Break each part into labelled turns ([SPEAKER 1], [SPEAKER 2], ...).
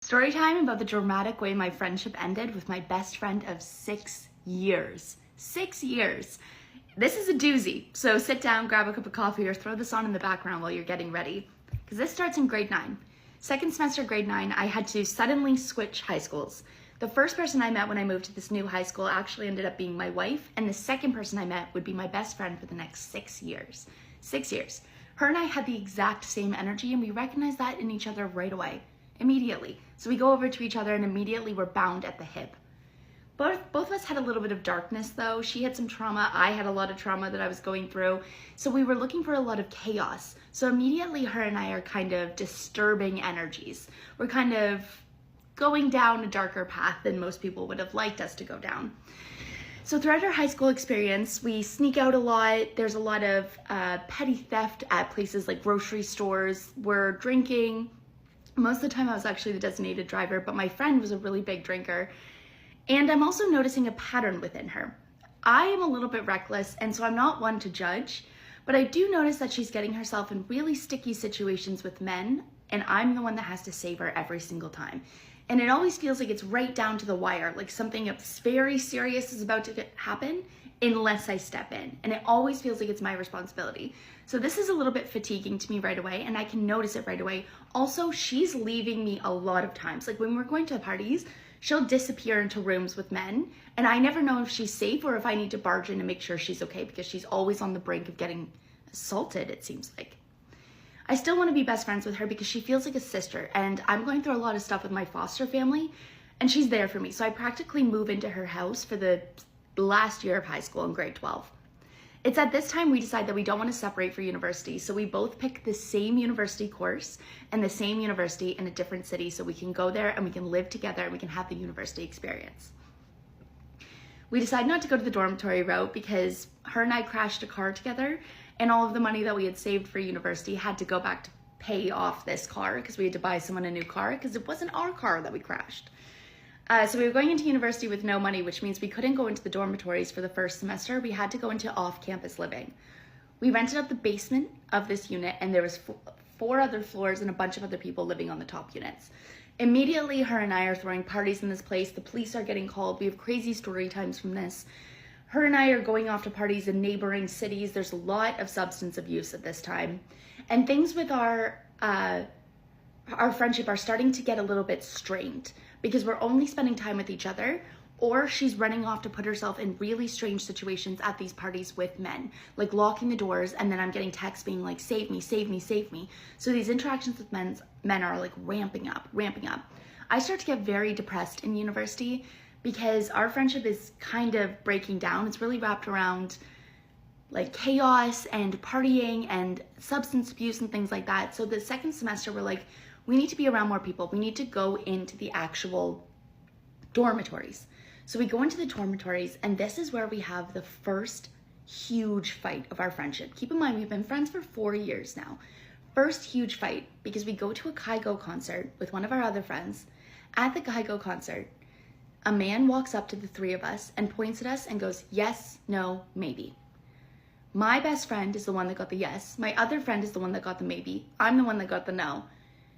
[SPEAKER 1] Story time about the dramatic way my friendship ended with my best friend of 6 years. 6 years. This is a doozy, so sit down, grab a cup of coffee, or throw this on in the background while you're getting ready, because this starts in grade 9. Second semester grade 9, I had to suddenly switch high schools. The first person I met when I moved to this new high school actually ended up being my wife, and the second person I met would be my best friend for the next 6 years. 6 years. Her and I had the exact same energy, and we recognized that in each other right away, immediately. So we go over to each other and immediately we're bound at the hip. Both of us had a little bit of darkness though. She had some trauma, I had a lot of trauma that I was going through. So we were looking for a lot of chaos. So immediately her and I are kind of disturbing energies. We're kind of going down a darker path than most people would have liked us to go down. So throughout our high school experience, we sneak out a lot. There's a lot of petty theft at places like grocery stores. We're drinking. Most of the time I was actually the designated driver, but my friend was a really big drinker. And I'm also noticing a pattern within her. I am a little bit reckless, and so I'm not one to judge, but I do notice that she's getting herself in really sticky situations with men, and I'm the one that has to save her every single time. And it always feels like it's right down to the wire, like something very serious is about to happen unless I step in. And it always feels like it's my responsibility. So this is a little bit fatiguing to me right away, and I can notice it right away. Also, she's leaving me a lot of times. Like when we're going to parties, she'll disappear into rooms with men, and I never know if she's safe or if I need to barge in and make sure she's okay, because she's always on the brink of getting assaulted, it seems like. I still want to be best friends with her because she feels like a sister, and I'm going through a lot of stuff with my foster family, and she's there for me. So I practically move into her house for the last year of high school in grade 12. It's at this time we decide that we don't want to separate for university, so we both pick the same university course and the same university in a different city so we can go there and we can live together and we can have the university experience. We decide not to go to the dormitory route because her and I crashed a car together, and all of the money that we had saved for university had to go back to pay off this car because we had to buy someone a new car because it wasn't our car that we crashed. So we were going into university with no money, which means we couldn't go into the dormitories for the first semester. We had to go into off-campus living. We rented out the basement of this unit, and there was 4 other floors and a bunch of other people living on the top units. Immediately, her and I are throwing parties in this place. The police are getting called. We have crazy story times from this. Her and I are going off to parties in neighboring cities. There's a lot of substance abuse at this time. And things with our friendship are starting to get a little bit strained because we're only spending time with each other, or she's running off to put herself in really strange situations at these parties with men, like locking the doors, and then I'm getting texts being like, save me, save me, save me. So these interactions with men are like ramping up. I start to get very depressed in university because our friendship is kind of breaking down. It's really wrapped around like chaos and partying and substance abuse and things like that. So the second semester we're like, we need to be around more people. We need to go into the actual dormitories. So we go into the dormitories, and this is where we have the first huge fight of our friendship. Keep in mind, we've been friends for 4 years now. First huge fight, because we go to a Kygo concert with one of our other friends. At the Kygo concert, a man walks up to the 3 of us and points at us and goes, yes, no, maybe. My best friend is the one that got the yes. My other friend is the one that got the maybe. I'm the one that got the no.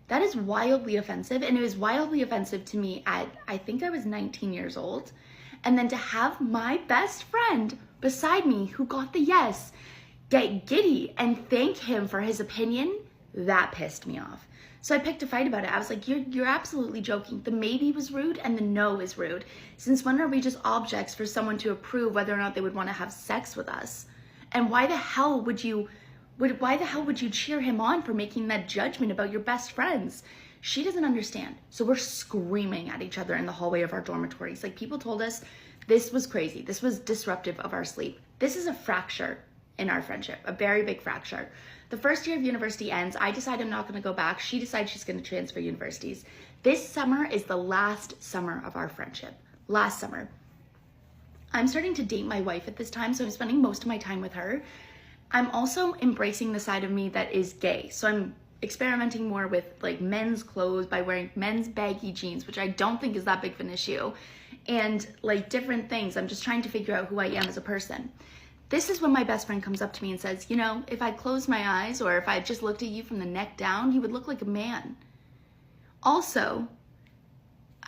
[SPEAKER 1] That is wildly offensive, and it was wildly offensive to me at, I think I was 19 years old. And then to have my best friend beside me who got the yes get giddy and thank him for his opinion, that pissed me off. So I picked a fight about it. I was like, you're absolutely joking. The maybe was rude and the no is rude. Since when are we just objects for someone to approve whether or not they would want to have sex with us? And why the hell would you cheer him on for making that judgment about your best friends? She doesn't understand. So we're screaming at each other in the hallway of our dormitories. Like, people told us this was crazy. This was disruptive of our sleep. This is a fracture in our friendship, a very big fracture. The first year of university ends. I decide I'm not going to go back. She decides she's going to transfer universities. This summer is the last summer of our friendship. Last summer. I'm starting to date my wife at this time, so I'm spending most of my time with her. I'm also embracing the side of me that is gay. So I'm experimenting more with like men's clothes by wearing men's baggy jeans, which I don't think is that big of an issue. And like different things. I'm just trying to figure out who I am as a person. This is when my best friend comes up to me and says, you know, if I closed my eyes or if I just looked at you from the neck down, you would look like a man. Also,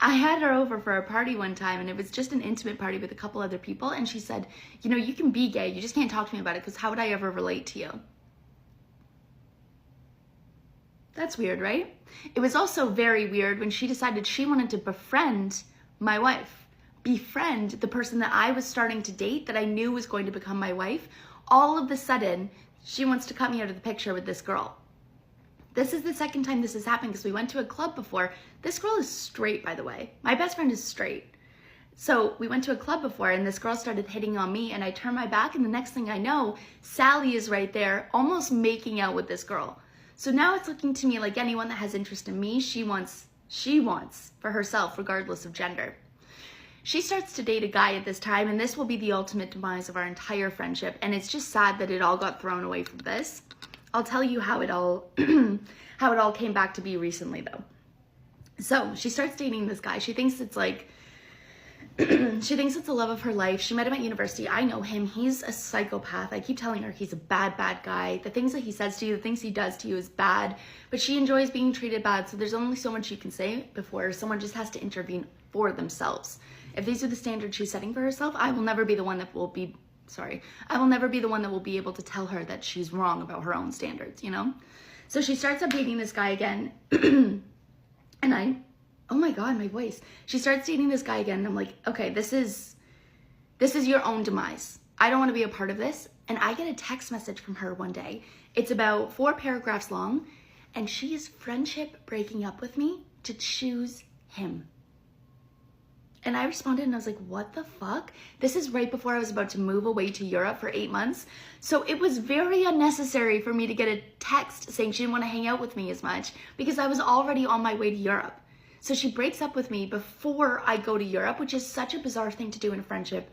[SPEAKER 1] I had her over for a party one time, and it was just an intimate party with a couple other people, and she said, you know, you can be gay, you just can't talk to me about it, because how would I ever relate to you? That's weird, right? It was also very weird when she decided she wanted to befriend my wife, befriend the person that I was starting to date, that I knew was going to become my wife. All of a sudden, she wants to cut me out of the picture with this girl. This is the second time this has happened, because we went to a club before. This girl is straight, by the way. My best friend is straight. So we went to a club before, and this girl started hitting on me, and I turned my back, and the next thing I know, Sally is right there, almost making out with this girl. So now it's looking to me like anyone that has interest in me, she wants for herself, regardless of gender. She starts to date a guy at this time, and this will be the ultimate demise of our entire friendship, and it's just sad that it all got thrown away from this. I'll tell you how it all how it all came back to be recently, though. So she starts dating this guy. She thinks it's like she thinks it's the love of her life. She met him at university. I know him. He's a psychopath. I keep telling her he's a bad, bad guy. The things that he says to you, the things he does to you is bad, but she enjoys being treated bad. So there's only so much you can say before someone just has to intervene for themselves. If these are the standards she's setting for herself, I will never be the one that will be able to tell her that she's wrong about her own standards, you know? So she starts up dating this guy again. And oh my God, my voice. She starts dating this guy again, and I'm like, okay, this is your own demise. I don't want to be a part of this. And I get a text message from her one day. It's about 4 paragraphs long, and she is friendship breaking up with me to choose him. And I responded, and I was like, what the fuck? This is right before I was about to move away to Europe for 8 months. So it was very unnecessary for me to get a text saying she didn't want to hang out with me as much, because I was already on my way to Europe. So she breaks up with me before I go to Europe, which is such a bizarre thing to do in a friendship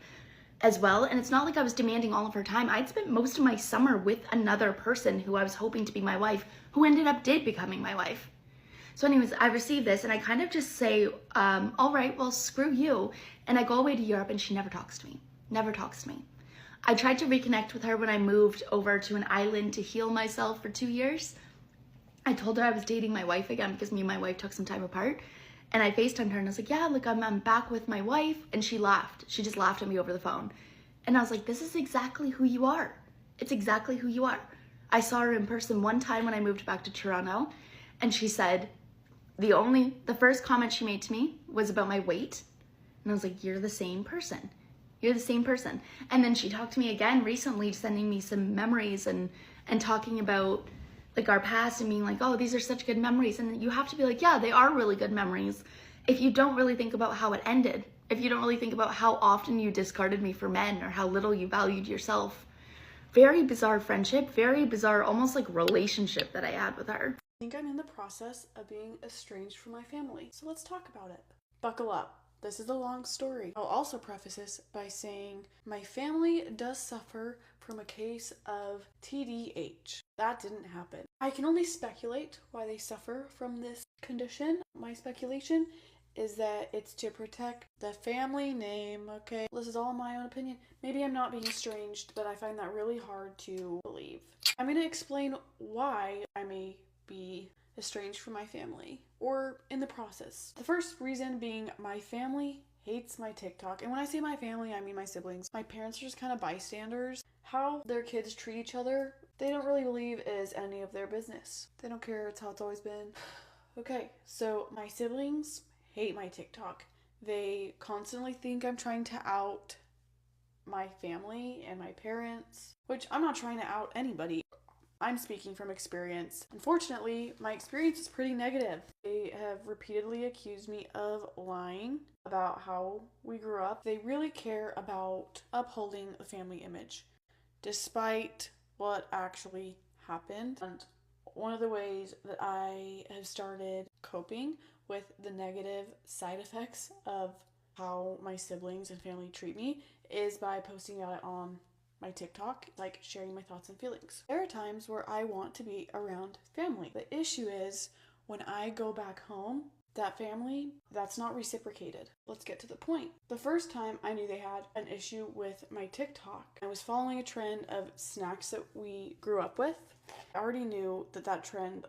[SPEAKER 1] as well. And it's not like I was demanding all of her time. I'd spent most of my summer with another person who I was hoping to be my wife, who ended up becoming my wife. So anyways, I received this, and I kind of just say, all right, well, screw you. And I go away to Europe, and she never talks to me. Never talks to me. I tried to reconnect with her when I moved over to an island to heal myself for 2 years. I told her I was dating my wife again, because me and my wife took some time apart. And I FaceTimed her, and I was like, yeah, look, I'm back with my wife. And she laughed. She just laughed at me over the phone. And I was like, this is exactly who you are. It's exactly who you are. I saw her in person one time when I moved back to Toronto, and she said, the first comment she made to me was about my weight. And I was like, you're the same person. You're the same person. And then she talked to me again recently, sending me some memories and talking about like our past and being like, oh, these are such good memories. And you have to be like, yeah, they are really good memories. If you don't really think about how it ended, if you don't really think about how often you discarded me for men or how little you valued yourself. Very bizarre friendship, very bizarre, almost like relationship that I had with her.
[SPEAKER 2] I think I'm in the process of being estranged from my family, so let's talk about it. Buckle up. This is a long story. I'll also preface this by saying my family does suffer from a case of TDAH. That didn't happen. I can only speculate why they suffer from this condition. My speculation is that it's to protect the family name, okay? This is all my own opinion. Maybe I'm not being estranged, but I find that really hard to believe. I'm going to explain why I may be estranged from my family, or in the process. The first reason being my family hates my TikTok. And when I say my family, I mean my siblings. My parents are just kind of bystanders. How their kids treat each other, they don't really believe is any of their business. They don't care. It's how it's always been. Okay, so my siblings hate my TikTok. They constantly think I'm trying to out my family and my parents, which I'm not trying to out anybody. I'm speaking from experience. Unfortunately, my experience is pretty negative. They have repeatedly accused me of lying about how we grew up. They really care about upholding the family image, despite what actually happened. And one of the ways that I have started coping with the negative side effects of how my siblings and family treat me is by posting about it on my TikTok, like sharing my thoughts and feelings. There are times where I want to be around family. The issue is when I go back home, that family, that's not reciprocated. Let's get to the point. The first time I knew they had an issue with my TikTok, I was following a trend of snacks that we grew up with. I already knew that trend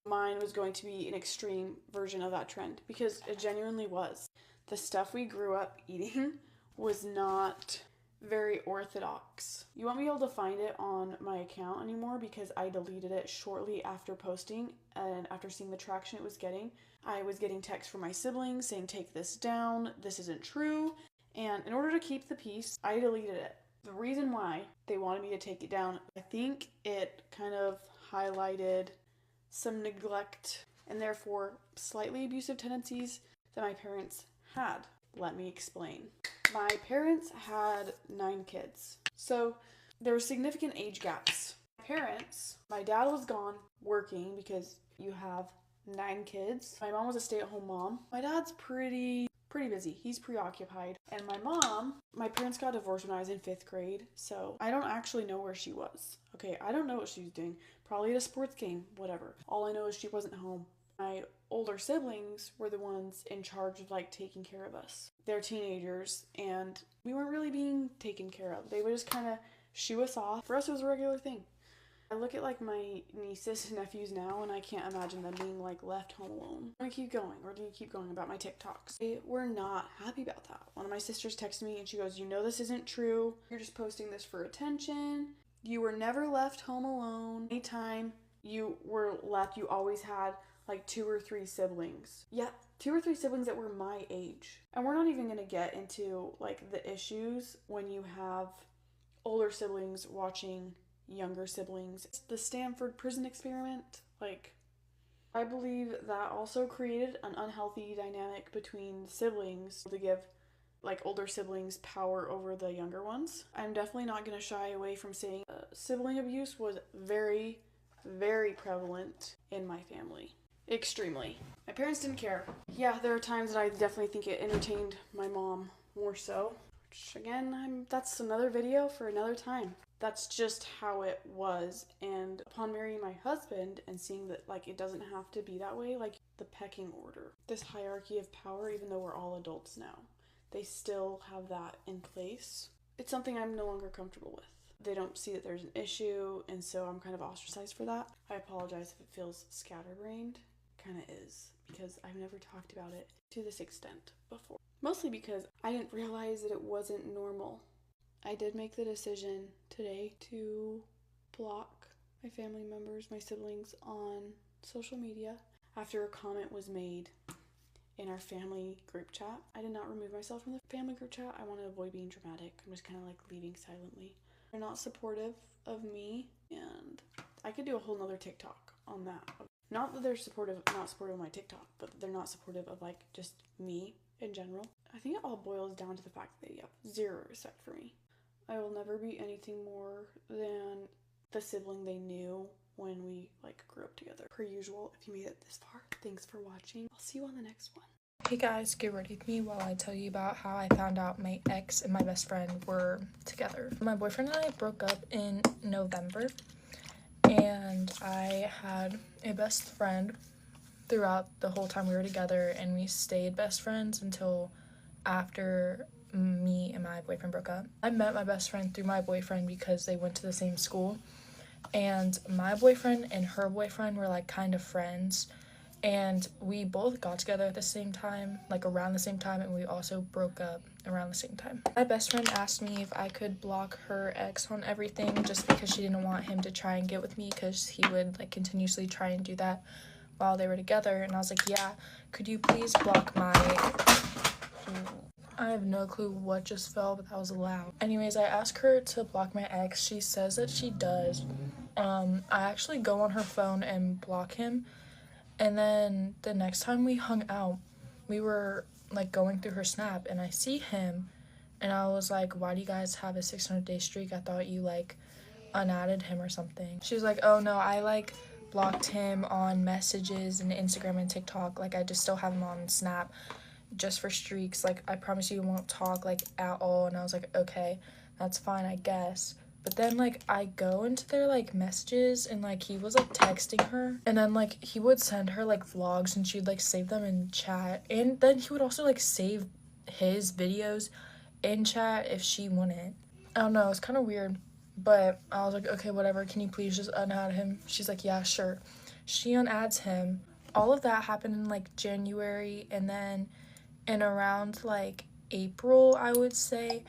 [SPEAKER 2] mine was going to be an extreme version of that trend, because it genuinely was. The stuff we grew up eating was not very orthodox. You won't be able to find it on my account anymore because I deleted it shortly after posting, and after seeing the traction it was getting. I was getting texts from my siblings saying, take this down, this isn't true. And in order to keep the peace, I deleted it. The reason why they wanted me to take it down, I think it kind of highlighted some neglect and therefore slightly abusive tendencies that my parents had. Let me explain. My parents had 9 kids, so there were significant age gaps. My dad was gone working because you have 9 kids. My mom was a stay-at-home mom. My dad's pretty busy. He's preoccupied. And my parents got divorced when I was in 5th grade, so I don't actually know where she was. Okay, I don't know what she was doing. Probably at a sports game, whatever. All I know is she wasn't home. My older siblings were the ones in charge of taking care of us. They're teenagers and we weren't really being taken care of. They would just kind of shoo us off. For us, it was a regular thing. I look at my nieces and nephews now and I can't imagine them being left home alone. We're gonna keep going. We're gonna keep going about my TikToks. They were not happy about that. One of my sisters texted me and she goes, you know this isn't true. You're just posting this for attention. You were never left home alone. Anytime you were left, you always had 2 or 3 siblings. Yeah, 2 or 3 siblings that were my age. And we're not even gonna get into the issues when you have older siblings watching younger siblings. The Stanford prison experiment, I believe that also created an unhealthy dynamic between siblings to give older siblings power over the younger ones. I'm definitely not going to shy away from saying sibling abuse was very, very prevalent in my family. Extremely. My parents didn't care. Yeah, there are times that I definitely think it entertained my mom more so. Which again, that's another video for another time. That's just how it was. And upon marrying my husband and seeing that it doesn't have to be that way, the pecking order, this hierarchy of power, even though we're all adults now, they still have that in place. It's something I'm no longer comfortable with. They don't see that there's an issue, and so I'm kind of ostracized for that. I apologize if it feels scatterbrained. Kind of is, because I've never talked about it to this extent before. Mostly because I didn't realize that it wasn't normal. I did make the decision today to block my family members, my siblings, on social media after a comment was made in our family group chat. I did not remove myself from the family group chat. I want to avoid being dramatic. I'm just kind of leaving silently. They're not supportive of me, and I could do a whole nother TikTok on that. Not that they're not supportive of my TikTok, but that they're not supportive of just me in general. I think it all boils down to the fact that they have 0 respect for me. I will never be anything more than the sibling they knew when we grew up together. Per usual, if you made it this far, thanks for watching. I'll see you on the next one.
[SPEAKER 3] Hey guys, get ready with me while I tell you about how I found out my ex and my best friend were together. My boyfriend and I broke up in November, and I had a best friend throughout the whole time we were together, and we stayed best friends until after me and my boyfriend broke up. I met my best friend through my boyfriend because they went to the same school, and my boyfriend and her boyfriend were kind of friends, and we both got together at the same time, around the same time, and we also broke up around the same time. My best friend asked me if I could block her ex on everything just because she didn't want him to try and get with me, because he would continuously try and do that while they were together. And I was like, yeah, could you please block my... I have no clue what just fell, but that was loud. Anyways, I asked her to block my ex. She says that she does. I actually go on her phone and block him. And then the next time we hung out, we were going through her Snap, and I see him, and I was like, why do you guys have a 600-day streak? I thought you unadded him or something. She was like, oh no, I blocked him on messages and Instagram and TikTok. I just still have him on Snap just for streaks. I promise you won't talk at all. And I was like, okay, that's fine, I guess. But then I go into their messages, and he was texting her, and then he would send her vlogs, and she'd save them in chat, and then he would also save his videos in chat if she wouldn't. I don't know, it's kind of weird, but I was like, okay, whatever, can you please just unadd him? She's like, yeah, sure. She unadds him. All of that happened in like January, and then in around like April, I would say,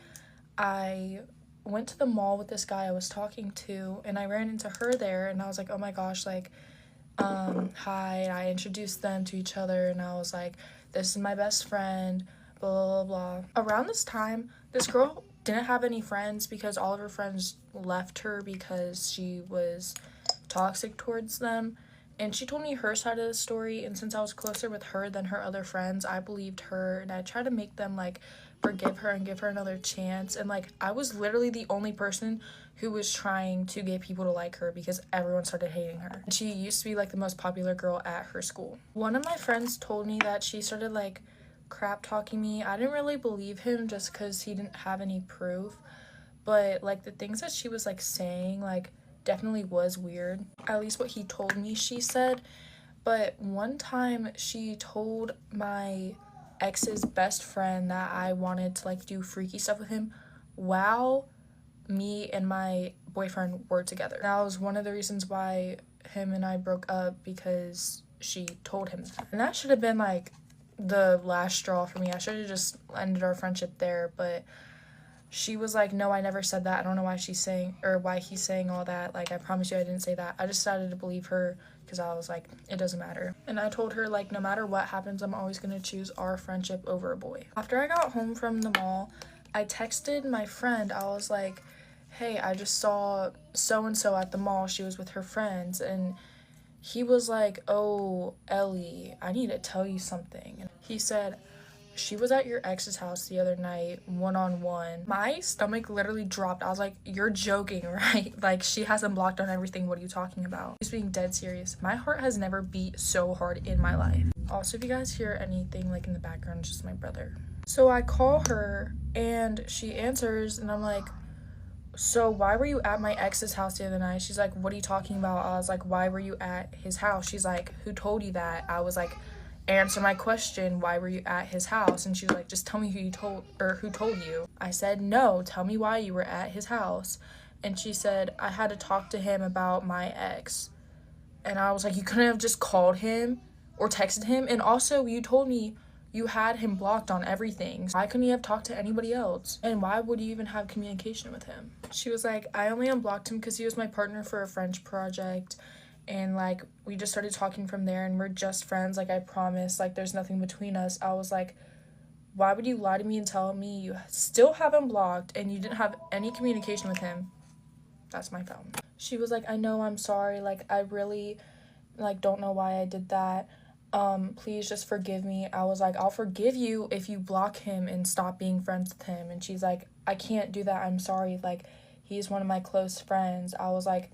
[SPEAKER 3] I went to the mall with this guy I was talking to, and I ran into her there, and I was like, oh my gosh, like, hi. I introduced them to each other, and I was like, this is my best friend, blah, blah, blah. Around this time, this girl didn't have any friends because all of her friends left her because she was toxic towards them. And she told me her side of the story, and since I was closer with her than her other friends, I believed her, and I tried to make them like forgive her and give her another chance. And like, I was literally the only person who was trying to get people to like her because everyone started hating her. She used to be like the most popular girl at her school. One of my friends told me that she started like crap talking me. I didn't really believe him just because he didn't have any proof, but like the things that she was like saying like definitely was weird, at least what he told me she said. But one time she told my ex's best friend that I wanted to like do freaky stuff with him while me and my boyfriend were together. That was one of the reasons why him and I broke up, because she told him that. And that should have been like the last straw for me. I should have just ended our friendship there, but she was like, no, I never said that. I don't know why she's saying, or why he's saying all that. Like, I promise you I didn't say that. I just decided to believe her because I was like, it doesn't matter. And I told her, like, no matter what happens, I'm always going to choose our friendship over a boy. After I got home from the mall, I texted my friend. I was like, hey, I just saw so-and-so at the mall. She was with her friends. And he was like, oh, Ellie, I need to tell you something. And he said, she was at your ex's house the other night, one-on-one. My stomach literally dropped. I was like, you're joking, right? Like, she hasn't blocked on everything. What are you talking about? He's being dead serious. My heart has never beat so hard in my life. Also, if you guys hear anything like in the background, it's just my brother. So I call her and she answers and I'm like, so why were you at my ex's house the other night? She's like, what are you talking about? I was like, why were you at his house? She's like, who told you that? I was like, answer my question, why were you at his house? And she was like, just tell me who told you. I said, no, tell me why you were at his house. And she said, I had to talk to him about my ex. And I was like, you couldn't have just called him or texted him? And also, you told me you had him blocked on everything. Why couldn't you have talked to anybody else? And why would you even have communication with him? She was like, I only unblocked him because he was my partner for a French project. And like, we just started talking from there, and we're just friends. Like, I promise, like, there's nothing between us. I was like, why would you lie to me and tell me you still have him blocked and you didn't have any communication with him? That's my phone. She was like, I know, I'm sorry. Like, I really, like, don't know why I did that. Please just forgive me. I was like, I'll forgive you if you block him and stop being friends with him. And she's like, I can't do that. I'm sorry. Like, he's one of my close friends. I was like,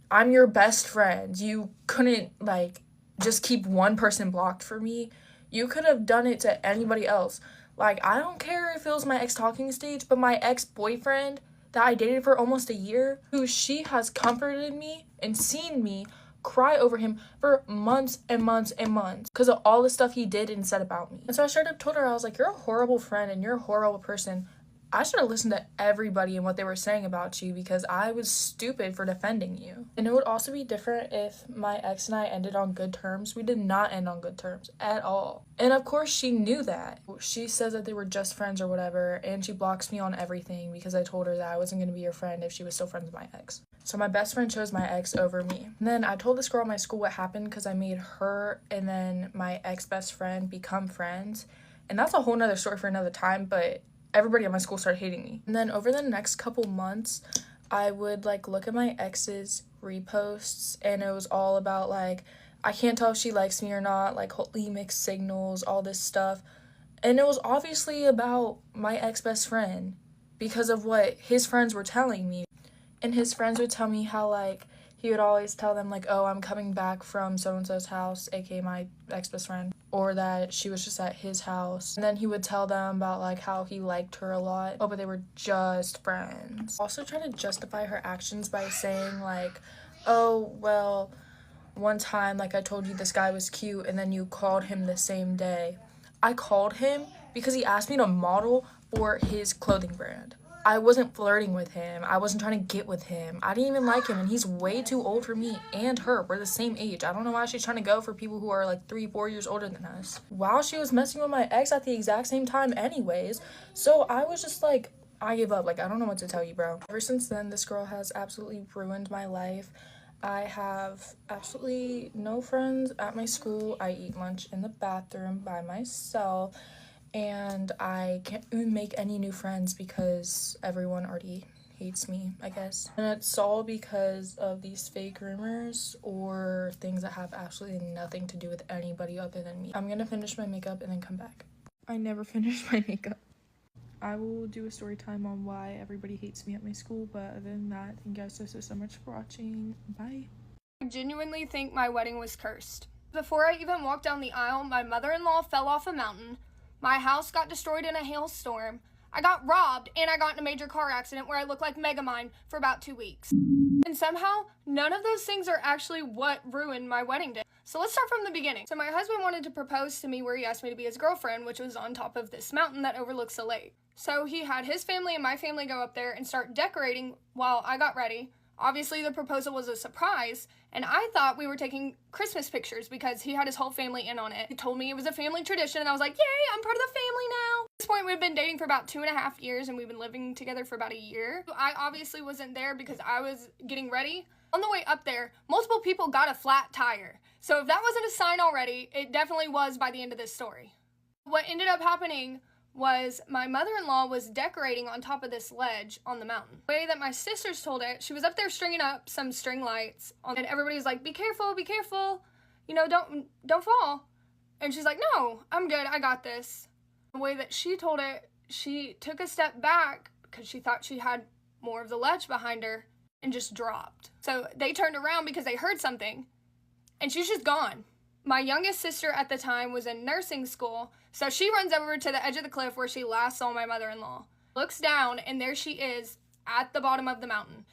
[SPEAKER 3] I'm your best friend. You couldn't, like, just keep one person blocked for me. You could have done it to anybody else. Like, I don't care if it was my ex-talking stage, but my ex-boyfriend that I dated for almost a year, who she has comforted me and seen me cry over him for months and months and months because of all the stuff he did and said about me. And so I straight up told her, I was like, you're a horrible friend and you're a horrible person. I should have listened to everybody and what they were saying about you because I was stupid for defending you. And it would also be different if my ex and I ended on good terms. We did not end on good terms at all. And of course she knew that. She says that they were just friends or whatever, and she blocks me on everything because I told her that I wasn't going to be her friend if she was still friends with my ex. So my best friend chose my ex over me. And then I told this girl at my school what happened because I made her and then my ex-best friend become friends. And that's a whole nother story for another time, but everybody at my school started hating me. And then over the next couple months, I would like look at my ex's reposts and it was all about like, I can't tell if she likes me or not, like holy mixed signals, all this stuff. And it was obviously about my ex-best friend because of what his friends were telling me. And his friends would tell me how like, he would always tell them like, oh, I'm coming back from so-and-so's house, aka my ex-best friend, or that she was just at his house. And then he would tell them about like how he liked her a lot. Oh, but they were just friends. Also try to justify her actions by saying like, oh, well, one time like I told you this guy was cute and then you called him the same day. I called him because he asked me to model for his clothing brand. I wasn't flirting with him. I wasn't trying to get with him. I didn't even like him, and he's way too old for me and her. We're the same age. I don't know why she's trying to go for people who are like 3-4 years older than us, while she was messing with my ex at the exact same time anyways. So I was just like, I gave up. Like, I don't know what to tell you, bro. Ever since then, this girl has absolutely ruined my life. I have absolutely no friends at my school. I eat lunch in the bathroom by myself, and I can't even make any new friends because everyone already hates me, I guess. And it's all because of these fake rumors or things that have absolutely nothing to do with anybody other than me. I'm gonna finish my makeup and then come back. I never finished my makeup. I will do a story time on why everybody hates me at my school, but other than that, thank you guys so much for watching. Bye.
[SPEAKER 4] I genuinely think my wedding was cursed. Before I even walked down the aisle, my mother-in-law fell off a mountain, my house got destroyed in a hailstorm, I got robbed, and I got in a major car accident where I looked like Megamind for about 2 weeks. And somehow, none of those things are actually what ruined my wedding day. So let's start from the beginning. So my husband wanted to propose to me where he asked me to be his girlfriend, which was on top of this mountain that overlooks a lake. So he had his family and my family go up there and start decorating while I got ready. Obviously, the proposal was a surprise, and I thought we were taking Christmas pictures because he had his whole family in on it. He told me it was a family tradition, and I was like, yay, I'm part of the family now. At this point, we've been dating for about 2.5 years, and we've been living together for about a year. I obviously wasn't there because I was getting ready. On the way up there, multiple people got a flat tire. So if that wasn't a sign already, it definitely was by the end of this story. What ended up happening was my mother-in-law was decorating on top of this ledge on the mountain. The way that my sisters told it, she was up there stringing up some string lights, and everybody was like, be careful, you know, don't fall. And she's like, no, I'm good, I got this. The way that she told it, she took a step back because she thought she had more of the ledge behind her and just dropped. So they turned around because they heard something, and she's just gone. My youngest sister at the time was in nursing school, so she runs over to the edge of the cliff where she last saw my mother-in-law. Looks down, and there she is at the bottom of the mountain.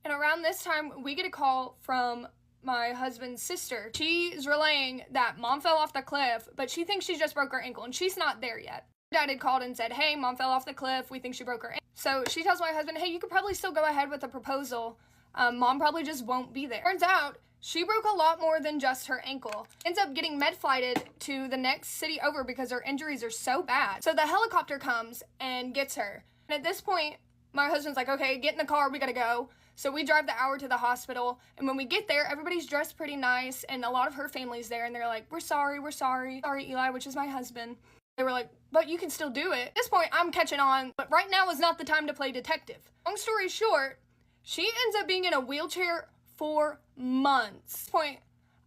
[SPEAKER 4] And around this time, we get a call from my husband's sister. She's relaying that mom fell off the cliff, but she thinks she just broke her ankle, and she's not there yet. Dad had called and said, hey, mom fell off the cliff, we think she broke her ankle. So she tells my husband, hey, you could probably still go ahead with the proposal. Mom probably just won't be there. Turns out, she broke a lot more than just her ankle. Ends up getting med flighted to the next city over because her injuries are so bad. So the helicopter comes and gets her. And at this point, my husband's like, okay, get in the car, we gotta go. So we drive the hour to the hospital, and when we get there, everybody's dressed pretty nice, and a lot of her family's there, and they're like, we're sorry. Sorry, Eli, which is my husband. They were like, but you can still do it. At this point, I'm catching on, but right now is not the time to play detective. Long story short, she ends up being in a wheelchair for months. At this point,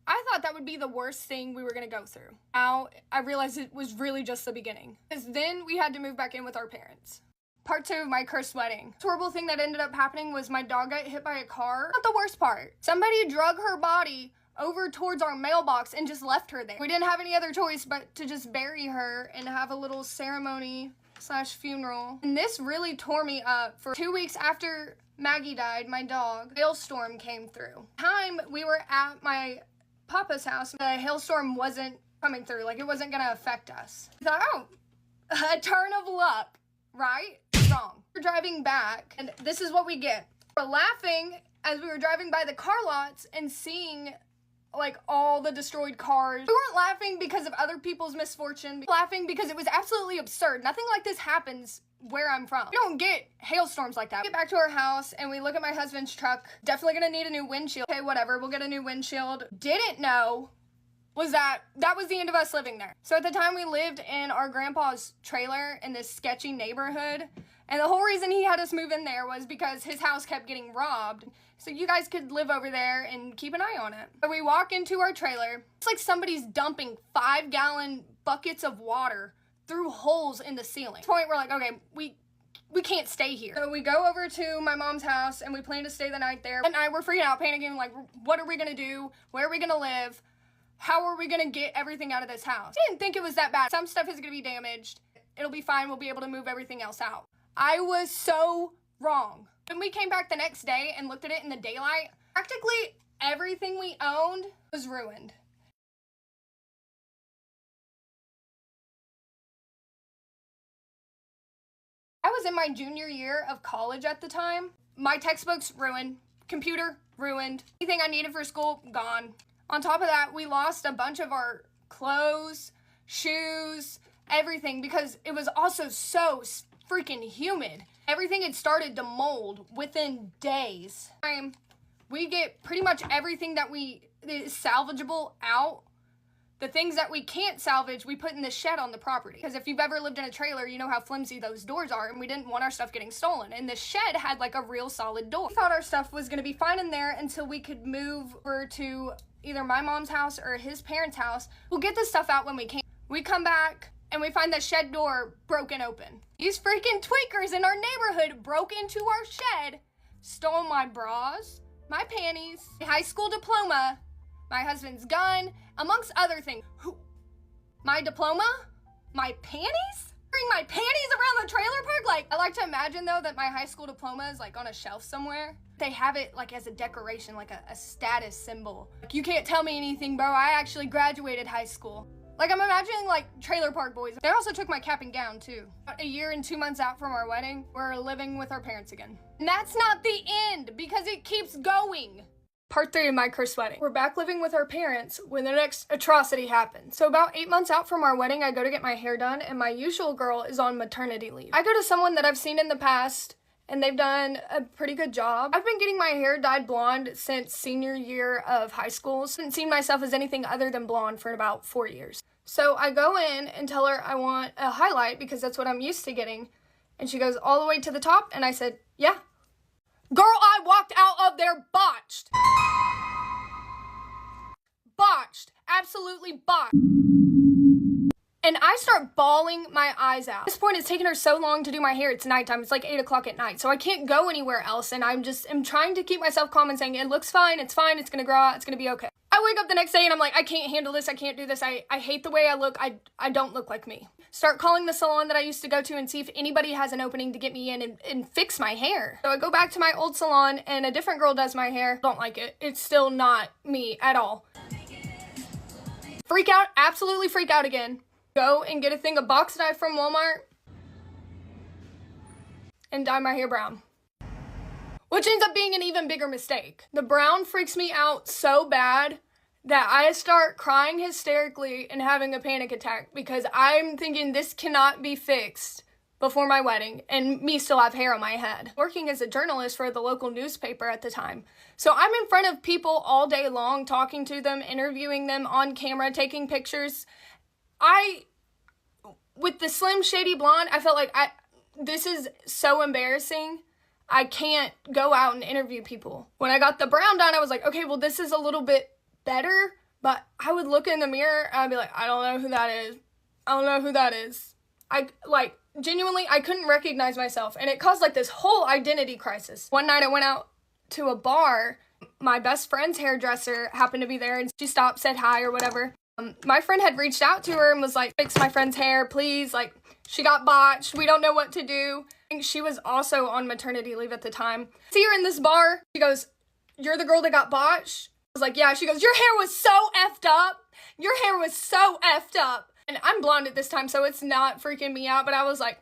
[SPEAKER 4] I thought that would be the worst thing we were going to go through. Now, I realized it was really just the beginning. Because then we had to move back in with our parents. Part 2 of my cursed wedding. The horrible thing that ended up happening was my dog got hit by a car. Not the worst part. Somebody drug her body over towards our mailbox and just left her there. We didn't have any other choice but to just bury her and have a little ceremony/funeral. And this really tore me up. For 2 weeks after Maggie died, my dog, a hailstorm came through. Time we were at my papa's house, the hailstorm wasn't coming through, like it wasn't gonna affect us. I thought, oh, a turn of luck, right? Wrong. We're driving back, and this is what we get. We're laughing as we were driving by the car lots and seeing like all the destroyed cars. We weren't laughing because of other people's misfortune. We were laughing because it was absolutely absurd. Nothing like this happens where I'm from. We don't get hailstorms like that. We get back to our house and we look at my husband's truck. Definitely gonna need a new windshield. Okay, whatever, we'll get a new windshield. Didn't know was that was the end of us living there. So at the time we lived in our grandpa's trailer in this sketchy neighborhood. And the whole reason he had us move in there was because his house kept getting robbed. So you guys could live over there and keep an eye on it. So we walk into our trailer. It's like somebody's dumping 5-gallon buckets of water through holes in the ceiling. At this point, we're like, okay, we can't stay here. So we go over to my mom's house and we plan to stay the night there. At night, we're freaking out, panicking, like, what are we gonna do? Where are we gonna live? How are we gonna get everything out of this house? I didn't think it was that bad. Some stuff is gonna be damaged. It'll be fine. We'll be able to move everything else out. I was so wrong. When we came back the next day and looked at it in the daylight, practically everything we owned was ruined. I was in my junior year of college at the time. My textbooks ruined, computer ruined, anything I needed for school gone. On top of that, we lost a bunch of our clothes, shoes, everything, because it was also so freaking humid. Everything had started to mold within days. We get pretty much everything that is salvageable out. The things that we can't salvage, we put in the shed on the property. Because if you've ever lived in a trailer, you know how flimsy those doors are, and we didn't want our stuff getting stolen. And the shed had like a real solid door. We thought our stuff was gonna be fine in there until we could move over to either my mom's house or his parents' house. We'll get the stuff out when we can. We come back and we find the shed door broken open. These freaking tweakers in our neighborhood broke into our shed, stole my bras, my panties, my high school diploma, my husband's gun, amongst other things. My diploma? My panties? Bring my panties around the trailer park? Like, I like to imagine though that my high school diploma is like on a shelf somewhere. They have it like as a decoration, like a status symbol. Like, you can't tell me anything, bro. I actually graduated high school. Like, I'm imagining like trailer park boys. They also took my cap and gown too. About a year and 2 months out from our wedding, we're living with our parents again. And that's not the end, because it keeps going. Part 3 of my cursed wedding. We're back living with our parents when the next atrocity happened. So about 8 months out from our wedding, I go to get my hair done, and my usual girl is on maternity leave. I go to someone that I've seen in the past, and they've done a pretty good job. I've been getting my hair dyed blonde since senior year of high school. So I haven't seen myself as anything other than blonde for about 4 years. So I go in and tell her I want a highlight because that's what I'm used to getting. And she goes all the way to the top, and I said, yeah. Girl, I walked out of there botched. Botched. Absolutely botched. And I start bawling my eyes out. At this point, it's taken her so long to do my hair. It's nighttime. It's like 8 o'clock at night. So I can't go anywhere else. And I'm trying to keep myself calm and saying, it looks fine. It's fine. It's going to grow out. It's going to be okay. I wake up the next day and I'm like, I can't handle this. I can't do this. I hate the way I look. I don't look like me. Start calling the salon that I used to go to and see if anybody has an opening to get me in and fix my hair. So I go back to my old salon and a different girl does my hair. Don't like it. It's still not me at all. Freak out. Absolutely freak out again. Go and get a thing of box dye from Walmart and dye my hair brown. Which ends up being an even bigger mistake. The brown freaks me out so bad that I start crying hysterically and having a panic attack because I'm thinking this cannot be fixed before my wedding and me still have hair on my head. Working as a journalist for the local newspaper at the time. So I'm in front of people all day long, talking to them, interviewing them on camera, taking pictures. With the slim shady blonde, I felt like this is so embarrassing. I can't go out and interview people. When I got the brown done, I was like, okay, well, this is a little bit better, but I would look in the mirror and I'd be like, I don't know who that is. I don't know who that is. Genuinely, I couldn't recognize myself, and it caused like this whole identity crisis. One night I went out to a bar. My best friend's hairdresser happened to be there, and she stopped, said hi or whatever. My friend had reached out to her and was like, fix my friend's hair, please. Like, she got botched. We don't know what to do. And she was also on maternity leave at the time. See her in this bar. She goes, you're the girl that got botched? I was like, yeah. She goes, your hair was so effed up. Your hair was so effed up. And I'm blonde at this time, so it's not freaking me out. But I was like,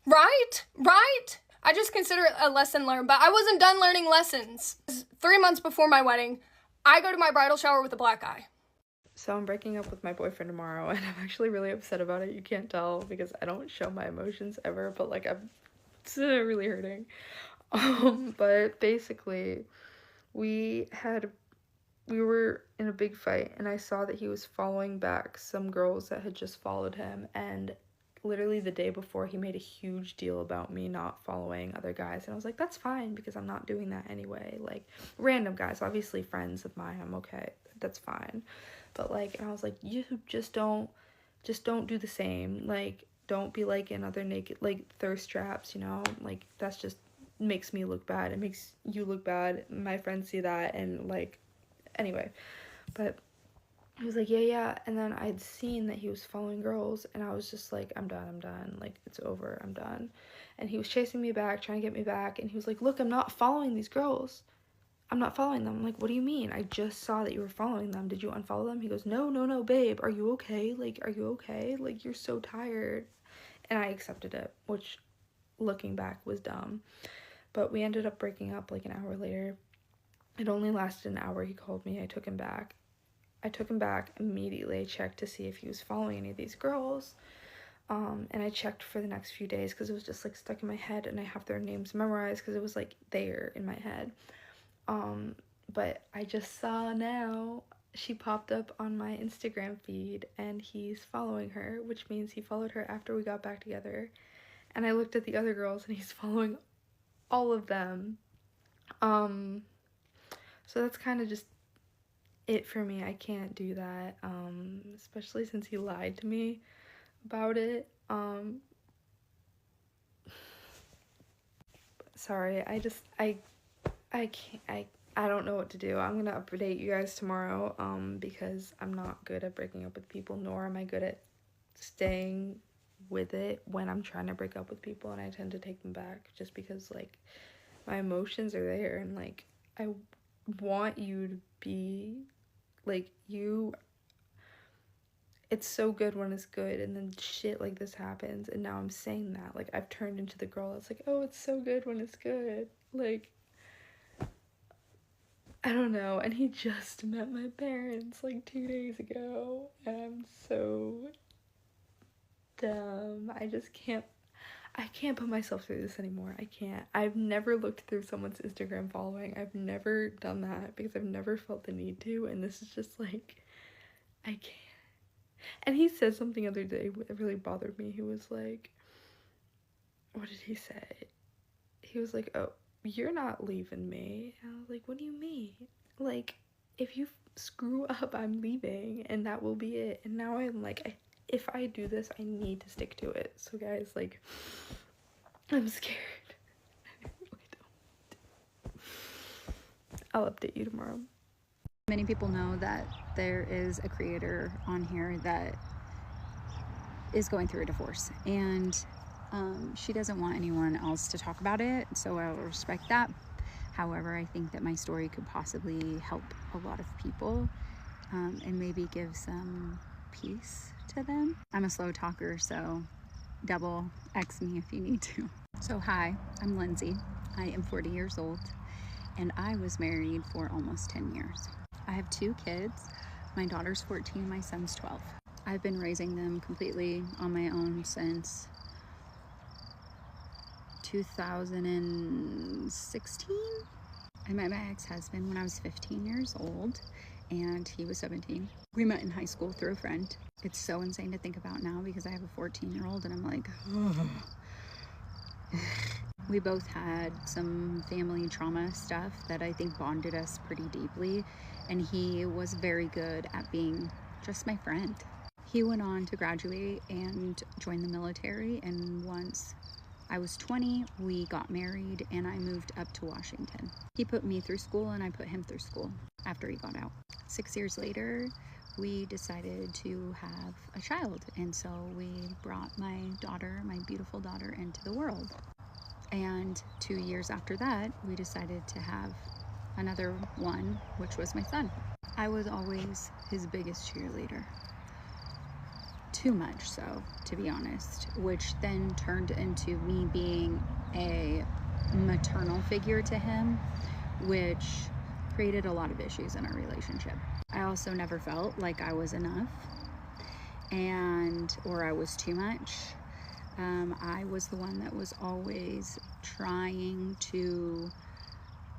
[SPEAKER 4] right? I just consider it a lesson learned. But I wasn't done learning lessons. 3 months before my wedding, I go to my bridal shower with a black eye.
[SPEAKER 5] So I'm breaking up with my boyfriend tomorrow, and I'm actually really upset about it. You can't tell because I don't show my emotions ever, but like it's really hurting. But basically, we were in a big fight, and I saw that he was following back some girls that had just followed him, and literally the day before he made a huge deal about me not following other guys, and I was like, that's fine because I'm not doing that anyway. Like, random guys, obviously friends of mine, I'm okay, that's fine. But like, and I was like, you just don't do the same. Like, don't be like in other naked, like, thirst traps, you know? Like, that's just makes me look bad. It makes you look bad. My friends see that, and like, anyway. But he was like, yeah. And then I'd seen that he was following girls, and I was just like, I'm done. Like, it's over. I'm done. And he was chasing me back, trying to get me back. And he was like, look, I'm not following these girls. I'm not following them. I'm like, what do you mean? I just saw that you were following them. Did you unfollow them? He goes, no, babe. Are you okay? Like, are you okay? Like, you're so tired. and I accepted it, which looking back was dumb. But we ended up breaking up like an hour later. It only lasted an hour. He called me. I took him back immediately. I checked to see if he was following any of these girls. And I checked for the next few days because it was just like stuck in my head, and I have their names memorized because it was like there in my head. But I just saw now she popped up on my Instagram feed and he's following her, which means he followed her after we got back together. And I looked at the other girls and he's following all of them. So that's kind of just it for me. I can't do that, especially since he lied to me about it. Sorry, I don't know what to do. I'm gonna update you guys tomorrow, because I'm not good at breaking up with people, nor am I good at staying with it when I'm trying to break up with people, and I tend to take them back just because, like, my emotions are there, and, like, I want you to be, like, it's so good when it's good, and then shit like this happens, and now I'm saying that, like, I've turned into the girl that's like, oh, it's so good when it's good, like, I don't know. And he just met my parents like 2 days ago, and I'm so dumb. I can't put myself through this anymore. I can't. I've never looked through someone's Instagram following. I've never done that because I've never felt the need to, and this is just like, I can't. And he said something the other day that really bothered me. He was like, what did he say? He was like, oh, you're not leaving me. And I was like, what do you mean? Like, if you screw up, I'm leaving, and that will be it. And now I'm like, if I do this, I need to stick to it. So guys, like, I'm scared. I really don't. I'll update you tomorrow.
[SPEAKER 6] Many people know that there is a creator on here that is going through a divorce, and she doesn't want anyone else to talk about it, so I will respect that. However, I think that my story could possibly help a lot of people, and maybe give some peace to them. I'm a slow talker, so double X me if you need to. So hi, I'm Lindsay. I am 40 years old, and I was married for almost 10 years. I have 2 kids. My daughter's 14, my son's 12. I've been raising them completely on my own since 2016. I met my ex-husband when I was 15 years old, and he was 17. We met in high school through a friend. It's so insane to think about now because I have a 14-year-old and I'm like, we both had some family trauma stuff that I think bonded us pretty deeply, and he was very good at being just my friend. He went on to graduate and join the military, and once I was 20, we got married and I moved up to Washington. He put me through school and I put him through school after he got out. 6 years later, we decided to have a child, and so we brought my daughter, my beautiful daughter, into the world. And 2 years after that, we decided to have another one, which was my son. I was always his biggest cheerleader. Too much so, to be honest, which then turned into me being a maternal figure to him, which created a lot of issues in our relationship. I also never felt like I was enough, or I was too much. I was the one that was always trying to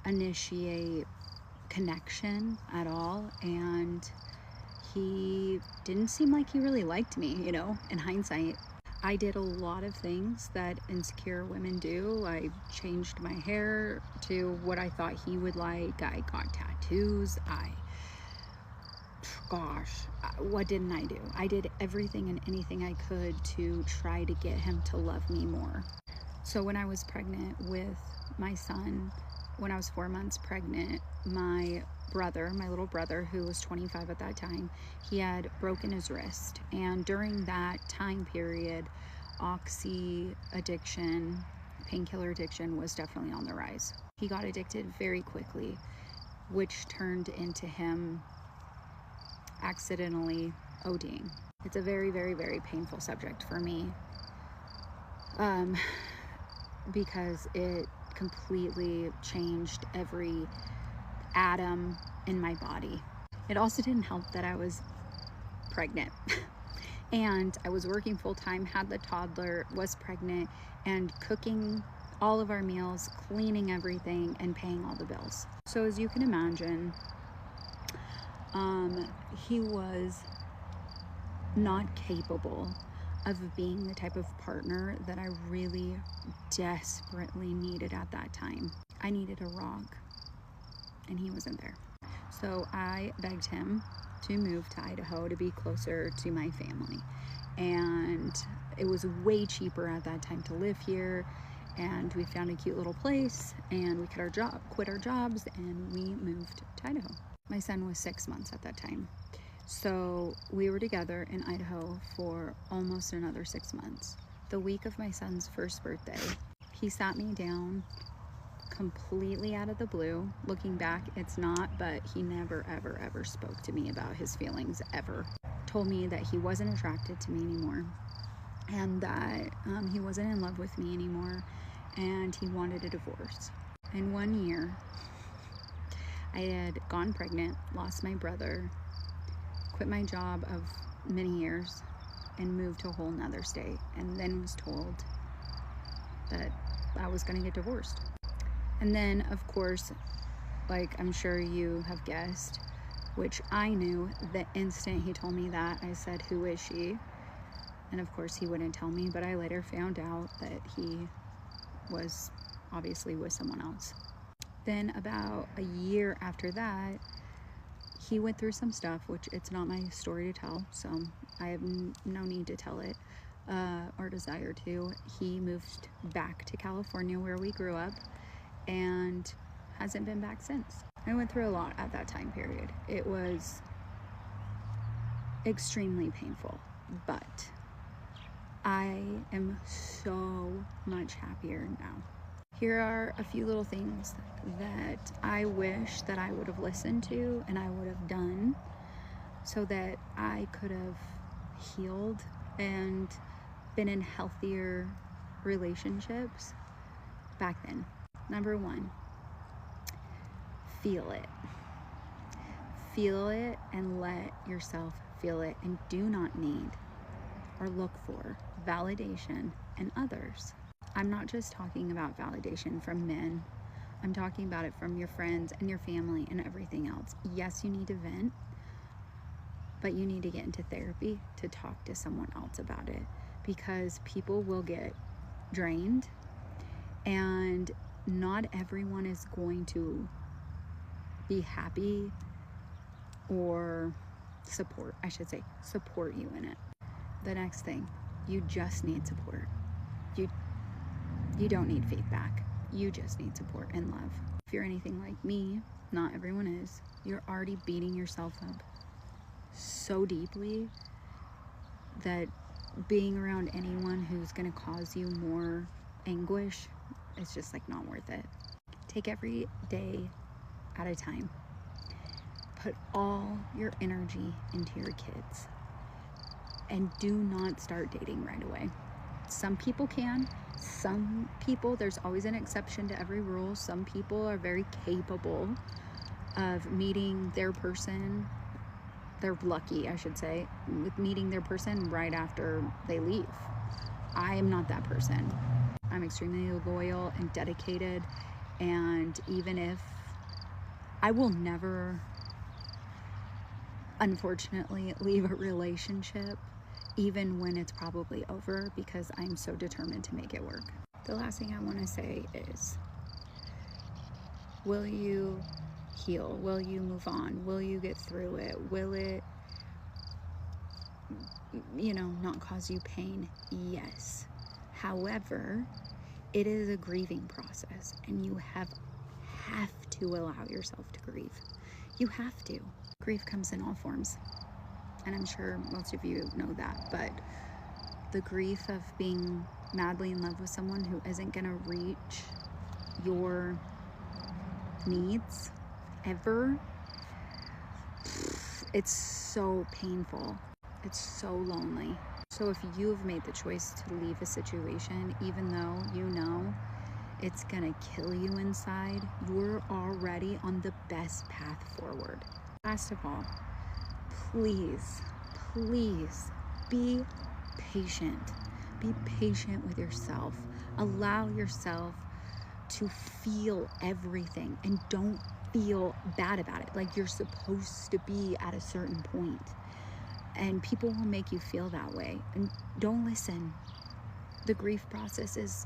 [SPEAKER 6] initiate connection at all, and he didn't seem like he really liked me, you know, in hindsight. I did a lot of things that insecure women do. I changed my hair to what I thought he would like. I got tattoos. What didn't I do? I did everything and anything I could to try to get him to love me more. So when I was pregnant with my son, when I was 4 months pregnant, my little brother, who was 25 at that time, he had broken his wrist. And during that time period, oxy addiction, painkiller addiction was definitely on the rise. He got addicted very quickly, which turned into him accidentally ODing. It's a very, very, very painful subject for me because it completely changed every atom in my body. It also didn't help that I was pregnant and I was working full-time, had the toddler, was pregnant, and cooking all of our meals, cleaning everything, and paying all the bills. So as you can imagine, he was not capable of being the type of partner that I really desperately needed at that time. I needed a rock, and he wasn't there. So I begged him to move to Idaho to be closer to my family. And it was way cheaper at that time to live here. And we found a cute little place, and we quit our jobs, and we moved to Idaho. My son was 6 months at that time. So we were together in Idaho for almost another 6 months. The week of my son's first birthday, he sat me down completely out of the blue. Looking back, it's not, but he never, ever, ever spoke to me about his feelings, ever. Told me that he wasn't attracted to me anymore, and that he wasn't in love with me anymore, and he wanted a divorce. In 1 year, I had gone pregnant, lost my brother, quit my job of many years, and moved to a whole nother state, and then was told that I was going to get divorced. And then, of course, like I'm sure you have guessed, which I knew the instant he told me that, I said, "Who is she?" And of course he wouldn't tell me, but I later found out that he was obviously with someone else. Then about a year after that, he went through some stuff, which it's not my story to tell, so I have no need to tell it or desire to. He moved back to California where we grew up and hasn't been back since. I went through a lot at that time period. It was extremely painful, but I am so much happier now. Here are a few little things that I wish that I would have listened to and I would have done so that I could have healed and been in healthier relationships back then. Number 1, feel it. Feel it and let yourself feel it, and do not need or look for validation in others. I'm not just talking about validation from men. I'm talking about it from your friends and your family and everything else. Yes, you need to vent, but you need to get into therapy to talk to someone else about it, because people will get drained, and not everyone is going to be happy or support you in it. The next thing, you just need support. You don't need feedback. You just need support and love. If you're anything like me, not everyone is, you're already beating yourself up so deeply that being around anyone who's going to cause you more anguish is just like not worth it. Take every day at a time. Put all your energy into your kids, and do not start dating right away. Some people can. Some people, there's always an exception to every rule. Some people are very capable of meeting their person. They're lucky, I should say, with meeting their person right after they leave. I am not that person. I'm extremely loyal and dedicated, and even if I will never, unfortunately, leave a relationship even when it's probably over, because I'm so determined to make it work. The last thing I want to say is, will you heal? Will you move on? Will you get through it? Will it, not cause you pain? Yes. However, it is a grieving process, and you have to allow yourself to grieve. You have to. Grief comes in all forms, and I'm sure most of you know that, but the grief of being madly in love with someone who isn't going to reach your needs ever, it's so painful. It's so lonely. So if you've made the choice to leave a situation, even though you know it's gonna kill you inside, you're already on the best path forward. Last of all, please, please be patient. Be patient with yourself. Allow yourself to feel everything and don't feel bad about it. Like you're supposed to be at a certain point. And people will make you feel that way. And don't listen. The grief process is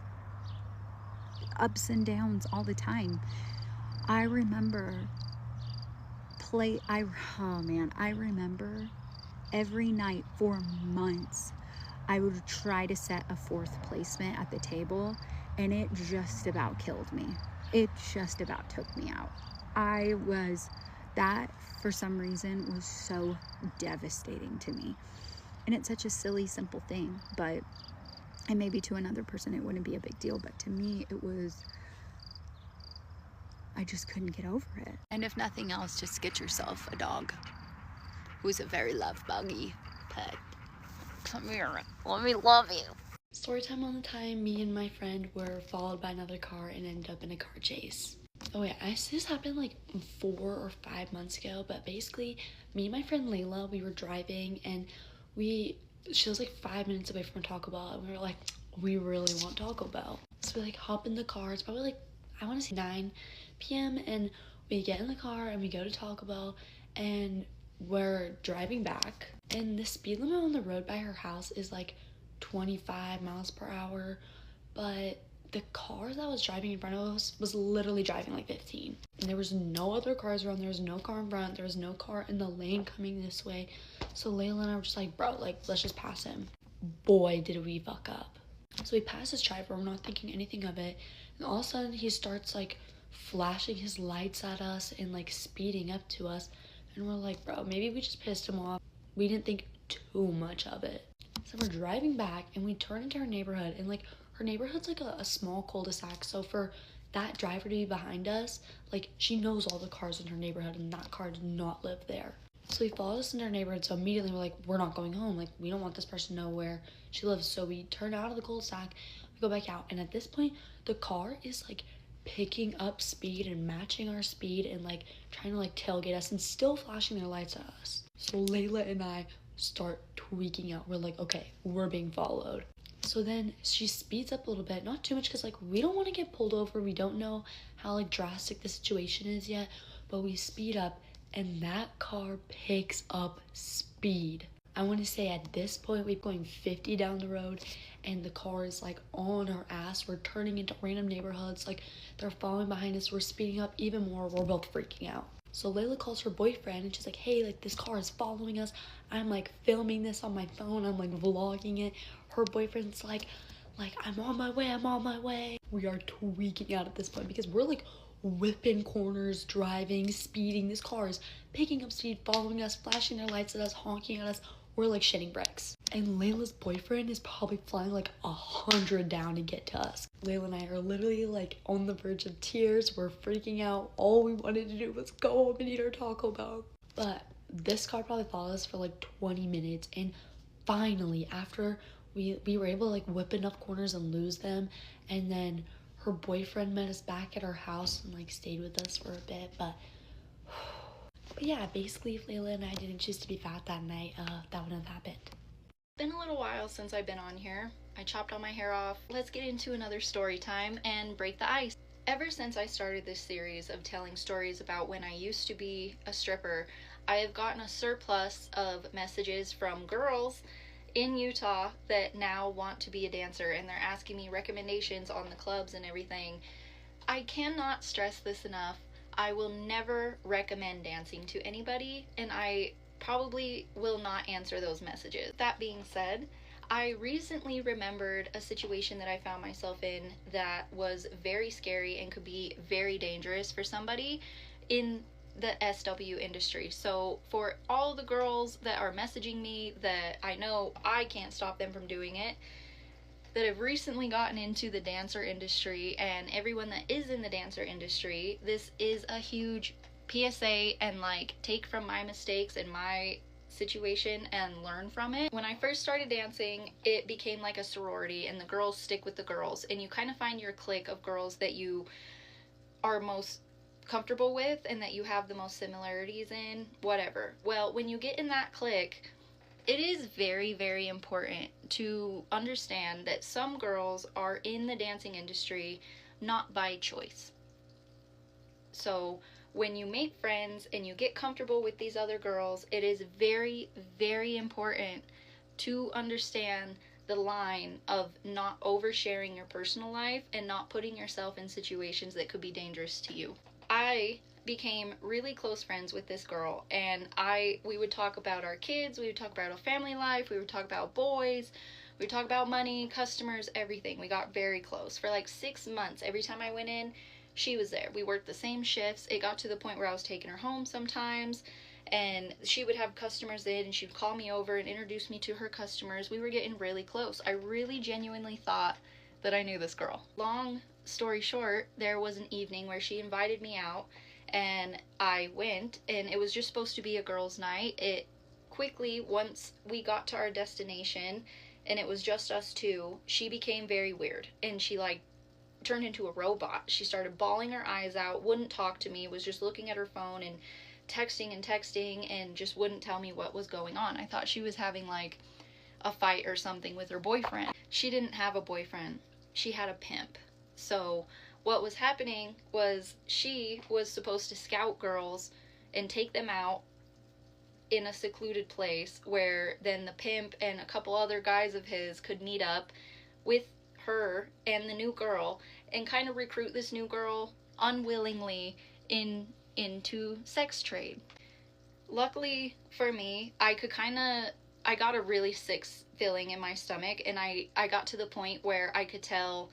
[SPEAKER 6] ups and downs all the time. I remember I remember every night for months I would try to set a fourth placement at the table, and it just about killed me. It just about took me out. That for some reason was so devastating to me. And it's such a silly, simple thing, and maybe to another person it wouldn't be a big deal, but to me I just couldn't get over it. And if nothing else, just get yourself a dog who's a very love buggy pet. Come here, let me love you.
[SPEAKER 1] Story time on the time me and my friend were followed by another car and ended up in a car chase. Oh yeah, this happened like 4 or 5 months ago, but basically me and my friend Layla, we were driving and she was like 5 minutes away from a Taco Bell, and we were like, we really want Taco Bell. So we like hop in the car. It's probably like, I want to say 9 p.m. and we get in the car and we go to Taco Bell, and we're driving back, and the speed limit on the road by her house is like 25 miles per hour, but the car that was driving in front of us was literally driving like 15, and there was no other cars around. There was no car in front, there was no car in the lane coming this way. So Layla and I were just like, bro, like, let's just pass him. Boy, did we fuck up. So we pass this driver, we're not thinking anything of it, and all of a sudden he starts like flashing his lights at us and like speeding up to us, and we're like, bro, maybe we just pissed him off. We didn't think too much of it. So we're driving back and we turn into her neighborhood, and like her neighborhood's like a small cul-de-sac, so for that driver to be behind us, like, she knows all the cars in her neighborhood, and that car did not live there. So he followed us into our neighborhood, so immediately we're like, we're not going home. Like, we don't want this person to know where she lives. So we turn out of the cul-de-sac, we go back out, and at this point, the car is like picking up speed and matching our speed and like trying to like tailgate us and still flashing their lights at us. So Layla and I start tweaking out. We're like, okay, we're being followed. So then she speeds up a little bit, not too much, because like we don't want to get pulled over. We don't know how like drastic the situation is yet, but we speed up, and that car picks up speed. I want to say at this point we're going 50 down the road, and the car is like on our ass. We're turning into random neighborhoods, like they're following behind us. We're speeding up even more. We're both freaking out. So Layla calls her boyfriend and she's like, hey, like this car is following us. I'm like filming this on my phone. I'm like vlogging it. Her boyfriend's like I'm on my way. We are tweaking out at this point because we're like whipping corners, driving, speeding. This car is picking up speed, following us, flashing their lights at us, honking at us. We're like shitting bricks. And Layla's boyfriend is probably flying like 100 down to get to us. Layla and I are literally like on the verge of tears. We're freaking out. All we wanted to do was go home and eat our Taco Bell. But this car probably followed us for like 20 minutes. And finally, after we were able to like whip enough corners and lose them, and then her boyfriend met us back at our house and like stayed with us for a bit. But yeah, basically if Layla and I didn't choose to be fat that night, that wouldn't have happened.
[SPEAKER 7] Been a little while since I've been on here. I chopped all my hair off. Let's get into another story time and break the ice. Ever since I started this series of telling stories about when I used to be a stripper, I have gotten a surplus of messages from girls in Utah that now want to be a dancer, and they're asking me recommendations on the clubs and everything. I cannot stress this enough. I will never recommend dancing to anybody, and I probably will not answer those messages. That being said, I recently remembered a situation that I found myself in that was very scary and could be very dangerous for somebody in the SW industry. So for all the girls that are messaging me that I know I can't stop them from doing it, that have recently gotten into the dancer industry, and everyone that is in the dancer industry, this is a huge PSA and like take from my mistakes and my situation and learn from it. When I first started dancing, it became like a sorority, and the girls stick with the girls, and you kind of find your clique of girls that you are most comfortable with and that you have the most similarities in, whatever. Well, when you get in that clique, it is very, very important to understand that some girls are in the dancing industry not by choice. So when you make friends and you get comfortable with these other girls, it is very, very important to understand the line of not oversharing your personal life and not putting yourself in situations that could be dangerous to you. I became really close friends with this girl, and we would talk about our kids, we would talk about our family life, we would talk about boys, we would talk about money, customers, everything. We got very close. For like 6 months, every time I went in, she was there. We worked the same shifts. It got to the point where I was taking her home sometimes, and she would have customers in, and she'd call me over and introduce me to her customers. We were getting really close. I really genuinely thought that I knew this girl. Long story short, there was an evening where she invited me out, and I went, and it was just supposed to be a girls' night. It quickly, once we got to our destination and it was just us two, she became very weird, and she like turned into a robot. She started bawling her eyes out, wouldn't talk to me, was just looking at her phone and texting and just wouldn't tell me what was going on. I thought she was having like a fight or something with her boyfriend. She didn't have a boyfriend. She had a pimp. So what was happening was she was supposed to scout girls and take them out in a secluded place where then the pimp and a couple other guys of his could meet up with her and the new girl and kind of recruit this new girl unwillingly into sex trade. Luckily for me, I got a really sick feeling in my stomach, and I got to the point where I could tell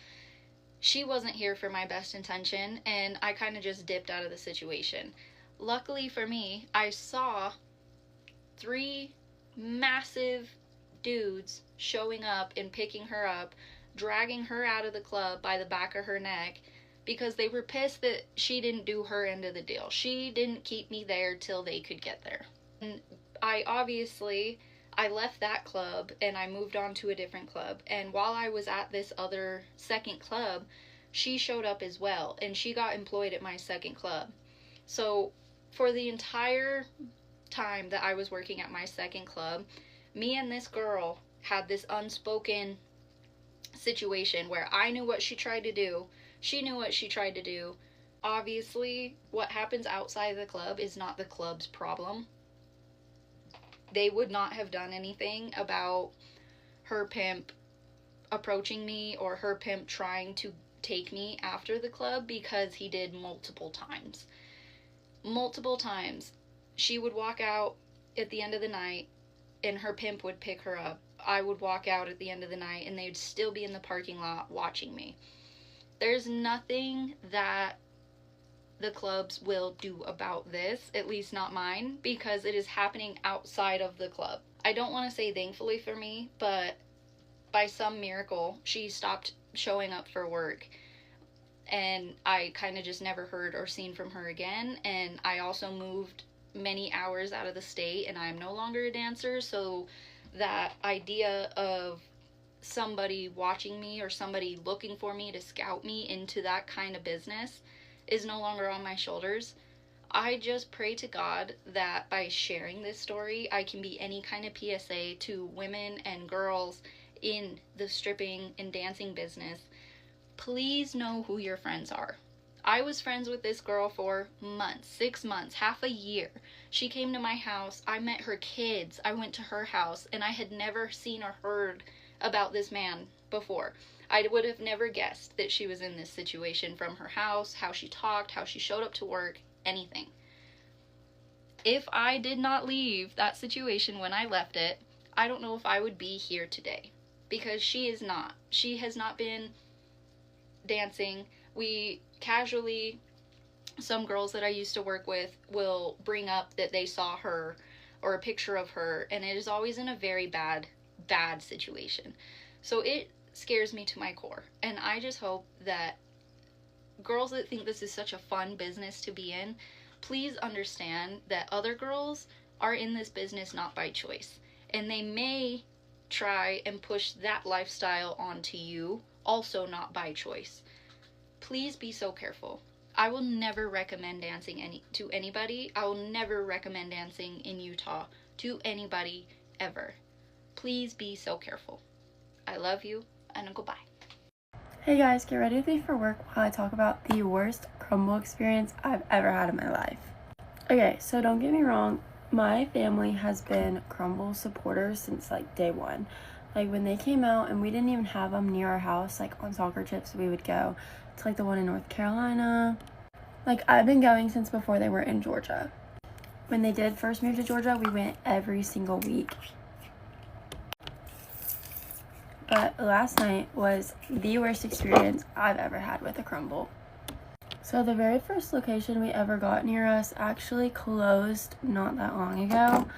[SPEAKER 7] she wasn't here for my best intention, and I kind of just dipped out of the situation. Luckily for me, I saw 3 massive dudes showing up and picking her up, dragging her out of the club by the back of her neck, because they were pissed that she didn't do her end of the deal. She didn't keep me there till they could get there. And I left that club and I moved on to a different club. And while I was at this other second club, she showed up as well, and she got employed at my second club. So for the entire time that I was working at my second club, me and this girl had this unspoken situation where I knew what she tried to do, she knew what she tried to do. Obviously, what happens outside the club is not the club's problem. They would not have done anything about her pimp approaching me or her pimp trying to take me after the club, because he did multiple times. Multiple times. She would walk out at the end of the night and her pimp would pick her up. I would walk out at the end of the night and they'd still be in the parking lot watching me. There's nothing that the clubs will do about this, at least not mine, because it is happening outside of the club. I don't want to say thankfully for me, but by some miracle, she stopped showing up for work, and I kind of just never heard or seen from her again. And I also moved many hours out of the state, and I'm no longer a dancer, so that idea of somebody watching me or somebody looking for me to scout me into that kind of business is no longer on my shoulders. I just pray to God that by sharing this story, I can be any kind of PSA to women and girls in the stripping and dancing business. Please know who your friends are. I was friends with this girl for months, 6 months, half a year. She came to my house. I met her kids. I went to her house, and I had never seen or heard about this man before. I would have never guessed that she was in this situation from her house, how she talked, how she showed up to work, anything. If I did not leave that situation when I left it, I don't know if I would be here today, because she is not. She has not been dancing. We casually, some girls that I used to work with will bring up that they saw her or a picture of her, and it is always in a very bad situation. So it scares me to my core, and I just hope that girls that think this is such a fun business to be in, please understand that other girls are in this business not by choice, and they may try and push that lifestyle onto you, also not by choice. Please be so careful. I will never recommend dancing to anybody. I will never recommend dancing in Utah to anybody ever. Please be so careful. I love you, and goodbye.
[SPEAKER 8] Hey guys, get ready with me for work while I talk about the worst crumble experience I've ever had in my life. Okay, so don't get me wrong, my family has been crumble supporters since like day one. Like when they came out and we didn't even have them near our house, like on soccer trips we would go to like the one in North Carolina. Like I've been going since before they were in Georgia. When they did first move to Georgia, we went every single week. But last night was the worst experience I've ever had with a crumble. So the very first location we ever got near us actually closed not that long ago.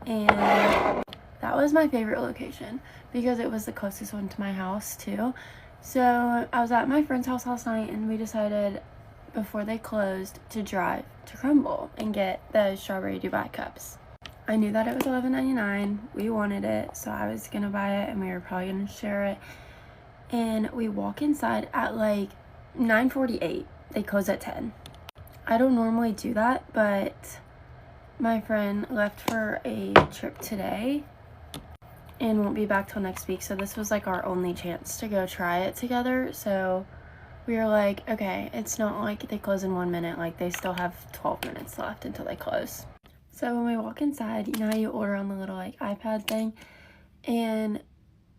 [SPEAKER 8] And that was my favorite location because it was the closest one to my house too. So I was at my friend's house last night and we decided before they closed to drive to Crumble and get the strawberry Dubai cups. I knew that it was $11.99. We wanted it, so I was gonna buy it and we were probably gonna share it. And we walk inside at like 9:48. They close at 10. I don't normally do that, but my friend left for a trip today and won't be back till next week, so this was like our only chance to go try it together. So we were like, okay, it's not like they close in 1 minute, like they still have 12 minutes left until they close. So when we walk inside, you know how you order on the little like iPad thing, and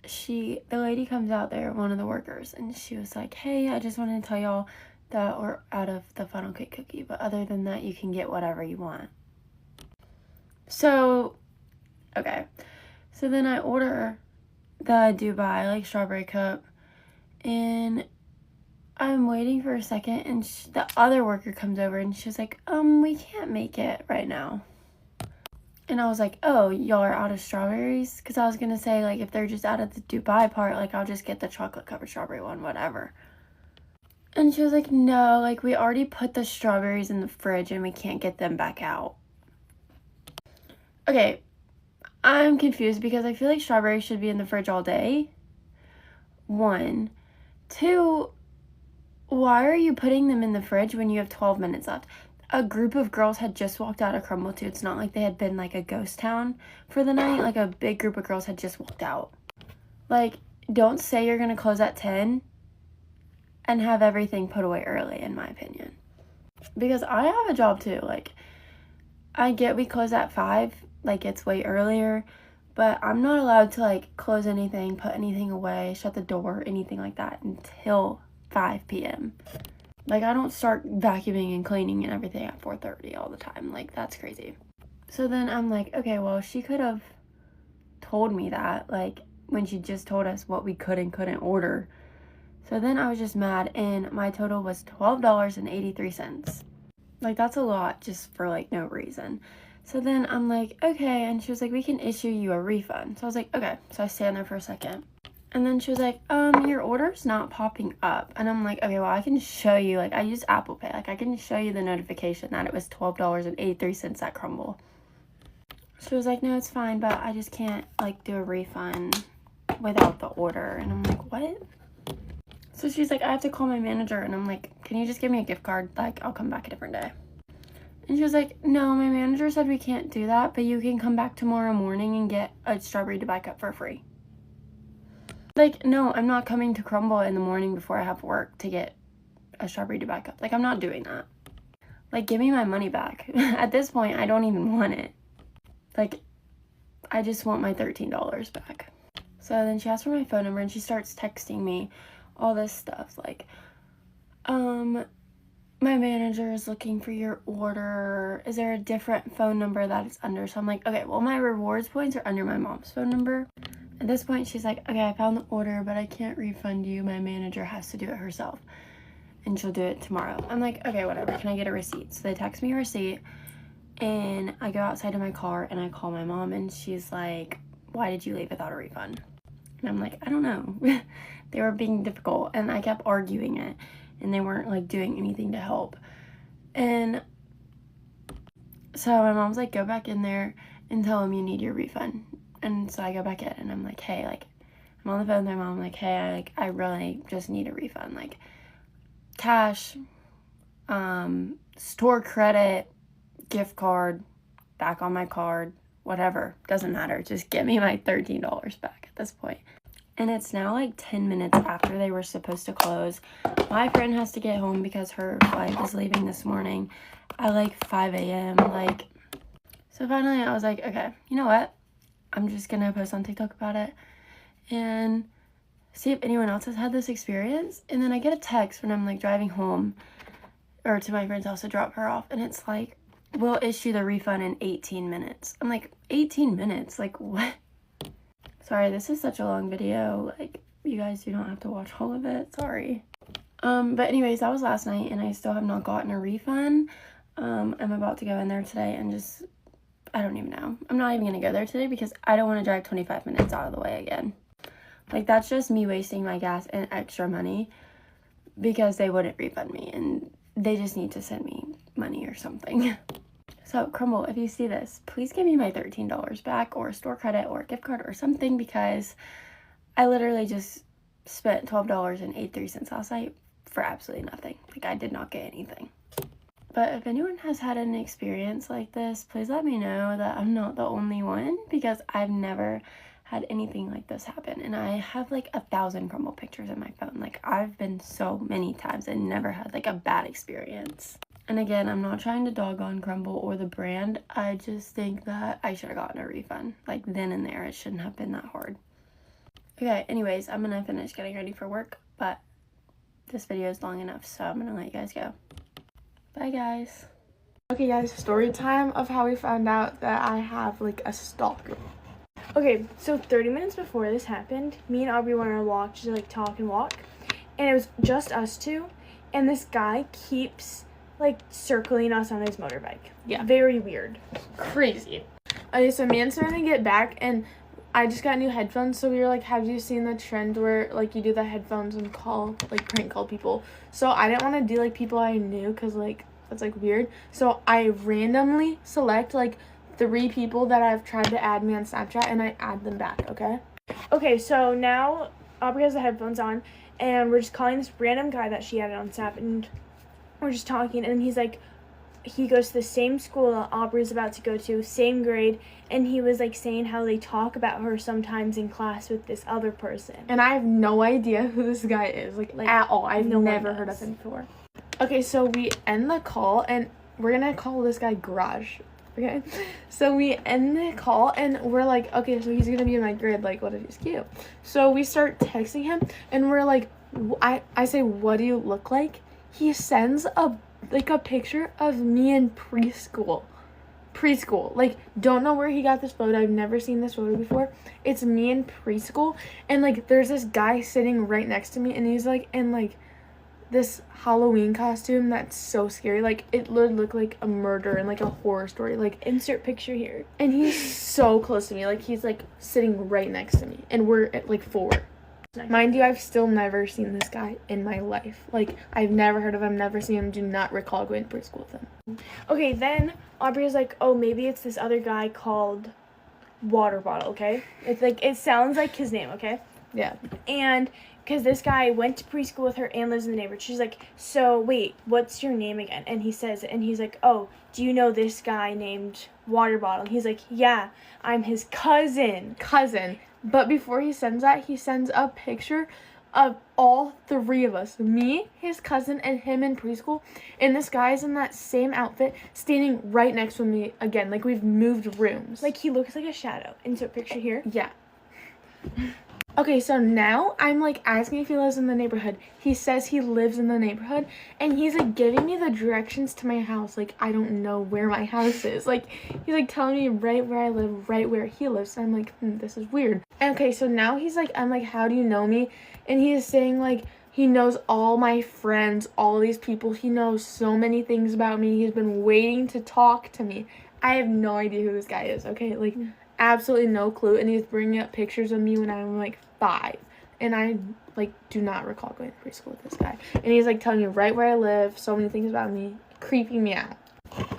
[SPEAKER 8] the lady comes out there, one of the workers, and she was like, hey, I just wanted to tell y'all that we're out of the funnel cake cookie, but other than that you can get whatever you want. So okay, so then I order the Dubai like strawberry cup, and I'm waiting for a second, and the other worker comes over and she's like, we can't make it right now. And I was like, oh, y'all are out of strawberries? Because I was going to say, like, if they're just out of the Dubai part, like, I'll just get the chocolate covered strawberry one, whatever. And she was like, no, like, we already put the strawberries in the fridge and we can't get them back out. Okay, I'm confused because I feel like strawberries should be in the fridge all day. 1. 2, why are you putting them in the fridge when you have 12 minutes left? A group of girls had just walked out of Crumble too. It's not like they had been like a ghost town for the night. Like a big group of girls had just walked out. Like, don't say you're gonna close at 10 and have everything put away early, in my opinion. Because I have a job too. Like, I get we close at 5, like it's way earlier, but I'm not allowed to like close anything, put anything away, shut the door, anything like that until 5 p.m. Like, I don't start vacuuming and cleaning and everything at 4:30 all the time. Like, that's crazy. So then I'm like, okay, well, she could have told me that, like, when she just told us what we could and couldn't order. So then I was just mad, and my total was $12.83. Like, that's a lot just for, like, no reason. So then I'm like, okay, and she was like, we can issue you a refund. So I was like, okay. So I stand there for a second. And then she was like, your order's not popping up. And I'm like, okay, well, I can show you, like, I use Apple Pay. Like, I can show you the notification that it was $12.83 at Crumble. She was like, no, it's fine, but I just can't, like, do a refund without the order. And I'm like, what? So she's like, I have to call my manager. And I'm like, can you just give me a gift card? Like, I'll come back a different day. And she was like, no, my manager said we can't do that, but you can come back tomorrow morning and get a strawberry Dubai cup for free. Like, no, I'm not coming to Crumble in the morning before I have work to get a strawberry Dubai cup. Like, I'm not doing that. Like, give me my money back. At this point, I don't even want it. Like, I just want my $13 back. So then she asked for my phone number and she starts texting me all this stuff. Like, my manager is looking for your order. Is there a different phone number that it's under? So I'm like, okay, well, my rewards points are under my mom's phone number. At this point, she's like, okay, I found the order, but I can't refund you. My manager has to do it herself, and she'll do it tomorrow. I'm like, okay, whatever. Can I get a receipt? So they text me a receipt, and I go outside to my car, and I call my mom, and she's like, why did you leave without a refund? And I'm like, I don't know. They were being difficult, and I kept arguing it, and they weren't, like, doing anything to help. And So my mom's like, go back in there and tell him you need your refund. And so I go back in and I'm like, hey, like, I'm on the phone with my mom, like, hey, I really just need a refund, like, cash, store credit, gift card, back on my card, whatever, doesn't matter, just get me my $13 back at this point. And it's now like 10 minutes after they were supposed to close. My friend has to get home because her flight is leaving this morning at like 5 a.m. Like, so finally I was like, okay, you know what? I'm just gonna post on TikTok about it and see if anyone else has had this experience. And then I get a text when I'm like driving home or to my friend's house to drop her off, and it's like, we'll issue the refund in 18 minutes. I'm like, 18 minutes? Like, what? Sorry, this is such a long video. Like, you guys do not have to watch all of it. Sorry. But anyways, that was last night, and I still have not gotten a refund. I'm about to go in there today and just, I don't even know. I'm not even going to go there today because I don't want to drive 25 minutes out of the way again. Like, that's just me wasting my gas and extra money because they wouldn't refund me, and they just need to send me money or something. So, Crumble, if you see this, please give me my $13 back or store credit or gift card or something, because I literally just spent $12.83 last night for absolutely nothing. Like, I did not get anything. But if anyone has had an experience like this, please let me know that I'm not the only one, because I've never had anything like this happen. And I have like 1,000 Crumble pictures in my phone. Like, I've been so many times and never had like a bad experience. And again, I'm not trying to dog on Crumble or the brand. I just think that I should have gotten a refund. Like, then and there. It shouldn't have been that hard. Okay, anyways, I'm gonna finish getting ready for work, but this video is long enough, so I'm gonna let you guys go. Bye, guys.
[SPEAKER 5] Okay, guys, story time of how we found out that I have like a stalker.
[SPEAKER 9] Okay, so 30 minutes before this happened, me and Aubrey went on a walk, just like talk and walk, and it was just us two, and this guy keeps like circling us on his motorbike.
[SPEAKER 5] Yeah.
[SPEAKER 9] Very weird.
[SPEAKER 5] Crazy. Okay, so me and Serena get back, and I just got new headphones, so we were like, have you seen the trend where like you do the headphones and call, like prank call people? So I didn't want to do like people I knew, because like that's like weird. So I randomly select like 3 people that I've tried to add me on Snapchat, and I add them back, okay?
[SPEAKER 9] Okay, so now Aubrey has the headphones on, and we're just calling this random guy that she added on Snap, and we're just talking, and he's like, he goes to the same school that Aubrey's about to go to, same grade, and he was like saying how they talk about her sometimes in class with this other person.
[SPEAKER 5] And I have no idea who this guy is, like at all. I've
[SPEAKER 9] no one
[SPEAKER 5] never heard of
[SPEAKER 9] does.
[SPEAKER 5] him before. Okay, so we end the call, and we're gonna call this guy Garage. Okay, so we end the call, and we're like, okay, so he's gonna be in my grade, like, what if he's cute? So we start texting him, and we're like, I say, what do you look like? He sends a picture of me in preschool, like, don't know where he got this photo. I've never seen this photo before. It's me in preschool, and like there's this guy sitting right next to me, and he's like in like this Halloween costume that's so scary. Like, it would look like a murder and like a horror story. Like,
[SPEAKER 9] Insert picture here.
[SPEAKER 5] and he's so close to me. Like, he's like sitting right next to me, and we're at like 4. Mind you, I've still never seen this guy in my life. Like, I've never heard of him, never seen him, do not recall going to preschool with him.
[SPEAKER 9] Okay, then Aubrey is like, oh, maybe it's this other guy called Water Bottle, okay? It's like, it sounds like his name, okay?
[SPEAKER 5] Yeah.
[SPEAKER 9] And because this guy went to preschool with her and lives in the neighborhood. She's like, so wait, what's your name again? And he says it, and he's like, oh, do you know this guy named Water Bottle? And he's like, yeah, I'm his cousin.
[SPEAKER 5] But before he sends that, he sends a picture of all 3 of us, me, his cousin, and him in preschool, and this guy's in that same outfit standing right next to me again. Like, we've moved rooms.
[SPEAKER 9] Like, he looks like a shadow. Insert picture here.
[SPEAKER 5] Yeah. Okay, so now I'm like asking if he lives in the neighborhood. He says he lives in the neighborhood, and he's like giving me the directions to my house. Like, I don't know where my house is. Like, he's like telling me right where I live, right where he lives. And I'm like, this is weird. Okay, so now he's like, I'm like, how do you know me? And he is saying like he knows all my friends, all these people. He knows so many things about me. He's been waiting to talk to me. I have no idea who this guy is, okay? Like, absolutely no clue. And he's bringing up pictures of me when I'm like 5, and I like do not recall going to preschool with this guy. And he's like telling me right where I live, so many things about me, creeping me out.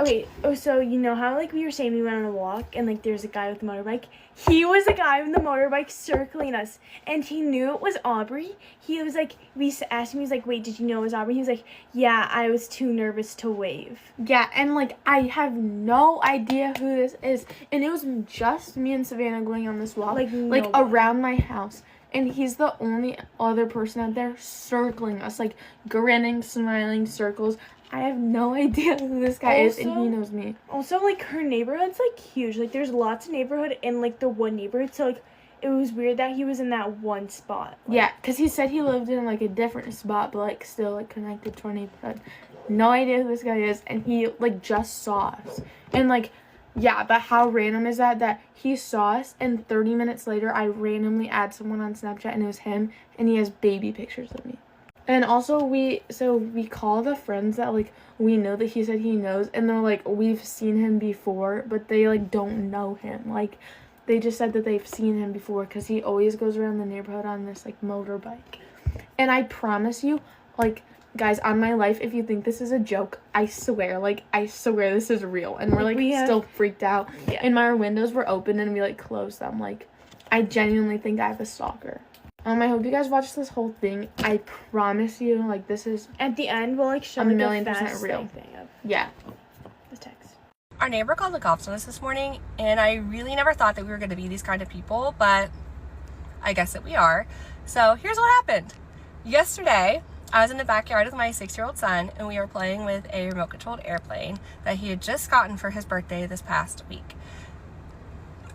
[SPEAKER 9] Okay, so you know how like we were saying we went on a walk and like there's a guy with a motorbike? He was the guy with the motorbike circling us, and he knew it was Aubrey. He was like, we asked him, he was like, wait, did you know it was Aubrey? He was like, yeah, I was too nervous to wave.
[SPEAKER 3] Yeah, and like I have no idea who this is, and it was just me and Savannah going on this walk, like
[SPEAKER 9] nobody.
[SPEAKER 3] around my house, and he's the only other person out there circling us, like grinning, smiling circles. I have no idea who this guy is, and he knows me.
[SPEAKER 9] Also, like, her neighborhood's, like, huge. Like, there's lots of neighborhood in, like, the one neighborhood. So, like, it was weird that he was in that one spot. Like,
[SPEAKER 3] Yeah, because he said he lived in, like, a different spot, but, like, still, like, connected to our neighborhood. No idea who this guy is, and he, like, just saw us. And, like, yeah, but how random is that he saw us, and 30 minutes later, I randomly add someone on Snapchat, and it was him, and he has baby pictures of me. And also, we call the friends that, like, we know that he said he knows, and they're like, we've seen him before, but they, like, don't know him. Like, they just said that they've seen him before, because he always goes around the neighborhood on this, like, motorbike. And I promise you, like, guys, on my life, if you think this is a joke, I swear this is real. And we're, like, still freaked out.
[SPEAKER 9] Yeah.
[SPEAKER 3] And our windows were open, and we, like, closed them. Like, I genuinely think I have a stalker. I hope you guys watch this whole thing. I promise you, like, this is
[SPEAKER 9] at the end, we'll, like, show,
[SPEAKER 3] a
[SPEAKER 9] like,
[SPEAKER 3] million
[SPEAKER 9] a
[SPEAKER 3] percent
[SPEAKER 9] fast
[SPEAKER 3] real.
[SPEAKER 9] thing of
[SPEAKER 3] Yeah.
[SPEAKER 9] the text.
[SPEAKER 10] Our neighbor called the cops on us this morning, and I really never thought that we were going to be these kind of people, but I guess that we are. So here's what happened. Yesterday, I was in the backyard with my 6-year-old son, and we were playing with a remote-controlled airplane that he had just gotten for his birthday this past week.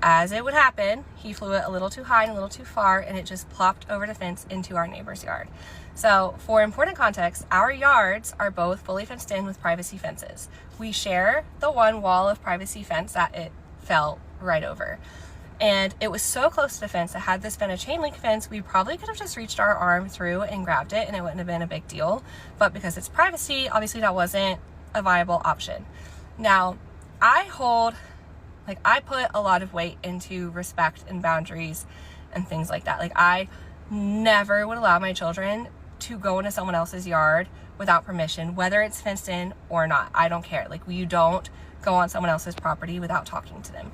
[SPEAKER 10] As it would happen, he flew it a little too high and a little too far, and it just plopped over the fence into our neighbor's yard. So, for important context, our yards are both fully fenced in with privacy fences. We share the one wall of privacy fence that it fell right over. And it was so close to the fence that had this been a chain link fence, we probably could have just reached our arm through and grabbed it, and it wouldn't have been a big deal. But because it's privacy, obviously that wasn't a viable option. Now, I put a lot of weight into respect and boundaries and things like that. Like, I never would allow my children to go into someone else's yard without permission, whether it's fenced in or not. I don't care. Like, you don't go on someone else's property without talking to them.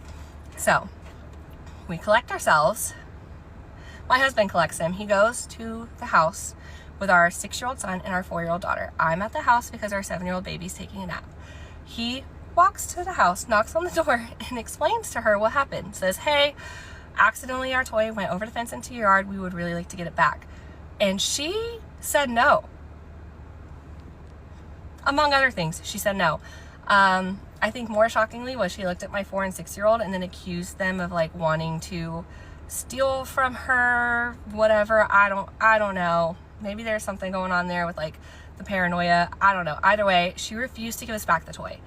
[SPEAKER 10] So, we collect ourselves. My husband collects them. He goes to the house with our 6-year-old son and our 4-year-old daughter. I'm at the house because our 7-year-old baby's taking a nap. He walks to the house, knocks on the door, and explains to her what happened. Says, hey, accidentally our toy went over the fence into your yard. We would really like to get it back. And she said no. Among other things, she said no. I think more shockingly was she looked at my 4 and 6-year-old and then accused them of, like, wanting to steal from her, whatever. I don't know. Maybe there's something going on there with, like, the paranoia. I don't know. Either way, she refused to give us back the toy.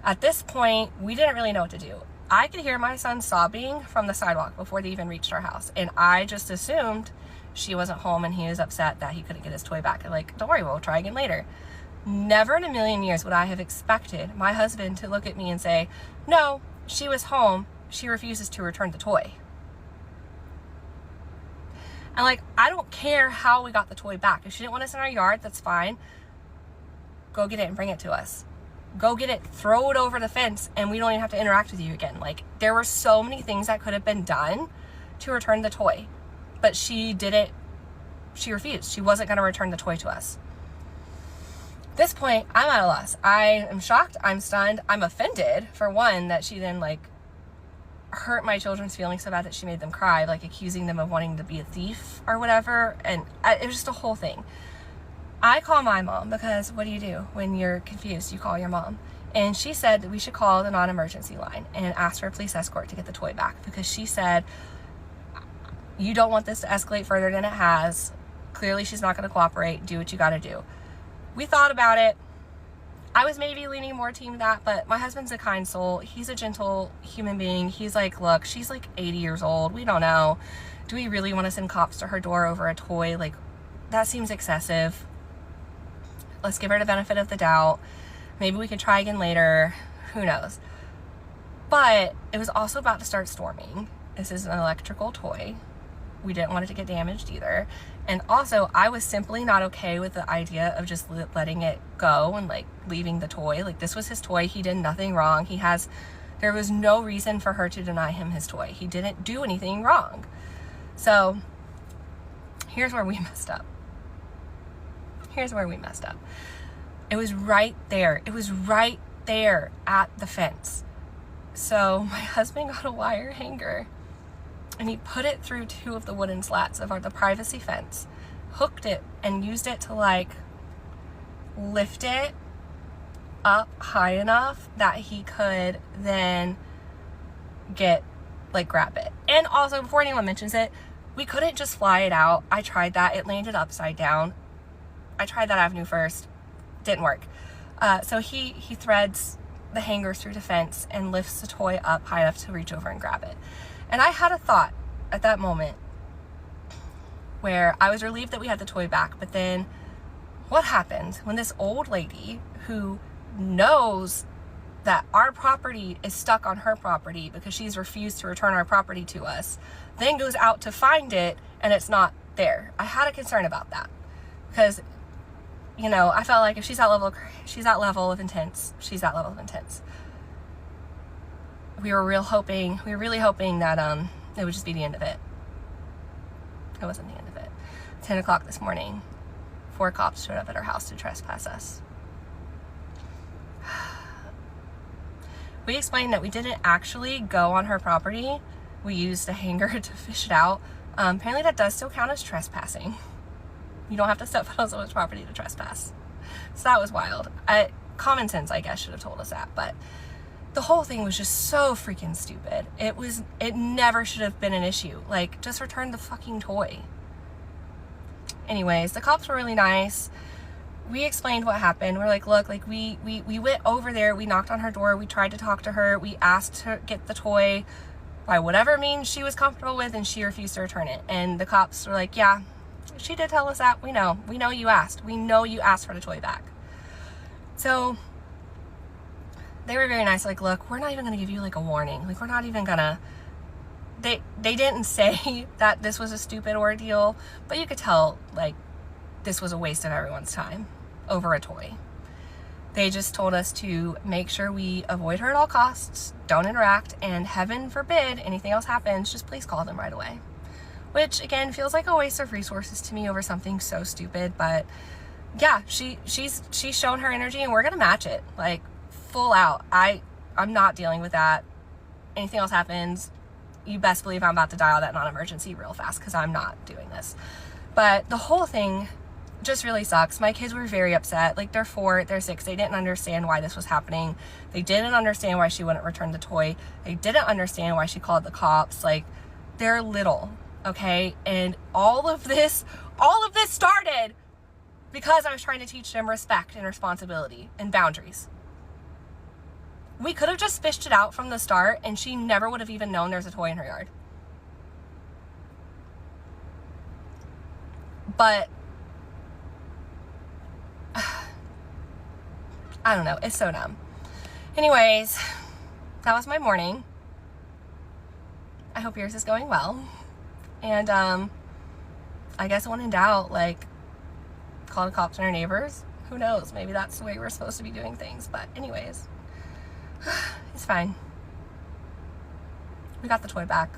[SPEAKER 10] At this point, we didn't really know what to do. I could hear my son sobbing from the sidewalk before they even reached our house, and I just assumed she wasn't home and he was upset that he couldn't get his toy back. And, like, don't worry, we'll try again later. Never in a million years would I have expected my husband to look at me and say, no, she was home, she refuses to return the toy. And, like, I don't care how we got the toy back. If she didn't want us in our yard, that's fine. Go get it and bring it to us. Go get it, throw it over the fence, and we don't even have to interact with you again. Like, there were so many things that could have been done to return the toy, but she didn't. She refused. She wasn't going to return the toy to us. At this point, I'm at a loss. I am shocked. I'm stunned. I'm offended, for one, that she then, like, hurt my children's feelings so bad that she made them cry, like, accusing them of wanting to be a thief or whatever. And it was just a whole thing. I call my mom, because what do you do when you're confused? You call your mom. And she said that we should call the non-emergency line and ask for a police escort to get the toy back, because she said, you don't want this to escalate further than it has. Clearly she's not going to cooperate. Do what you got to do. We thought about it. I was maybe leaning more team that, but my husband's a kind soul. He's a gentle human being. He's like, look, she's like 80 years old. We don't know. Do we really want to send cops to her door over a toy? Like, that seems excessive. Let's give her the benefit of the doubt. Maybe we could try again later. Who knows? But it was also about to start storming. This is an electrical toy. We didn't want it to get damaged either. And also, I was simply not okay with the idea of just letting it go and like leaving the toy. Like, this was his toy. He did nothing wrong. There was no reason for her to deny him his toy. He didn't do anything wrong. So here's where we messed up. It was right there. It was right there at the fence. So my husband got a wire hanger and he put it through 2 of the wooden slats of the privacy fence, hooked it, and used it to like lift it up high enough that he could then grab it. And also, before anyone mentions it, we couldn't just fly it out. I tried that. It landed upside down. I tried that avenue first. Didn't work. So he threads the hanger through the fence and lifts the toy up high enough to reach over and grab it. And I had a thought at that moment where I was relieved that we had the toy back, but then what happens when this old lady who knows that our property is stuck on her property because she's refused to return our property to us, then goes out to find it and it's not there? I had a concern about that because, you know, I felt like if she's that level of intense. We were really hoping that it would just be the end of it. It wasn't the end of it. 10 o'clock this morning, 4 cops showed up at our house to trespass us. We explained that we didn't actually go on her property. We used a hanger to fish it out. Apparently that does still count as trespassing. You don't have to step on someone's property to trespass. So that was wild. Common sense, I guess, should have told us that, but the whole thing was just so freaking stupid. It never should have been an issue. Like, just return the fucking toy. Anyways, the cops were really nice. We explained what happened. We're like, look, like we went over there, we knocked on her door, we tried to talk to her, we asked to get the toy by whatever means she was comfortable with, and she refused to return it. And the cops were like, yeah, she did tell us that. We know you asked. We know you asked for the toy back. So they were very nice. Like, look, we're not even going to give you like a warning. Like, we're not even gonna, they didn't say that this was a stupid ordeal, but you could tell like this was a waste of everyone's time over a toy. They just told us to make sure we avoid her at all costs, don't interact, and heaven forbid anything else happens, just please call them right away. Which again feels like a waste of resources to me over something so stupid, but yeah, she's shown her energy and we're gonna match it, like full out. I'm not dealing with that. Anything else happens, you best believe I'm about to dial that non-emergency real fast because I'm not doing this. But the whole thing just really sucks. My kids were very upset. Like, they're 4, they're 6. They didn't understand why this was happening. They didn't understand why she wouldn't return the toy. They didn't understand why she called the cops. Like, they're little, okay? And all of this started because I was trying to teach them respect and responsibility and boundaries. We could have just fished it out from the start and she never would have even known there's a toy in her yard. But I don't know, it's so dumb. Anyways, that was my morning. I hope yours is going well. And I guess when in doubt, like, call the cops on our neighbors. Who knows, maybe that's the way we're supposed to be doing things. But anyways, it's fine. We got the toy back.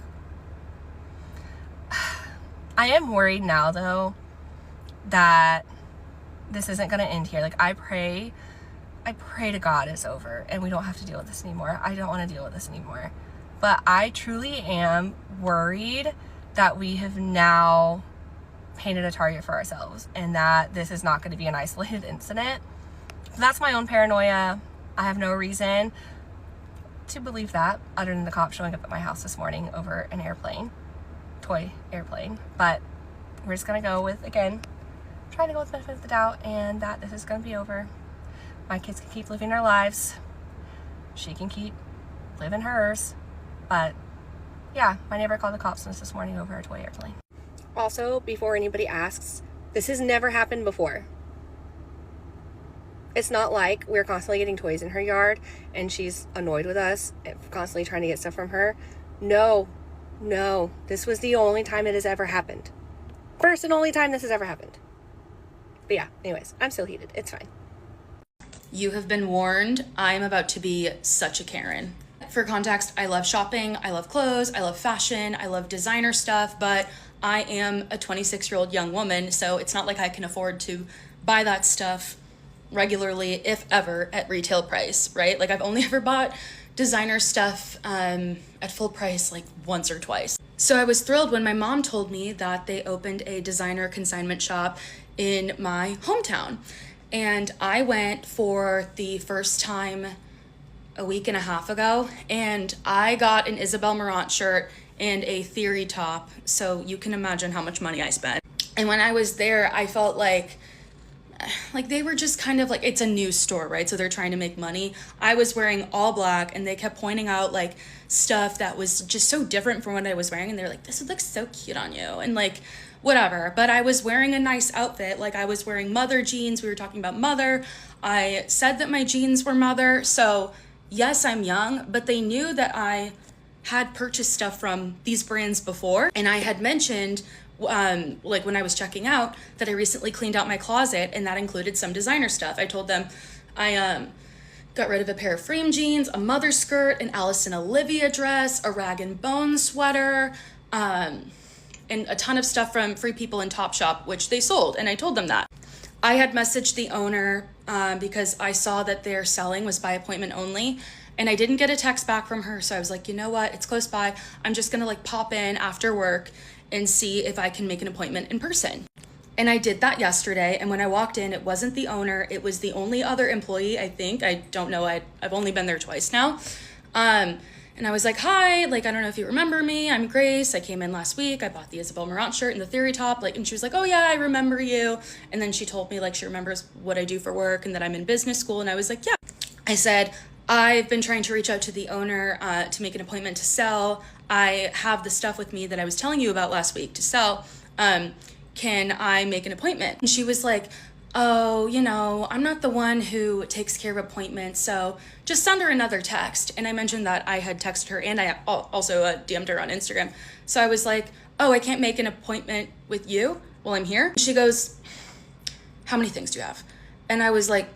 [SPEAKER 10] I am worried now though that this isn't going to end here. Like, I pray to God it's over and we don't have to deal with this anymore. I don't want to deal with this anymore. But I truly am worried that we have now painted a target for ourselves and that this is not going to be an isolated incident. That's my own paranoia. I have no reason to believe that other than the cops showing up at my house this morning over an airplane, toy airplane. But we're just going to go with, again, trying to go with the benefit of the doubt and that this is going to be over. My kids can keep living their lives. She can keep living hers. But yeah, my neighbor called the cops on us this morning over a toy airplane. Also, before anybody asks, this has never happened before. It's not like we're constantly getting toys in her yard and she's annoyed with us, constantly trying to get stuff from her. No, this was the only time it has ever happened. First and only time this has ever happened. But yeah, anyways, I'm still heated. It's fine.
[SPEAKER 1] You have been warned. I'm about to be such a Karen. For context, I love shopping, I love clothes, I love fashion, I love designer stuff, but I am a 26-year-old young woman, so it's not like I can afford to buy that stuff regularly, if ever, at retail price, right? Like I've only ever bought designer stuff at full price like once or twice. So I was thrilled when my mom told me that they opened a designer consignment shop in my hometown. And I went for the first time a week and a half ago, and I got an Isabel Marant shirt and a Theory top, so you can imagine how much money I spent. And when I was there, I felt like they were just kind of like, it's a new store, right? So they're trying to make money. I was wearing all black, and they kept pointing out like stuff that was just so different from what I was wearing, and they're like, this would look so cute on you, and like whatever. But I was wearing a nice outfit. Like I was wearing mother jeans. We were talking about mother. I said that my jeans were mother. So yes, I'm young, but they knew that I had purchased stuff from these brands before. And I had mentioned like when I was checking out that I recently cleaned out my closet, and that included some designer stuff. I told them I got rid of a pair of frame jeans, a mother skirt, an Alice and Olivia dress, a rag and bone sweater, and a ton of stuff from Free People and Topshop, which they sold, and I told them that. I had messaged the owner because I saw that their selling was by appointment only, and I didn't get a text back from her, so I was like, you know what, it's close by. I'm just gonna like pop in after work and see if I can make an appointment in person. And I did that yesterday, and when I walked in, it wasn't the owner, it was the only other employee, I think. I don't know, I've only been there twice now. And I was like, hi, like, I don't know if you remember me, I'm Grace, I came in last week, I bought the Isabel Marant shirt and the Theory top, like, and she was like, oh yeah, I remember you. And then she told me like she remembers what I do for work and that I'm in business school, and I was like, yeah. I said, I've been trying to reach out to the owner to make an appointment to sell. I have the stuff with me that I was telling you about last week to sell. Can I make an appointment? And she was like, oh, you know, I'm not the one who takes care of appointments, so just send her another text. And I mentioned that I had texted her, and I also DM'd her on Instagram. So I was like, oh, I can't make an appointment with you while I'm here. She goes, how many things do you have? And I was like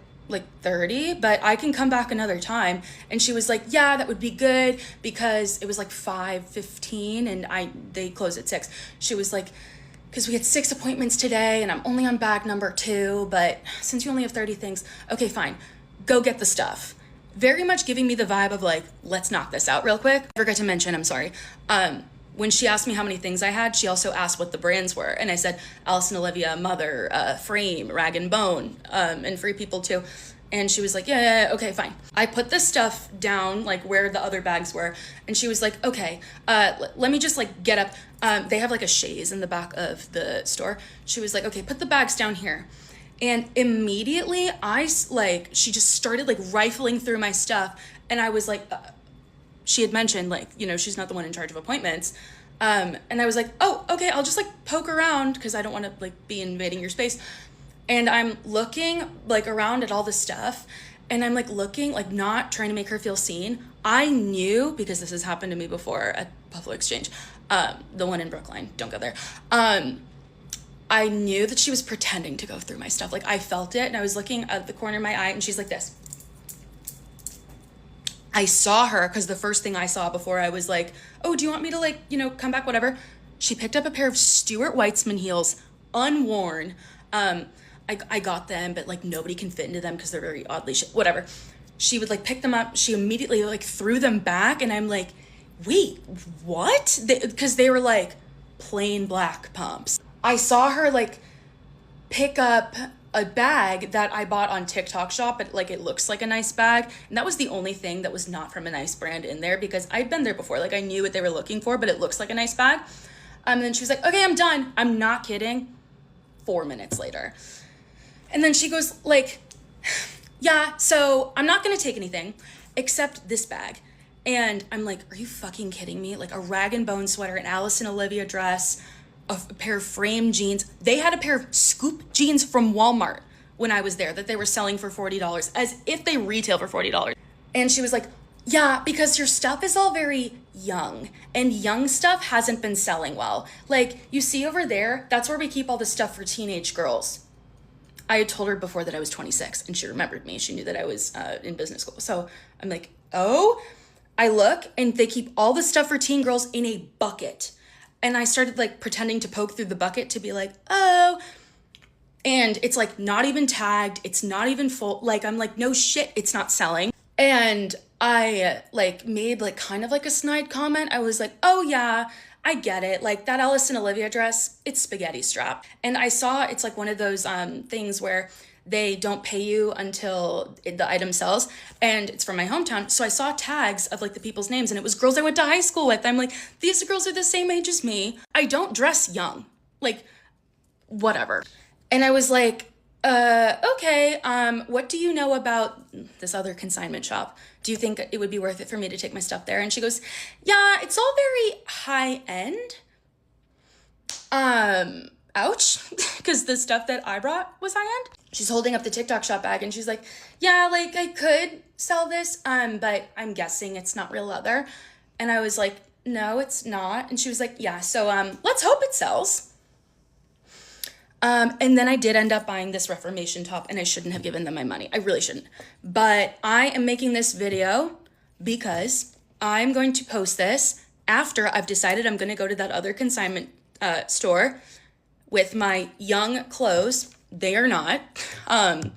[SPEAKER 1] 30, but I can come back another time. And she was like, yeah, that would be good, because it was like 5:15 and they close at 6. She was like, because we had 6 appointments today and I'm only on bag number 2, but since you only have 30 things, okay, fine, go get the stuff. Very much giving me the vibe of like, let's knock this out real quick. I forgot to mention, I'm sorry. When she asked me how many things I had, she also asked what the brands were. And I said, Alice and Olivia, Mother, Frame, Rag and Bone, and Free People too. And she was like, yeah, okay, fine. I put this stuff down, like where the other bags were. And she was like, okay, let me just like get up. They have like a chaise in the back of the store. She was like, okay, put the bags down here. And immediately she just started like rifling through my stuff. And I was like, she had mentioned like, you know, she's not the one in charge of appointments. And I was like, oh, okay, I'll just like poke around because I don't want to like be invading your space. And I'm looking like around at all this stuff, and I'm like looking, like not trying to make her feel seen. I knew, because this has happened to me before at Buffalo Exchange, the one in Brookline, don't go there. I knew that she was pretending to go through my stuff. Like I felt it, and I was looking at the corner of my eye, and she's like this. I saw her, because the first thing I saw before I was like, oh, do you want me to like, you know, come back, whatever. She picked up a pair of Stuart Weitzman heels, unworn. I got them, but like nobody can fit into them because they're very oddly shaped, whatever. She would like pick them up. She immediately like threw them back, and I'm like, wait, what? Because they were like plain black pumps. I saw her like pick up a bag that I bought on Tik Toks shop, but like it looks like a nice bag, and that was the only thing that was not from a nice brand in there, because I'd been there before. Like I knew what they were looking for, but it looks like a nice bag. And then she was like, okay, I'm done. I'm not kidding. 4 minutes later. And then she goes like, yeah, so I'm not gonna take anything except this bag. And I'm like, are you fucking kidding me? Like a Rag and Bone sweater, an Alice and Olivia dress, a pair of Frame jeans. They had a pair of Scoop jeans from Walmart when I was there that they were selling for $40, as if they retail for $40. And she was like,
[SPEAKER 11] yeah, because your stuff is all very young, and young stuff hasn't been selling well. Like, you see over there, that's where we keep all the stuff for teenage girls. I had told her before that I was 26, and she remembered me. She knew that I was in business school. So I'm like, oh, I look, and they keep all the stuff for teen girls in a bucket. And I started like pretending to poke through the bucket to be like, oh, and it's like not even tagged. It's not even full. Like, I'm like, no shit, it's not selling. And I like made like kind of like a snide comment. I was like, oh yeah, I get it. Like that Alice and Olivia dress, it's spaghetti strap. And I saw it's like one of those things where they don't pay you until the item sells, and it's from my hometown. So I saw tags of like the people's names, and it was girls I went to high school with. I'm like, these girls are the same age as me. I don't dress young, like whatever. And I was like, okay, what do you know about this other consignment shop? Do you think it would be worth it for me to take my stuff there? And she goes, yeah, it's all very high end. Ouch, because the stuff that I brought was high end. She's holding up the TikTok shop bag and she's like, yeah, like I could sell this, but I'm guessing it's not real leather. And I was like, no, it's not. And she was like, yeah, so let's hope it sells. And then I did end up buying this Reformation top, and I shouldn't have given them my money. I really shouldn't. But I am making this video because I'm going to post this after I've decided I'm going to go to that other consignment store with my young clothes. They are not. And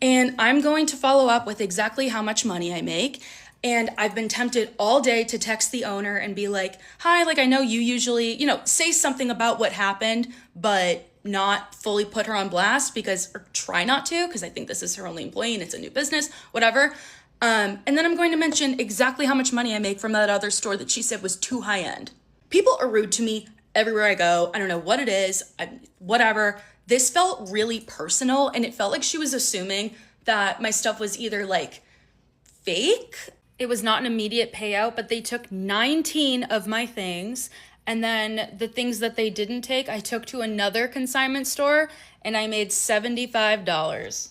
[SPEAKER 11] I'm going to follow up with exactly how much money I make. And I've been tempted all day to text the owner and be like, hi, like I know you usually, you know, say something about what happened, but not fully put her on blast or try not to, because I think this is her only employee and it's a new business, whatever. And then I'm going to mention exactly how much money I make from that other store that she said was too high end. People are rude to me everywhere I go. I don't know what it is, whatever. This felt really personal, and it felt like she was assuming that my stuff was either like fake. It was not an immediate payout, but they took 19 of my things. And then the things that they didn't take, I took to another consignment store and I made $75.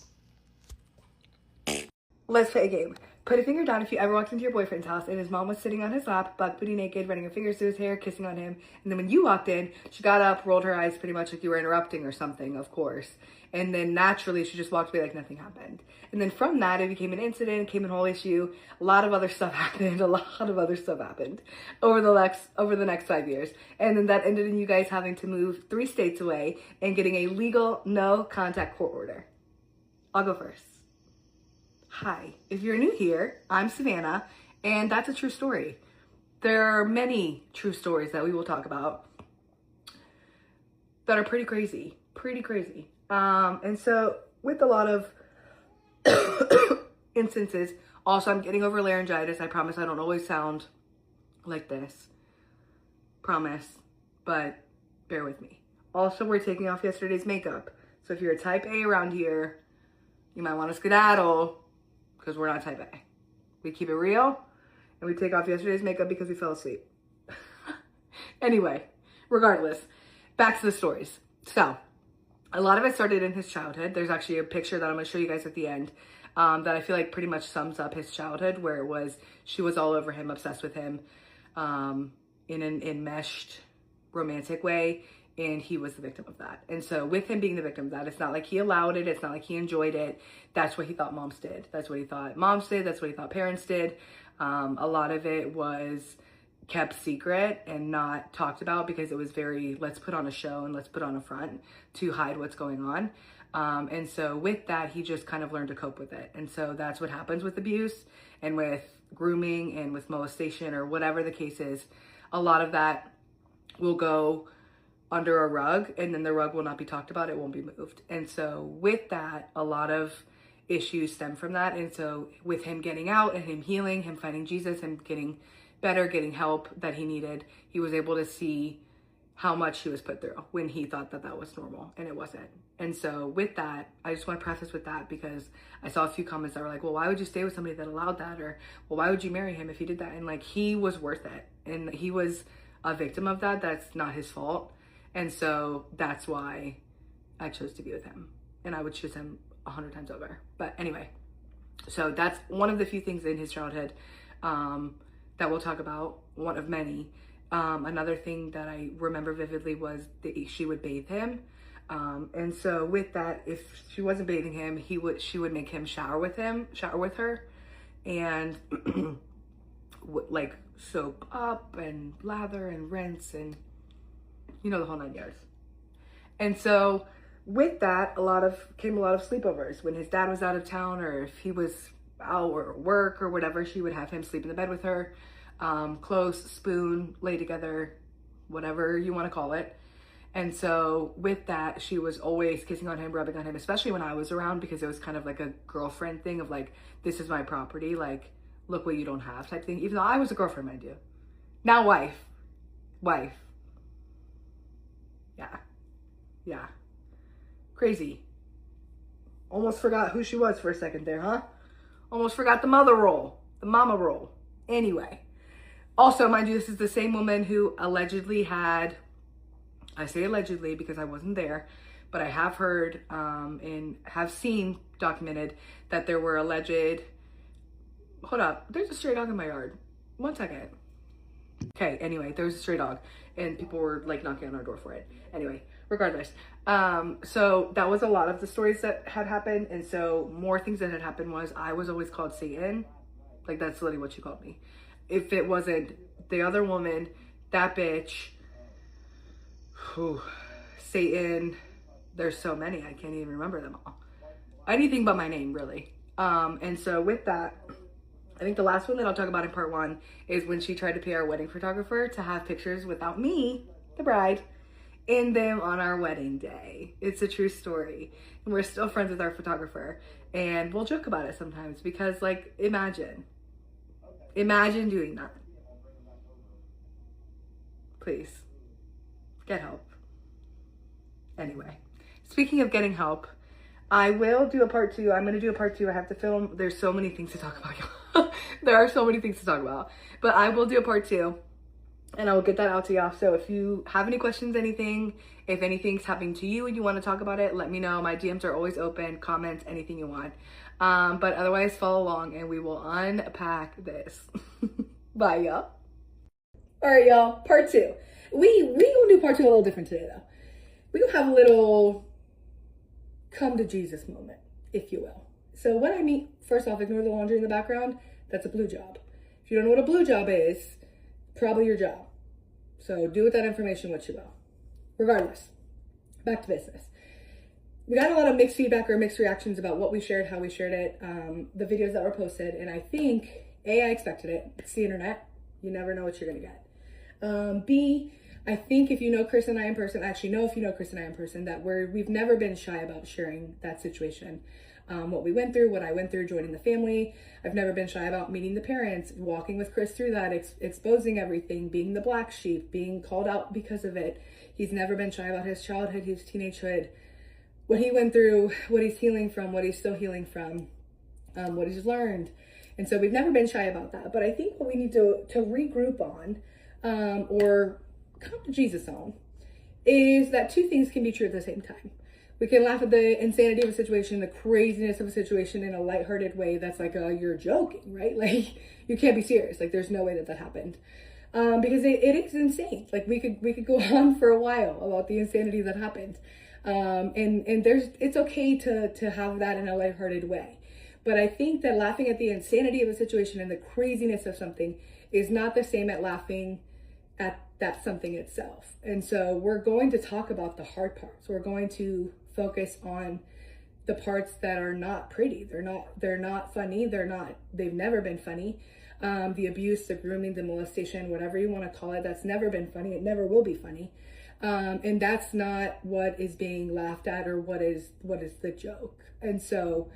[SPEAKER 12] Let's play a game. Put a finger down if you ever walked into your boyfriend's house and his mom was sitting on his lap, butt booty naked, running her fingers through his hair, kissing on him. And then when you walked in, she got up, rolled her eyes pretty much like you were interrupting or something, of course. And then naturally she just walked away like nothing happened. And then from that, it became an incident, it became a whole issue. A lot of other stuff happened. Over the next 5 years. And then that ended in you guys having to move 3 states away and getting a legal no contact court order. I'll go first. Hi, if you're new here, I'm Savannah, and that's a true story. There are many true stories that we will talk about that are pretty crazy. And so with a lot of instances, also I'm getting over laryngitis. I promise I don't always sound like this. Promise, but bear with me. Also, we're taking off yesterday's makeup. So if you're a type A around here, you might want to skedaddle, because we're not type A. We keep it real, and we take off yesterday's makeup because we fell asleep. Anyway, regardless, back to the stories. So, a lot of it started in his childhood. There's actually a picture that I'm going to show you guys at the end that I feel like pretty much sums up his childhood, where it was, she was all over him, obsessed with him in an enmeshed romantic way. And he was the victim of that. And so with him being the victim of that, it's not like he allowed it. It's not like he enjoyed it. That's what he thought moms did. That's what he thought moms did. That's what he thought parents did. A lot of it was kept secret and not talked about because it was very, let's put on a show and let's put on a front to hide what's going on. And so with that, he just kind of learned to cope with it. And so that's what happens with abuse and with grooming and with molestation or whatever the case is. A lot of that will go under a rug, and then the rug will not be talked about. It won't be moved. And so with that, a lot of issues stem from that. And so with him getting out and him healing, him finding Jesus, him getting better, getting help that he needed, he was able to see how much he was put through when he thought that that was normal, and it wasn't. And so with that, I just want to preface with that because I saw a few comments that were like, well, why would you stay with somebody that allowed that? Or, well, why would you marry him if he did that? And like, he was worth it. And he was a victim of that. That's not his fault. And so that's why I chose to be with him. And I would choose him 100 times over. But anyway, So that's one of the few things in his childhood that we'll talk about, one of many. Another thing that I remember vividly was that she would bathe him. And so with that, if she wasn't bathing him, she would make him shower with her, and like soap up and lather and rinse and the whole 9 yards. And so with that, came a lot of sleepovers. When his dad was out of town, or if he was out or work or whatever, she would have him sleep in the bed with her, close, spoon, lay together, whatever you want to call it. And so with that, she was always kissing on him, rubbing on him, especially when I was around, because it was kind of like a girlfriend thing of like, this is my property, like, look what you don't have type thing. Even though I was a girlfriend, mind you. Now wife. Yeah. Crazy. Almost forgot who she was for a second there, huh? Almost forgot the mother role, the mama role. Anyway. Also, mind you, this is the same woman who allegedly had, I say allegedly because I wasn't there, but I have heard and have seen documented that there were alleged, hold up, there's a stray dog in my yard. 1 second. Okay, anyway, there was a stray dog and people were like knocking on our door for it. Anyway, regardless. So that was a lot of the stories that had happened. And so more things that had happened was I was always called Satan. Like that's literally what she called me. If it wasn't the other woman, that bitch, Satan, there's so many, I can't even remember them all. Anything but my name, really. And so with that, I think the last one that I'll talk about in part 1 is when she tried to pay our wedding photographer to have pictures without me, the bride, in them on our wedding day. It's a true story. And we're still friends with our photographer. And we'll joke about it sometimes because, like, imagine doing that. Please, get help. Anyway, speaking of getting help, I will do a part 2. I'm going to do a part 2. I have to film. There's so many things to talk about. There are so many things to talk about. But I will do a part 2. And I will get that out to y'all. So if you have any questions, anything, if anything's happening to you and you want to talk about it, let me know. My DMs are always open. Comments, anything you want. But otherwise, follow along and we will unpack this. Bye, y'all. All right, y'all. Part 2. We gonna do part 2 a little different today, though. We gonna have a little come to Jesus moment, if you will. So what I mean, first off, ignore the laundry in the background. That's a blue job. If you don't know what a blue job is, probably your job. So do with that information what you will. Regardless, back to business. We got a lot of mixed feedback or mixed reactions about what we shared, how we shared it, the videos that were posted, and I think, A, I expected it. It's the internet. You never know what you're gonna get. B, I think if you know Chris and I in person, actually know if you know Chris and I in person, that we've never been shy about sharing that situation. What we went through, what I went through, joining the family. I've never been shy about meeting the parents, walking with Chris through that, exposing everything, being the black sheep, being called out because of it. He's never been shy about his childhood, his teenagehood, what he went through, what he's healing from, what he's still healing from, what he's learned. And so we've never been shy about that. But I think what we need to regroup on, or come to Jesus on, is that 2 things can be true at the same time. We can laugh at the insanity of a situation, the craziness of a situation in a lighthearted way that's like, you're joking, right? Like, you can't be serious. Like, there's no way that happened. Because it is insane. Like, we could go on for a while about the insanity that happened. And it's okay to have that in a lighthearted way. But I think that laughing at the insanity of a situation and the craziness of something is not the same at laughing at that something itself. And so we're going to talk about the hard parts. We're going to focus on the parts that are not pretty. They're not funny. They've never been funny. The abuse, the grooming, the molestation, whatever you want to call it, that's never been funny. It never will be funny. And that's not what is being laughed at or what is the joke. And so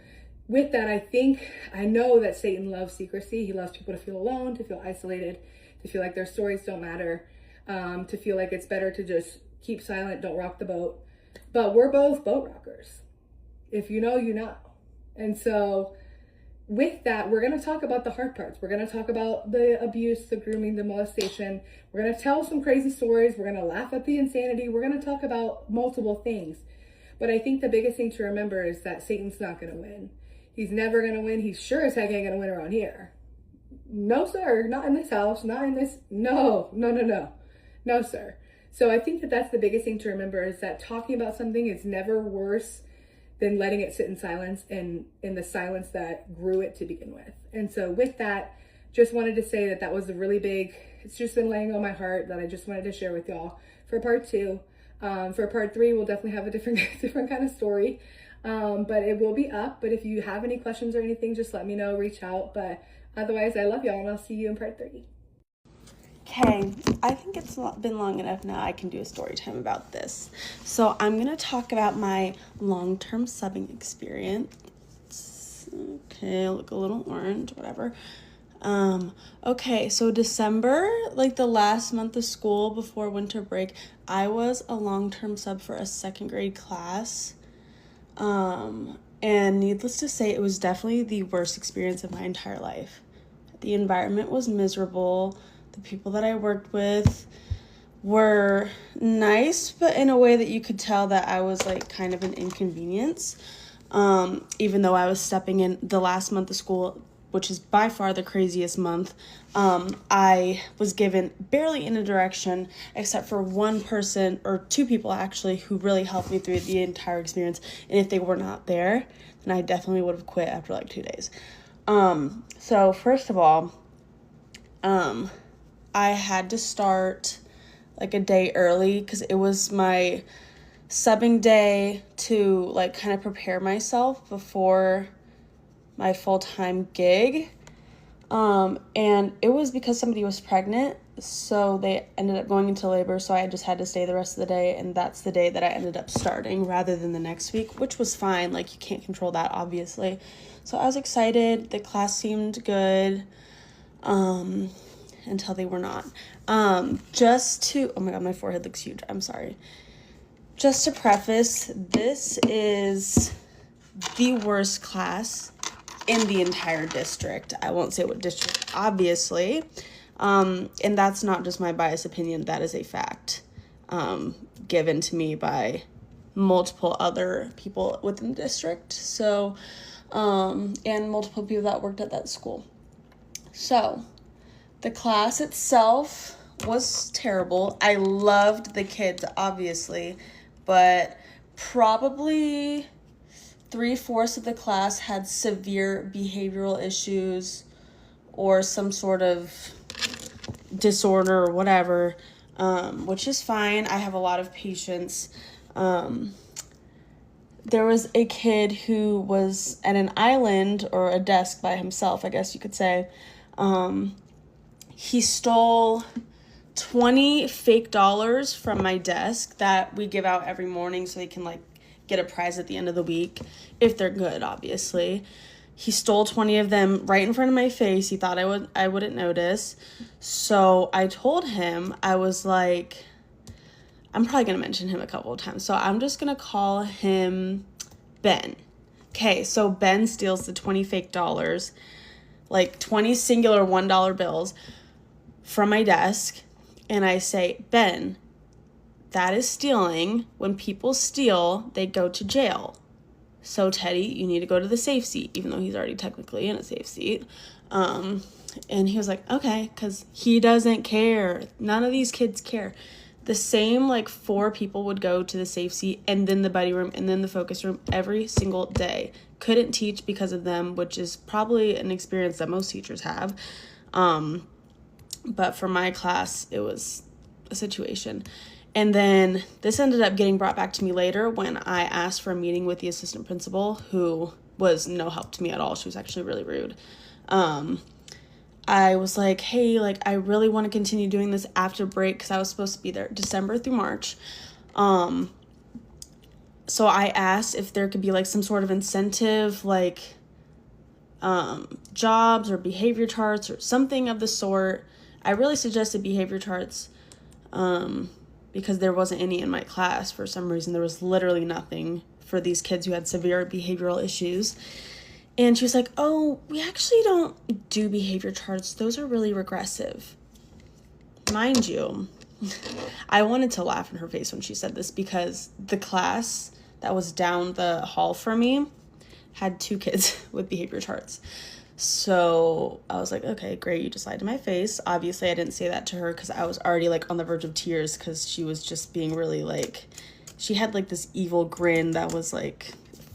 [SPEAKER 12] with that, I know that Satan loves secrecy. He loves people to feel alone, to feel isolated, to feel like their stories don't matter, to feel like it's better to just keep silent, don't rock the boat. But we're both boat rockers. If you know, you know. And so with that, we're going to talk about the hard parts. We're going to talk about the abuse, the grooming, the molestation. We're going to tell some crazy stories. We're going to laugh at the insanity. We're going to talk about multiple things. But I think the biggest thing to remember is that Satan's not going to win. He's never gonna win. He sure as heck ain't gonna win around here. No, sir, not in this house, not in this, no, sir. So I think that that's the biggest thing to remember, is that talking about something is never worse than letting it sit in silence, and in the silence that grew it to begin with. And so with that, just wanted to say that that was a really big, it's just been laying on my heart that I just wanted to share with y'all for part 2. For part 3, we'll definitely have a different kind of story, but it will be up. But if you have any questions or anything, just let me know, reach out. But otherwise, I love y'all, and I'll see you in part 3.
[SPEAKER 13] Okay, I think it's been long enough now. I can do a story time about this. So I'm going to talk about my long-term subbing experience. Okay, I look a little orange, whatever. Okay, so December, like the last month of school before winter break, I was a long-term sub for a 2nd grade class. And needless to say, it was definitely the worst experience of my entire life. The environment was miserable. The people that I worked with were nice, but in a way that you could tell that I was like kind of an inconvenience. Even though I was stepping in the last month of school, which is by far the craziest month, I was given barely any direction except for one person, or 2 people actually, who really helped me through the entire experience. And if they were not there, then I definitely would have quit after like 2 days. So first of all, I had to start like a day early because it was my subbing day to like kind of prepare myself before my full-time gig. And it was because somebody was pregnant, so they ended up going into labor, so I just had to stay the rest of the day, and that's the day that I ended up starting rather than the next week, which was fine. Like, you can't control that, obviously. So I was excited. The class seemed good. Until they were not. Oh my god, my forehead looks huge. I'm sorry. Just to preface, this is the worst class in the entire district. I won't say what district, obviously. And that's not just my biased opinion. That is a fact given to me by multiple other people within the district. So, and multiple people that worked at that school. So, the class itself was terrible. I loved the kids, obviously, but probably 3/4 of the class had severe behavioral issues or some sort of disorder or whatever, which is fine. I have a lot of patience. There was a kid who was at an island or a desk by himself, I guess you could say. He stole 20 fake dollars from my desk that we give out every morning so they can like get a prize at the end of the week, if they're good, obviously. He stole 20 of them right in front of my face. He thought I wouldn't notice. So I told him, I was like, I'm probably going to mention him a couple of times, so I'm just going to call him Ben. Okay, so Ben steals the 20 fake dollars, like 20 singular $1 bills from my desk, and I say, Ben, that is stealing. When people steal, they go to jail. So Teddy, you need to go to the safe seat, even though he's already technically in a safe seat. And he was like, okay, because he doesn't care. None of these kids care. The same like 4 people would go to the safe seat and then the buddy room and then the focus room every single day. Couldn't teach because of them, which is probably an experience that most teachers have. But for my class, it was a situation. And then this ended up getting brought back to me later when I asked for a meeting with the assistant principal, who was no help to me at all. She was actually really rude. I was like, hey, like, I really want to continue doing this after break because I was supposed to be there December through March. So I asked if there could be like some sort of incentive, like jobs or behavior charts or something of the sort. I really suggested behavior charts because there wasn't any in my class for some reason. There was literally nothing for these kids who had severe behavioral issues. And she was like, oh, we actually don't do behavior charts. Those are really regressive. Mind you, I wanted to laugh in her face when she said this because the class that was down the hall from me, had 2 kids with behavior charts. So I was like, okay, great, you just lied to my face. Obviously, I didn't say that to her because I was already like on the verge of tears because she was just being really like, she had like this evil grin that was like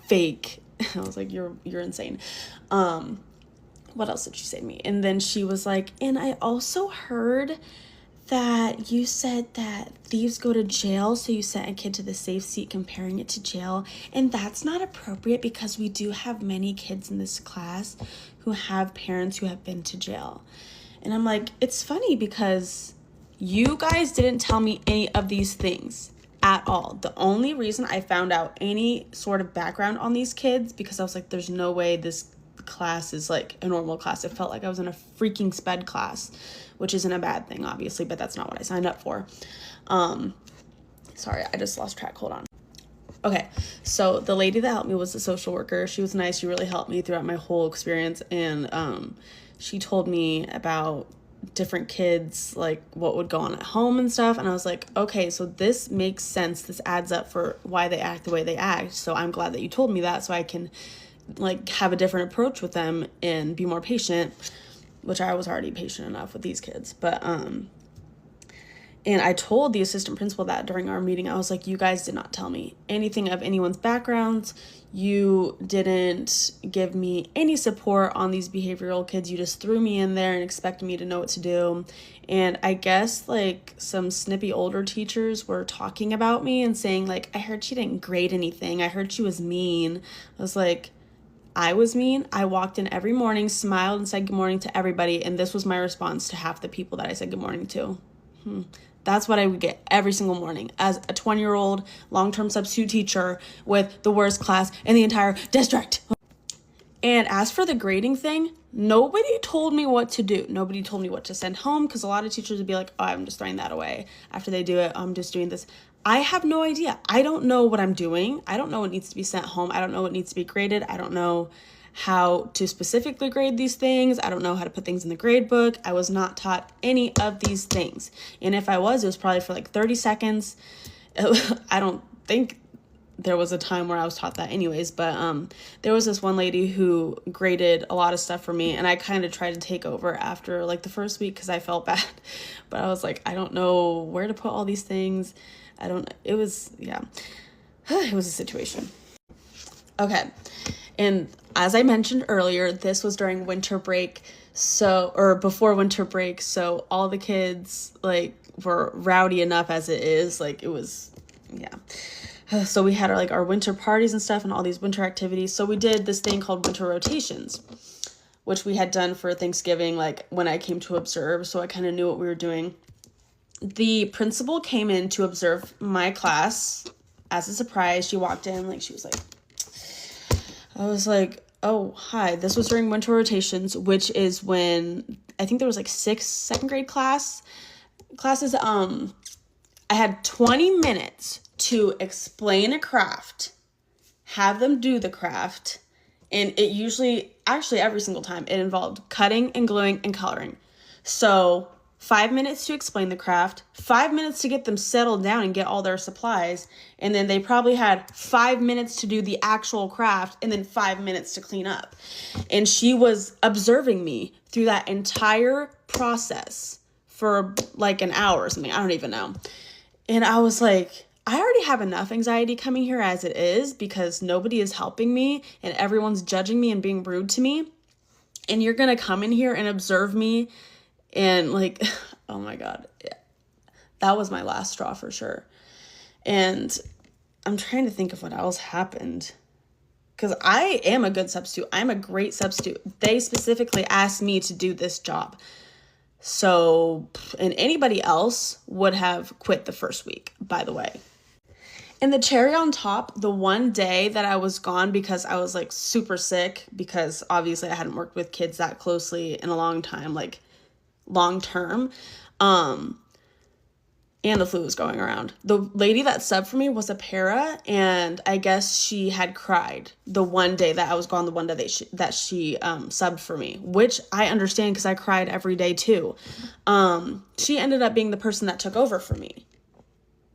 [SPEAKER 13] fake. I was like, you're insane. What else did she say to me? And then she was like, and I also heard that you said that thieves go to jail, so you sent a kid to the safe seat comparing it to jail, and that's not appropriate because we do have many kids in this class who have parents who have been to jail. And I'm like, it's funny because you guys didn't tell me any of these things at all. The only reason I found out any sort of background on these kids, because I was like, there's no way this class is like a normal class. It felt like I was in a freaking sped class, which isn't a bad thing, obviously, but that's not what I signed up for. Sorry, I just lost track. Hold on. Okay, so the lady that helped me was the social worker. She was nice. She really helped me throughout my whole experience, and she told me about different kids, like what would go on at home and stuff, and I was like, okay, so this makes sense. This adds up for why they act the way they act, so I'm glad that you told me that so I can like have a different approach with them and be more patient, which I was already patient enough with these kids. But and I told the assistant principal that during our meeting. I was like, you guys did not tell me anything of anyone's backgrounds. You didn't give me any support on these behavioral kids. You just threw me in there and expected me to know what to do. And I guess like some snippy older teachers were talking about me and saying like, I heard she didn't grade anything. I heard she was mean. I was like, I was mean. I walked in every morning, smiled, and said good morning to everybody, and this was my response to half the people that I said good morning to. That's what I would get every single morning as a 20-year-old long-term substitute teacher with the worst class in the entire district. And as for the grading thing, nobody told me what to do. Nobody told me what to send home, because a lot of teachers would be like, oh, I'm just throwing that away. After they do it, I'm just doing this. I have no idea. I don't know what I'm doing. I don't know what needs to be sent home. I don't know what needs to be graded. I don't know how to specifically grade these things. I don't know how to put things in the grade book. I was not taught any of these things. And if I was, it was probably for like 30 seconds. I don't think there was a time where I was taught that anyways, but there was this one lady who graded a lot of stuff for me, and I kind of tried to take over after like the first week because I felt bad. But I was like, I don't know where to put all these things. It was a situation. Okay. And as I mentioned earlier, this was during winter break, or before winter break, so all the kids like were rowdy enough as it is, like it was, so we had our winter parties and stuff and all these winter activities. So we did this thing called winter rotations, which we had done for Thanksgiving, like when I came to observe, so I kind of knew what we were doing. The principal came in to observe my class as a surprise. She walked in, like, she was like, I was like, oh, hi. This was during winter rotations, which is when I think there was like 6 second grade classes. I had 20 minutes to explain a craft, have them do the craft, and it usually, actually every single time, it involved cutting and gluing and coloring. So 5 minutes to explain the craft, 5 minutes to get them settled down and get all their supplies, and then they probably had 5 minutes to do the actual craft, and then 5 minutes to clean up. And she was observing me through that entire process for like an hour or something. I don't even know. And I was like, I already have enough anxiety coming here as it is because nobody is helping me and everyone's judging me and being rude to me. And you're going to come in here and observe me. And like, oh my God, that was my last straw for sure. And I'm trying to think of what else happened. Because I am a good substitute. I'm a great substitute. They specifically asked me to do this job. So, and anybody else would have quit the first week, by the way. And the cherry on top, the one day that I was gone because I was like super sick, because obviously I hadn't worked with kids that closely in a long time, like long term, and the flu was going around. The lady that subbed for me was a para, and I guess she had cried the one day that I was gone, the one day that she subbed for me, which I understand because I cried every day too. She ended up being the person that took over for me.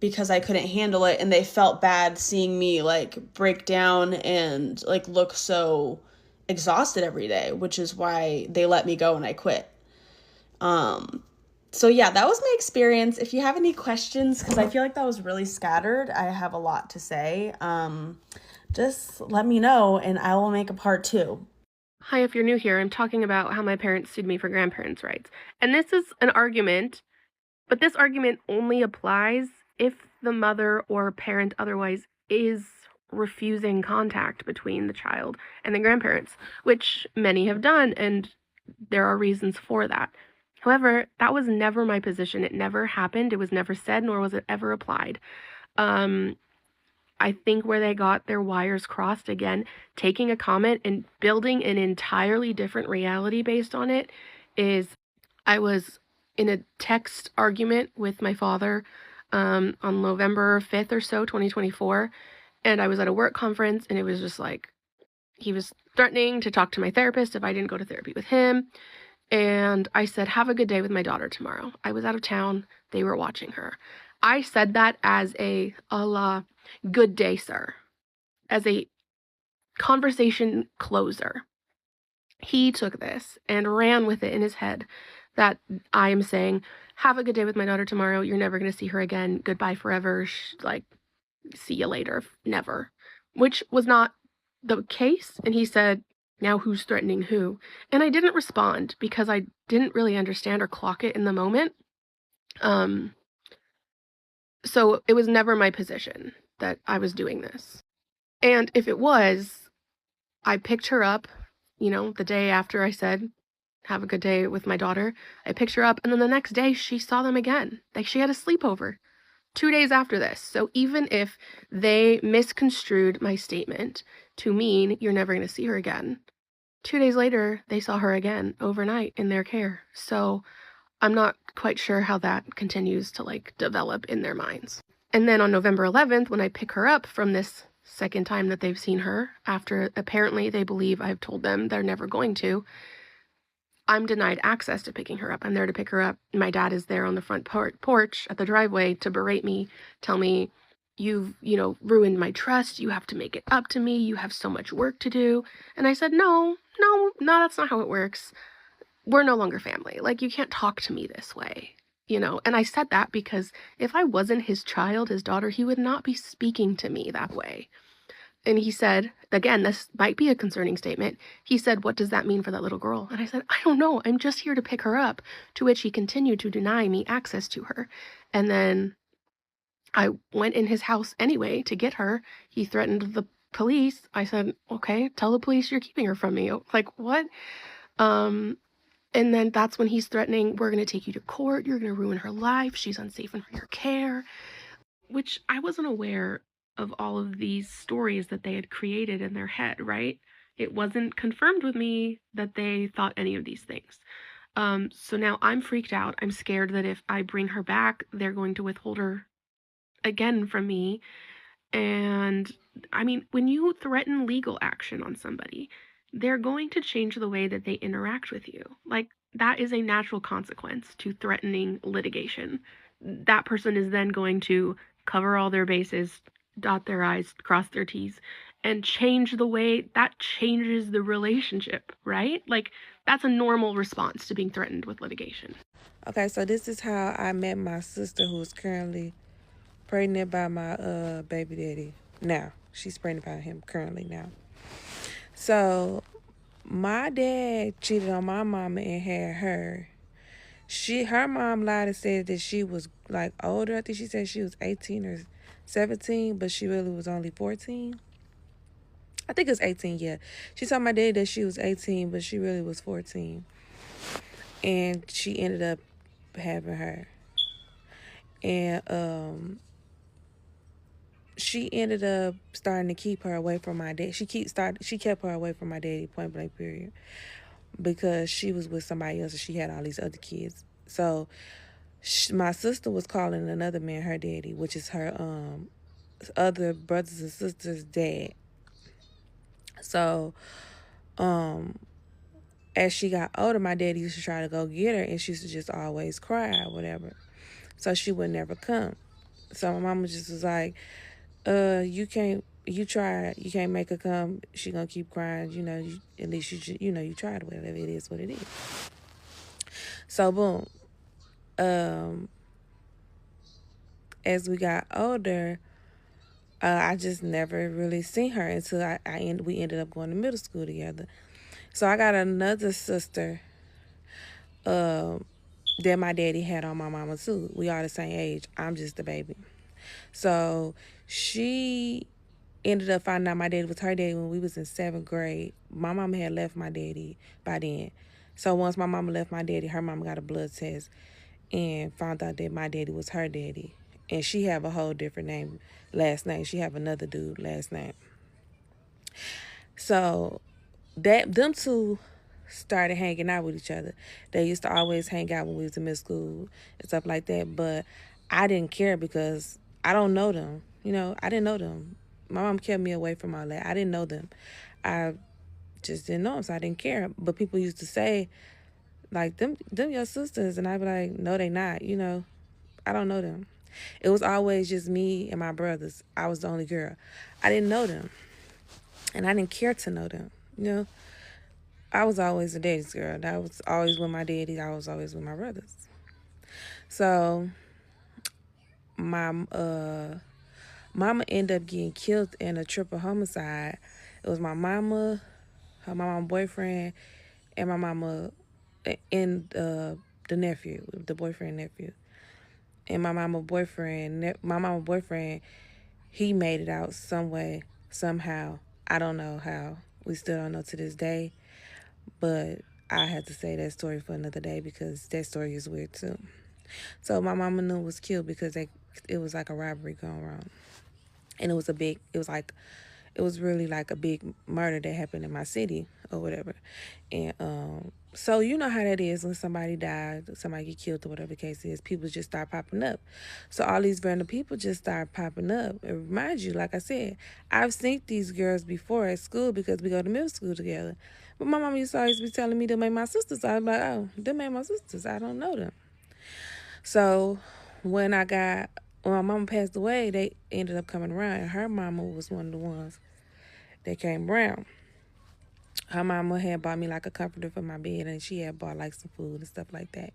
[SPEAKER 13] because I couldn't handle it, and they felt bad seeing me like break down and like look so exhausted every day, which is why they let me go and I quit. So yeah, that was my experience. If you have any questions, because I feel like that was really scattered, I have a lot to say. Just let me know and I will make a part 2.
[SPEAKER 10] Hi, if you're new here, I'm talking about how my parents sued me for grandparents' rights. And this is an argument, but this argument only applies if the mother or parent otherwise is refusing contact between the child and the grandparents, which many have done, and there are reasons for that. However, that was never my position. It never happened. It was never said, nor was it ever applied. I think where they got their wires crossed, again, taking a comment and building an entirely different reality based on it, is I was in a text argument with my father on November 5th or so, 2024, and I was at a work conference, and it was just like, he was threatening to talk to my therapist if I didn't go to therapy with him. And I said, have a good day with my daughter tomorrow. I was out of town. They were watching her. I said that as a la good day, sir, as a conversation closer. He took this and ran with it in his head that I am saying, have a good day with my daughter tomorrow. You're never going to see her again. Goodbye forever. Like, see you later. Never. Which was not the case. And he said, now who's threatening who? And I didn't respond because I didn't really understand or clock it in the moment. So it was never my position that I was doing this. And if it was, I picked her up, the day after I said, have a good day with my daughter. I picked her up, and then the next day she saw them again. Like, she had a sleepover 2 days after this. So even if they misconstrued my statement to mean you're never going to see her again, 2 days later, they saw her again overnight in their care. So I'm not quite sure how that continues to develop in their minds. And then on November 11th, when I pick her up from this second time that they've seen her, after apparently they believe I've told them they're never going to, I'm denied access to picking her up. I'm there to pick her up. My dad is there on the front porch at the driveway to berate me, tell me, you've, ruined my trust. You have to make it up to me. You have so much work to do. And I said, no, that's not how it works. We're no longer family. Like, you can't talk to me this way, And I said that because if I wasn't his child, his daughter, he would not be speaking to me that way. And he said, again, this might be a concerning statement. He said, what does that mean for that little girl? And I said, I don't know. I'm just here to pick her up. To which he continued to deny me access to her. And then I went in his house anyway to get her. He threatened the police. I said, okay, tell the police you're keeping her from me. Like, what? And then that's when he's threatening, we're going to take you to court. You're going to ruin her life. She's unsafe in your care. Which I wasn't aware of all of these stories that they had created in their head, right? It wasn't confirmed with me that they thought any of these things. So now I'm freaked out. I'm scared that if I bring her back, they're going to withhold her again from me. And I mean, when you threaten legal action on somebody, they're going to change the way that they interact with you. Like, that is a natural consequence to threatening litigation. That person is then going to cover all their bases, dot their I's, cross their T's, and change the way that changes the relationship, right? Like, that's a normal response to being threatened with litigation.
[SPEAKER 14] Okay, so this is how I met my sister, who's currently pregnant by my baby daddy. Now, she's pregnant by him currently now. So, my dad cheated on my mama and had her. Her mom lied and said that she was like older. I think she said she was 18 or 17, but she really was only 14. I think it was 18, yeah. She told my dad that she was 18, but she really was 14. And she ended up having her. And she ended up starting to keep her away from my dad. She kept her away from my daddy, point blank period, because she was with somebody else and she had all these other kids. So my sister was calling another man her daddy, which is her other brothers and sisters' dad. So as she got older, my daddy used to try to go get her, and she used to just always cry or whatever. So she would never come. So my mama just was like, you can't make her come. She gonna keep crying. At least you tried, whatever it is, what it is. So boom. As we got older, I just never really seen her until we ended up going to middle school together. So I got another sister that my daddy had on my mama too. We are the same age. I'm just the baby. So she ended up finding out my daddy was her daddy when we was in 7th grade. My mama had left my daddy by then. So once my mama left my daddy, her mama got a blood test and found out that my daddy was her daddy. And she have a whole different last name. She have another dude last name. So them two started hanging out with each other. They used to always hang out when we was in middle school and stuff like that. But I didn't care because I don't know them. I didn't know them. My mom kept me away from all that. I didn't know them. I just didn't know them, so I didn't care. But people used to say, like, them your sisters. And I'd be like, no, they not. I don't know them. It was always just me and my brothers. I was the only girl. I didn't know them. And I didn't care to know them. I was always a daddy's girl. I was always with my daddy. I was always with my brothers. So my mama ended up getting killed in a triple homicide. It was my mama, her mama boyfriend, and my mama and the nephew, the boyfriend nephew. And my mama boyfriend, he made it out some way, somehow. I don't know how. We still don't know to this day. But I had to say that story for another day because that story is weird too. So my mama knew it was killed because it was like a robbery going wrong. And it was really like a big murder that happened in my city or whatever. And so you know how that is when somebody died, somebody get killed or whatever the case is, people just start popping up. So all these random people just start popping up. And remind you, like I said, I've seen these girls before at school because we go to middle school together. But my mama used to always be telling me them ain't my sisters. I was like, oh, them ain't my sisters. I don't know them. So when my mama passed away, they ended up coming around, and her mama was one of the ones that came around. Her mama had bought me like a comforter for my bed, and she had bought like some food and stuff like that.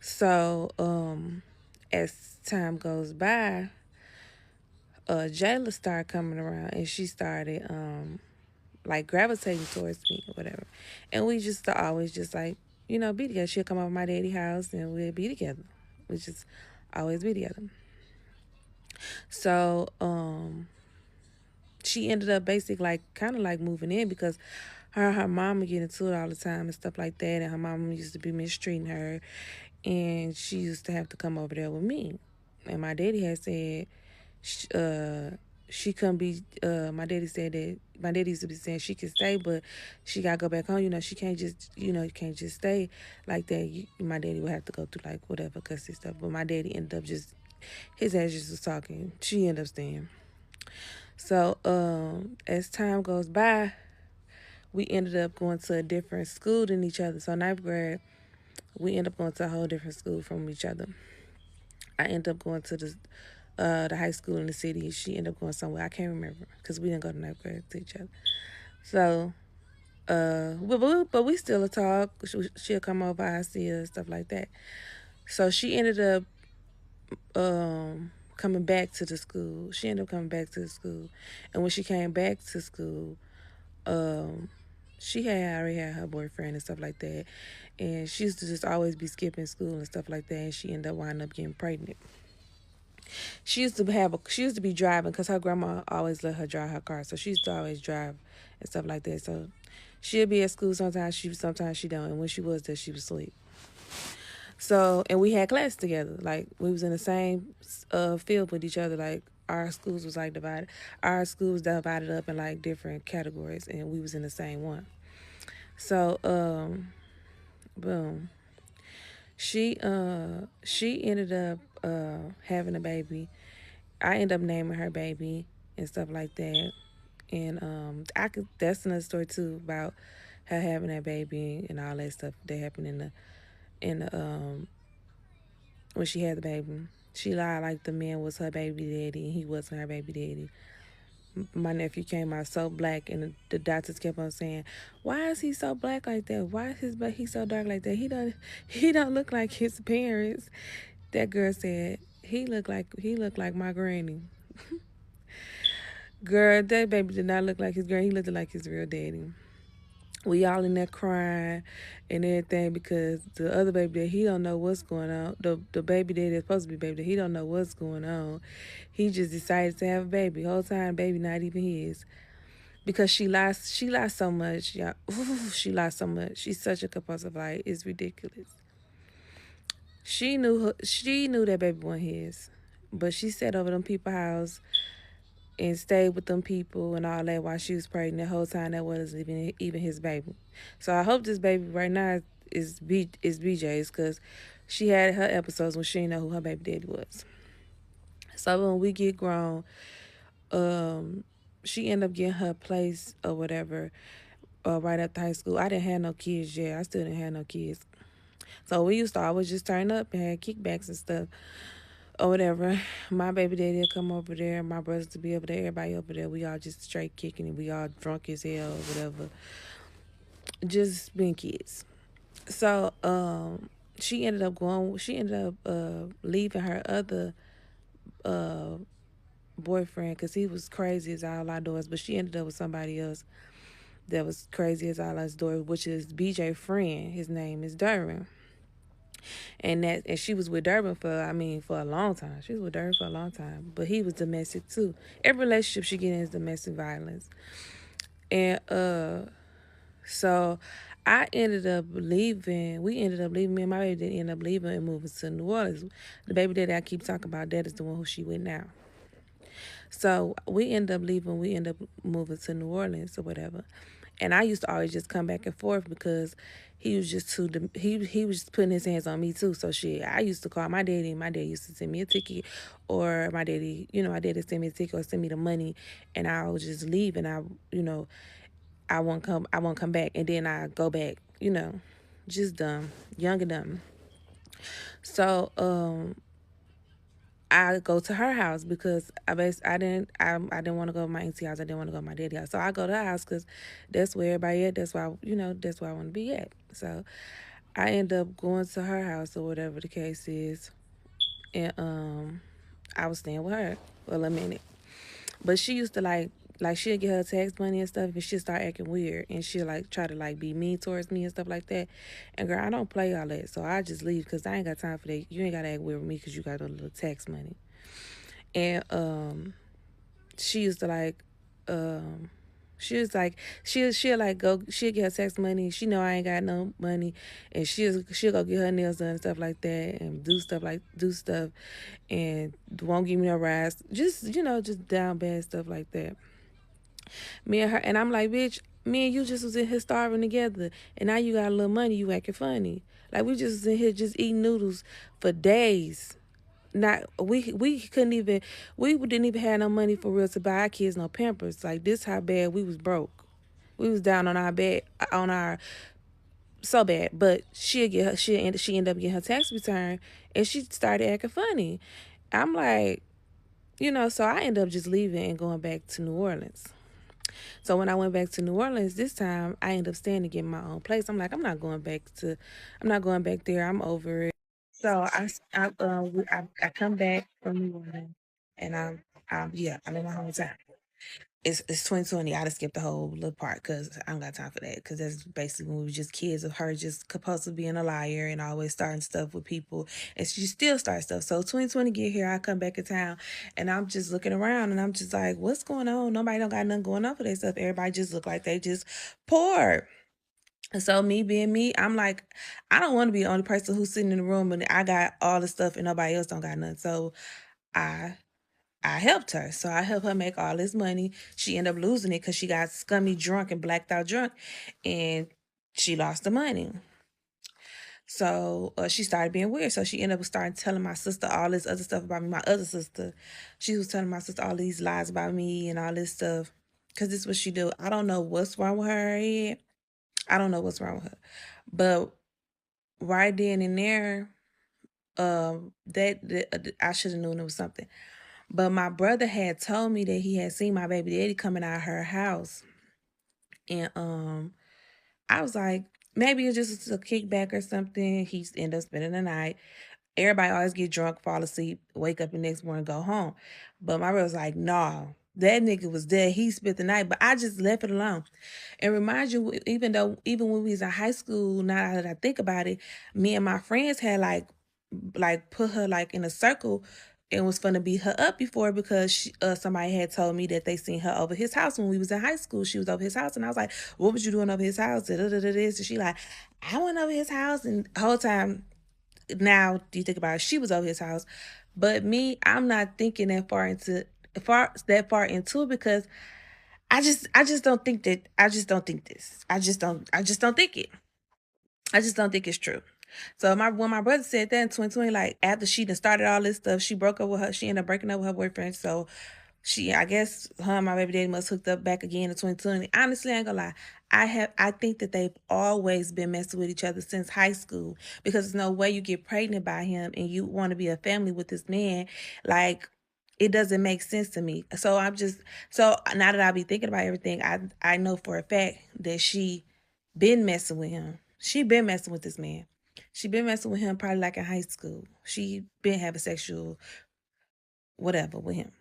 [SPEAKER 14] So as time goes by, Jayla started coming around, and she started like gravitating towards me or whatever. And we just always just like, be together. She'll come over to my daddy's house and we'll be together. We just always be together. So she ended up basically like kind of like moving in because her mom would get into it all the time and stuff like that. And her mom used to be mistreating her. And she used to have to come over there with me. And my daddy had said she couldn't be, my daddy said that, my daddy used to be saying she could stay, but she got to go back home. She can't just, you can't just stay like that. My daddy would have to go through like whatever custody stuff. But my daddy ended up his ass just was talking. She ended up staying. So as time goes by, we ended up going to a different school than each other. So 9th grade, we ended up going to a whole different school from each other. I ended up going to the high school in the city. She ended up going somewhere. I can't remember because we didn't go to 9th grade to each other. So, but we still talk. She'll come over, I see her, stuff like that. So she ended up coming back to the school. She ended up coming back to the school. And when she came back to school, she had already had her boyfriend and stuff like that. And she used to just always be skipping school and stuff like that. And she ended up winding up getting pregnant. She used to be driving because her grandma always let her drive her car. So she used to always drive and stuff like that. So she'll be at school sometimes she don't. And when she was there, she was asleep. So, and we had class together. Like, we was in the same field with each other. Like, our schools was like divided. Our school was divided up in like different categories, and we was in the same one. So, boom. She ended up having a baby. I ended up naming her baby and stuff like that. And that's another story too about her having that baby and all that stuff that happened in the when she had the baby. She lied like the man was her baby daddy and he wasn't her baby daddy. My nephew came out so black, and the doctors kept on saying, "Why is he so black like that? Why is he so dark like that? He don't look like his parents." That girl said he looked like my granny. Girl, that baby did not look like his granny. He looked like his real daddy. We all in there crying and everything because the other baby that he don't know what's going on. The baby that is supposed to be baby that he don't know what's going on. He just decided to have a baby. Whole time baby not even his. Because she lies so much, yeah. Ooh, she lies so much. She's such a compulsive liar. It's ridiculous. She knew that baby wasn't his. But she sat over them people's house and stayed with them people and all that while she was pregnant the whole time that wasn't even his baby. So I hope this baby right now is BJ's because she had her episodes when she didn't know who her baby daddy was. So when we get grown, she ended up getting her place or whatever right after high school. I didn't have no kids yet. I still didn't have no kids. So we used to always just turn up and have kickbacks and stuff or whatever. My baby daddy would come over there, my brothers to be over there, everybody over there. We all just straight kicking and we all drunk as hell or whatever. Just being kids. So she ended up leaving her other boyfriend because he was crazy as all outdoors, but she ended up with somebody else that was crazy as all outdoors, which is BJ friend. His name is Grwn. And she was with Durbin for a long time. She was with Durbin for a long time. But he was domestic too. Every relationship she get in is domestic violence. And so I ended up leaving. We ended up leaving. Me and my baby didn't end up leaving and moving to New Orleans. The baby daddy I keep talking about, that is the one who she with now. So we ended up leaving. We ended up moving to New Orleans or whatever. And I used to always just come back and forth because he was just he was putting his hands on me too. So I used to call my daddy and my daddy used to send me a ticket, or my daddy send me a ticket or send me the money, and I would just leave and I won't come back, and then I go back, just dumb, young and dumb. So I go to her house because I didn't want to go to my auntie house. I didn't want to go to my daddy house. So I go to her house because that's where everybody at. That's why that's where I want to be at. So I end up going to her house or whatever the case is, and I was staying with her for a minute. But she used to like she'll get her tax money and stuff, and she'll start acting weird, and she'll try to be mean towards me and stuff like that. And girl, I don't play all that, so I just leave because I ain't got time for that. You ain't gotta act weird with me because you got a little tax money. And she used to she was like she'll get her tax money. She know I ain't got no money, and she'll go get her nails done and stuff like that, and do stuff, and won't give me no rides. Just just down bad stuff like that. Me and her, and I'm like, bitch, me and you just was in here starving together, and now you got a little money, you acting funny. Like we just was in here just eating noodles for days. Not we couldn't even we didn't even have no money for real to buy our kids no Pampers. Like this how bad we was broke. We was down on our bed so bad. But she end up getting her tax return, and she started acting funny. I'm like, so I ended up just leaving and going back to New Orleans. So when I went back to New Orleans this time, I ended up staying to get my own place. I'm like, I'm not going back there. I'm over it. So I come back from New Orleans, and I'm in my hometown. It's 2020. I just skipped the whole little part because I don't got time for that. Because that's basically when we were just kids of her just compulsive being a liar and always starting stuff with people, and she still starts stuff. So 2020 get here, I come back in town, and I'm just looking around, and I'm just like, what's going on? Nobody don't got nothing going on for their stuff. Everybody just look like they just poor. And so me being me, I'm like, I don't want to be the only person who's sitting in the room and I got all the stuff and nobody else don't got nothing. So I I helped her. So I helped her make all this money. She ended up losing it because she got scummy drunk and blacked out drunk, and she lost the money. So she started being weird. So she ended up starting telling my sister all this other stuff about me. My other sister, she was telling my sister all these lies about me and all this stuff. Cause this is what she do. I don't know what's wrong with her head. I don't know what's wrong with her. But right then and there, I should have known it was something. But my brother had told me that he had seen my baby daddy coming out of her house. And I was like, maybe it's just a kickback or something. He ended up spending the night. Everybody always get drunk, fall asleep, wake up the next morning, go home. But my brother was like, no, that nigga was dead. He spent the night, but I just left it alone. And remind you, even when we was in high school, now that I think about it, me and my friends had like put her like in a circle and was gonna beat her up before because somebody had told me that they seen her over his house when we was in high school. She was over his house, and I was like, "What was you doing over his house?" And she like, "I went over his house," and the whole time. Now, do you think about it? She was over his house, but me, I'm not thinking that far into it because I just don't think that I just don't think this. I just don't think it. I just don't think it's true. So when my brother said that in 2020, like after she done started all this stuff, she ended up breaking up with her boyfriend. So I guess her and my baby daddy must hooked up back again in 2020. Honestly, I ain't gonna lie. I think that they've always been messing with each other since high school because there's no way you get pregnant by him and you want to be a family with this man. Like, it doesn't make sense to me. So now that I be thinking about everything, I know for a fact that she been messing with him. She been messing with this man. She been messing with him probably like in high school. She been having sexual whatever with him.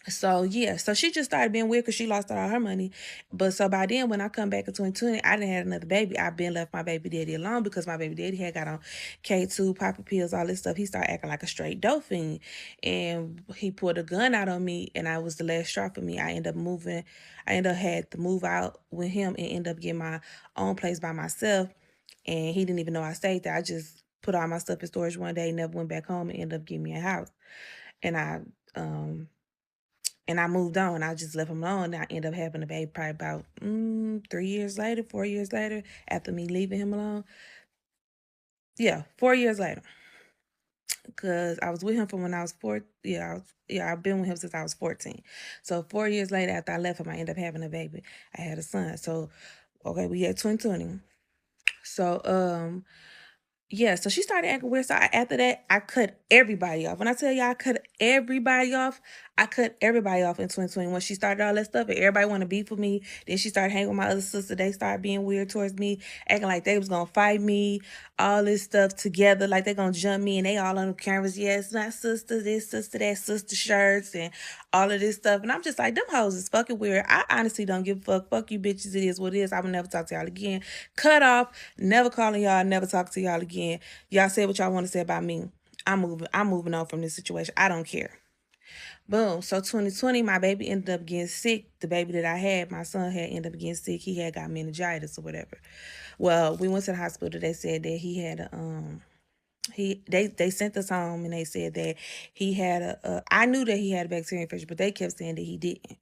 [SPEAKER 14] So yeah, so she just started being weird because she lost all her money. But so by then, when I come back in 2020, I didn't have another baby. I been left my baby daddy alone because my baby daddy had got on K2, popping pills, all this stuff. He started acting like a straight dope fiend, and he pulled a gun out on me, and I was the last straw for me. I ended up moving. I ended up had to move out with him and end up getting my own place by myself. And he didn't even know I stayed there. I just put all my stuff in storage one day, never went back home, and ended up getting me a house. And um I moved on. I just left him alone. And I ended up having a baby probably about 3 years later, 4 years later, after me leaving him alone. Yeah, 4 years later. Because I was with him from when I was 4. I've been with him since I was 14. So 4 years later, after I left him, I ended up having a baby. I had a son. So, okay, we had 2020. So, yeah, so she started acting weird. So after that, I cut everybody off. When I tell you I cut everybody off in 2020. When she started all that stuff and everybody want to beef with me, then she started hanging with my other sister. They started being weird towards me, acting like they was going to fight me, all this stuff together, like they going to jump me, and they all on the cameras. Yes, my sister, this, sister, that, sister shirts, and all of this stuff. And I'm just like, them hoes is fucking weird. I honestly don't give a fuck. Fuck you bitches. It is what it is. I will never talk to y'all again. Cut off. Never calling y'all. Never talk to y'all again. Y'all say what y'all want to say about me. I'm moving on from this situation. I don't care. Boom. So 2020, my baby ended up getting sick. The baby that I had, my son had ended up getting sick. He had got meningitis or whatever. Well, we went to the hospital. They said that he had they sent us home and they said that he had I knew that he had a bacterial infection, but they kept saying that he didn't.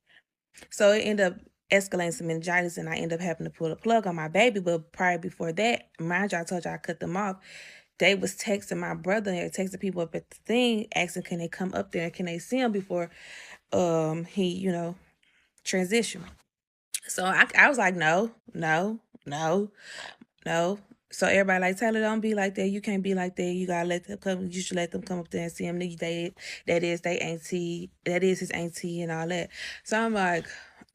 [SPEAKER 14] So it ended up escalating to meningitis, and I ended up having to pull a plug on my baby. But prior before that, mind you, I told you I cut them off. They was texting my brother and texting people up at the thing, asking can they come up there and can they see him before he, transition. So I was like, no, no, no, no. So everybody like, Taylor, don't be like that. You can't be like that. You gotta let them come. You should let them come up there and see him. That is they auntie. That is his auntie and all that. So I'm like,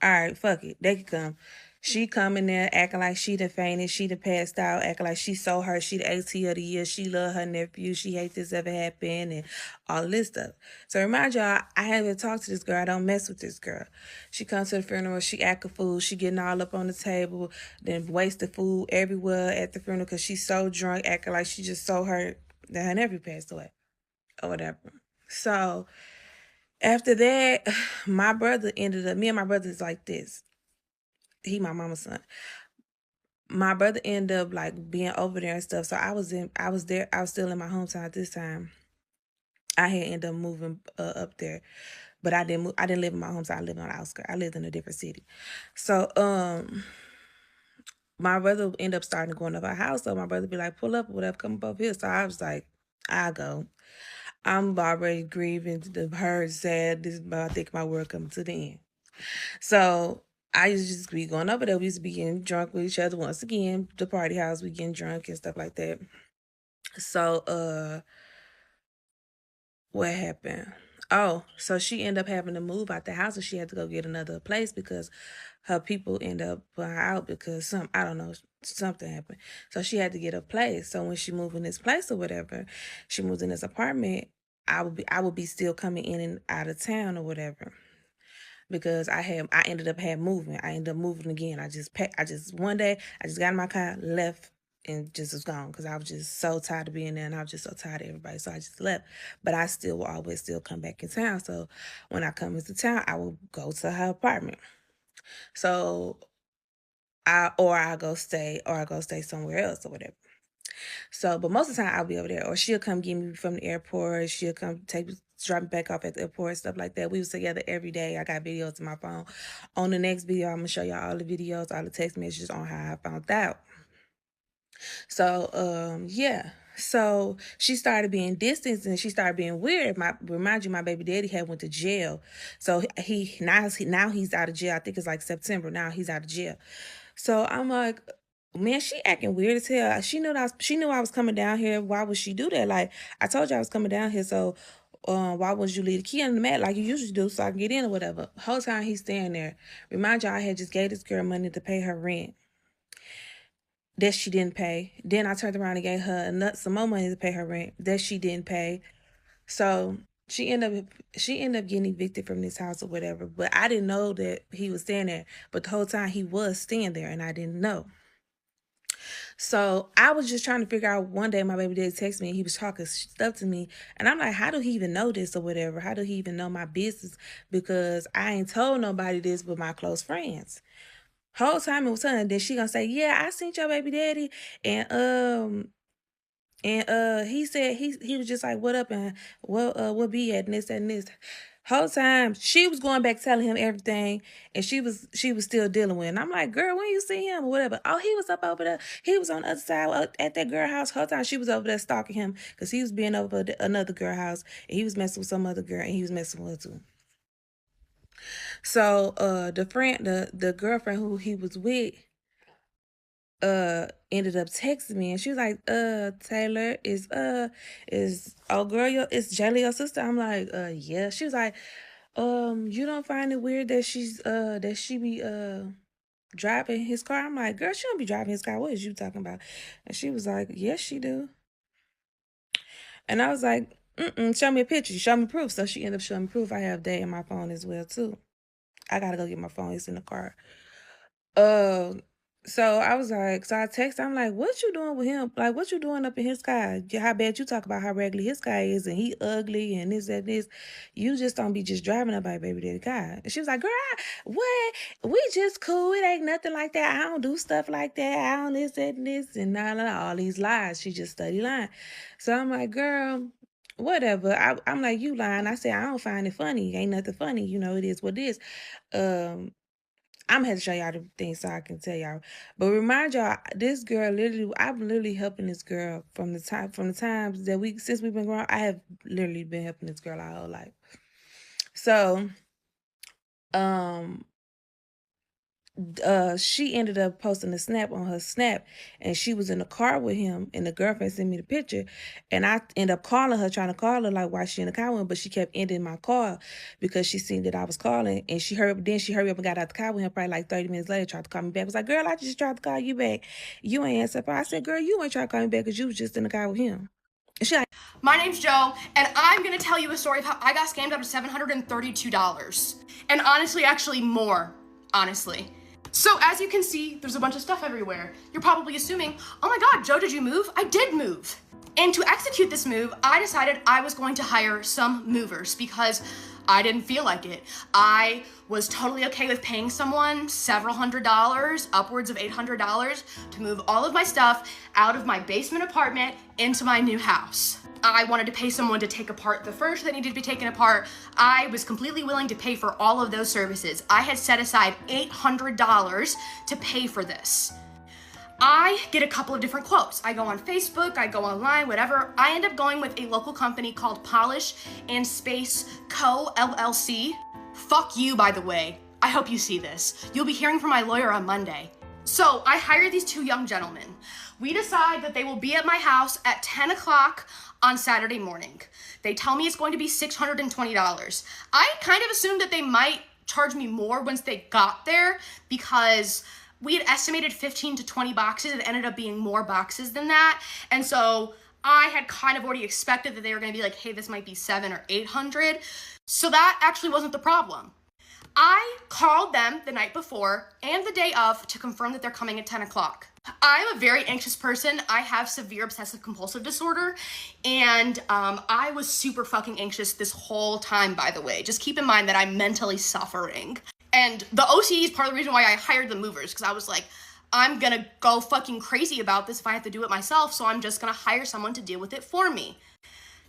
[SPEAKER 14] all right, fuck it. They can come. She come in there acting like she done fainted. She done passed out. Acting like she so hurt. She the auntie of the year. She love her nephew. She hate this ever happened and all this stuff. So remind y'all, I haven't talked to this girl. I don't mess with this girl. She comes to the funeral. She act a fool. She getting all up on the table. Then wasted food everywhere at the funeral because she's so drunk, acting like she just so hurt that her nephew passed away or whatever. So after that, me and my brother is like this. He my mama's son. My brother ended up like being over there and stuff. So I was still in my hometown at this time. I had ended up moving up there, but I didn't live in my hometown. I lived on the outskirts. I lived in a different city. So my brother ended up starting to go into our house. So my brother be like, pull up, whatever, come up over here. So I was like, I go. I'm already grieving, the hurt, sad. I think my world coming to the end. So I used to just be going over there. We used to be getting drunk with each other once again. The party house, we getting drunk and stuff like that. So what happened? Oh, so she ended up having to move out the house, and she had to go get another place because her people end up putting her out because I don't know, something happened. So she had to get a place. So when she moved in this place or whatever, she moved in this apartment. I would be still coming in and out of town or whatever, because I ended up moving. I ended up moving again. One day I just got in my car, left, and just was gone because I was just so tired of being there, and I was just so tired of everybody. So I just left. But I still will always still come back in town. So when I come into town, I will go to her apartment. So I go stay somewhere else or whatever. So, but most of the time I'll be over there, or she'll come get me from the airport. She'll come drop me back off at the airport, stuff like that. We was together every day. I got videos on my phone. On the next video, I'm gonna show y'all all the videos, all the text messages on how I found out. So, yeah. So she started being distant and she started being weird. Remind you, my baby daddy had went to jail. So now he's out of jail. I think it's like September. Now he's out of jail. So I'm like, man, she acting weird as hell. She knew I was coming down here. Why would she do that? Like, I told you I was coming down here, so why wouldn't you leave the key on the mat like you usually do so I can get in or whatever? Whole time he's staying there. Remind y'all, I had just gave this girl money to pay her rent that she didn't pay. Then I turned around and gave her some more money to pay her rent that she didn't pay. So she ended up getting evicted from this house or whatever. But I didn't know that he was staying there. But the whole time he was staying there and I didn't know. So I was just trying to figure out, one day my baby daddy texted me and he was talking stuff to me. And I'm like, how do he even know this or whatever? How do he even know my business? Because I ain't told nobody this but my close friends. Whole time it was telling, then she gonna say, yeah, I seen your baby daddy. And he said he was just like, what up, and what be at, and this, that, and this. Whole time she was going back telling him everything, and she was still dealing with it. And I'm like, girl, when you see him or whatever? Oh, he was up over there. He was on the other side at that girl house. Whole time she was over there stalking him because he was being over another girl house, and he was messing with some other girl, and he was messing with her too. So the girlfriend who he was with ended up texting me, and she was like, Taylor, is Jelly your sister? I'm like, yeah. She was like, you don't find it weird that she be driving his car? I'm like, girl, she don't be driving his car. What is you talking about? And she was like, yes, she do. And I was like, show me a picture, show me proof. So she ended up showing me proof. I have that in my phone as well too. I gotta go get my phone. It's in the car. So I was like, so I texted, I'm like, what you doing with him? Like, what you doing up in his car? How bad you talk about how regular his car is and he ugly and this, that, this. You just don't be just driving up by baby daddy car. And she was like, girl, what? We just cool. It ain't nothing like that. I don't do stuff like that. I don't this, that, and this. And all these lies. She just study lying. So I'm like, girl, whatever. I'm like, you lying. I said, I don't find it funny. Ain't nothing funny. You know, it is what it is. I'm gonna have to show y'all the things so I can tell y'all. But remind y'all, this girl I'm literally helping this girl from the times that since we've been growing. I have literally been helping this girl our whole life. So, she ended up posting a snap on her snap, and she was in the car with him, and the girlfriend sent me the picture, and I ended up calling her, trying to call her, like, why she in the car with him, but she kept ending my call because she seen that I was calling, and she hurried up and got out the car with him. Probably like 30 minutes later, tried to call me back. I was like, girl, I just tried to call you back. You ain't answer. I said, girl, you ain't trying to call me back because you was just in the car with him. And she like,
[SPEAKER 4] My name's Joe, and I'm gonna tell you a story of how I got scammed out of $732. And honestly, actually more, honestly. So as you can see, there's a bunch of stuff everywhere. You're probably assuming, oh my God, Joe, did you move? I did move. And to execute this move, I decided I was going to hire some movers because I didn't feel like it. I was totally okay with paying someone several $100s, upwards of $800, to move all of my stuff out of my basement apartment into my new house. I wanted to pay someone to take apart the furniture that needed to be taken apart. I was completely willing to pay for all of those services. I had set aside $800 to pay for this. I get a couple of different quotes. I go on Facebook, I go online, whatever. I end up going with a local company called Polish and Space Co. LLC. Fuck you, by the way. I hope you see this. You'll be hearing from my lawyer on Monday. So I hired these two young gentlemen.
[SPEAKER 15] We decide that they will be at my house at 10 o'clock on Saturday morning. They tell me it's going to be $620. I kind of assumed that they might charge me more once they got there because we had estimated 15 to 20 boxes. It ended up being more boxes than that. And so I had kind of already expected that they were going to be like, hey, this might be $700 or $800. So that actually wasn't the problem. I called them the night before and the day of to confirm that they're coming at 10 o'clock. I'm a very anxious person. I have severe obsessive compulsive disorder, and I was super fucking anxious this whole time, by the way. Just keep in mind that I'm mentally suffering. And the OCD is part of the reason why I hired the movers, because I was like, I'm gonna go fucking crazy about this if I have to do it myself, so I'm just gonna hire someone to deal with it for me.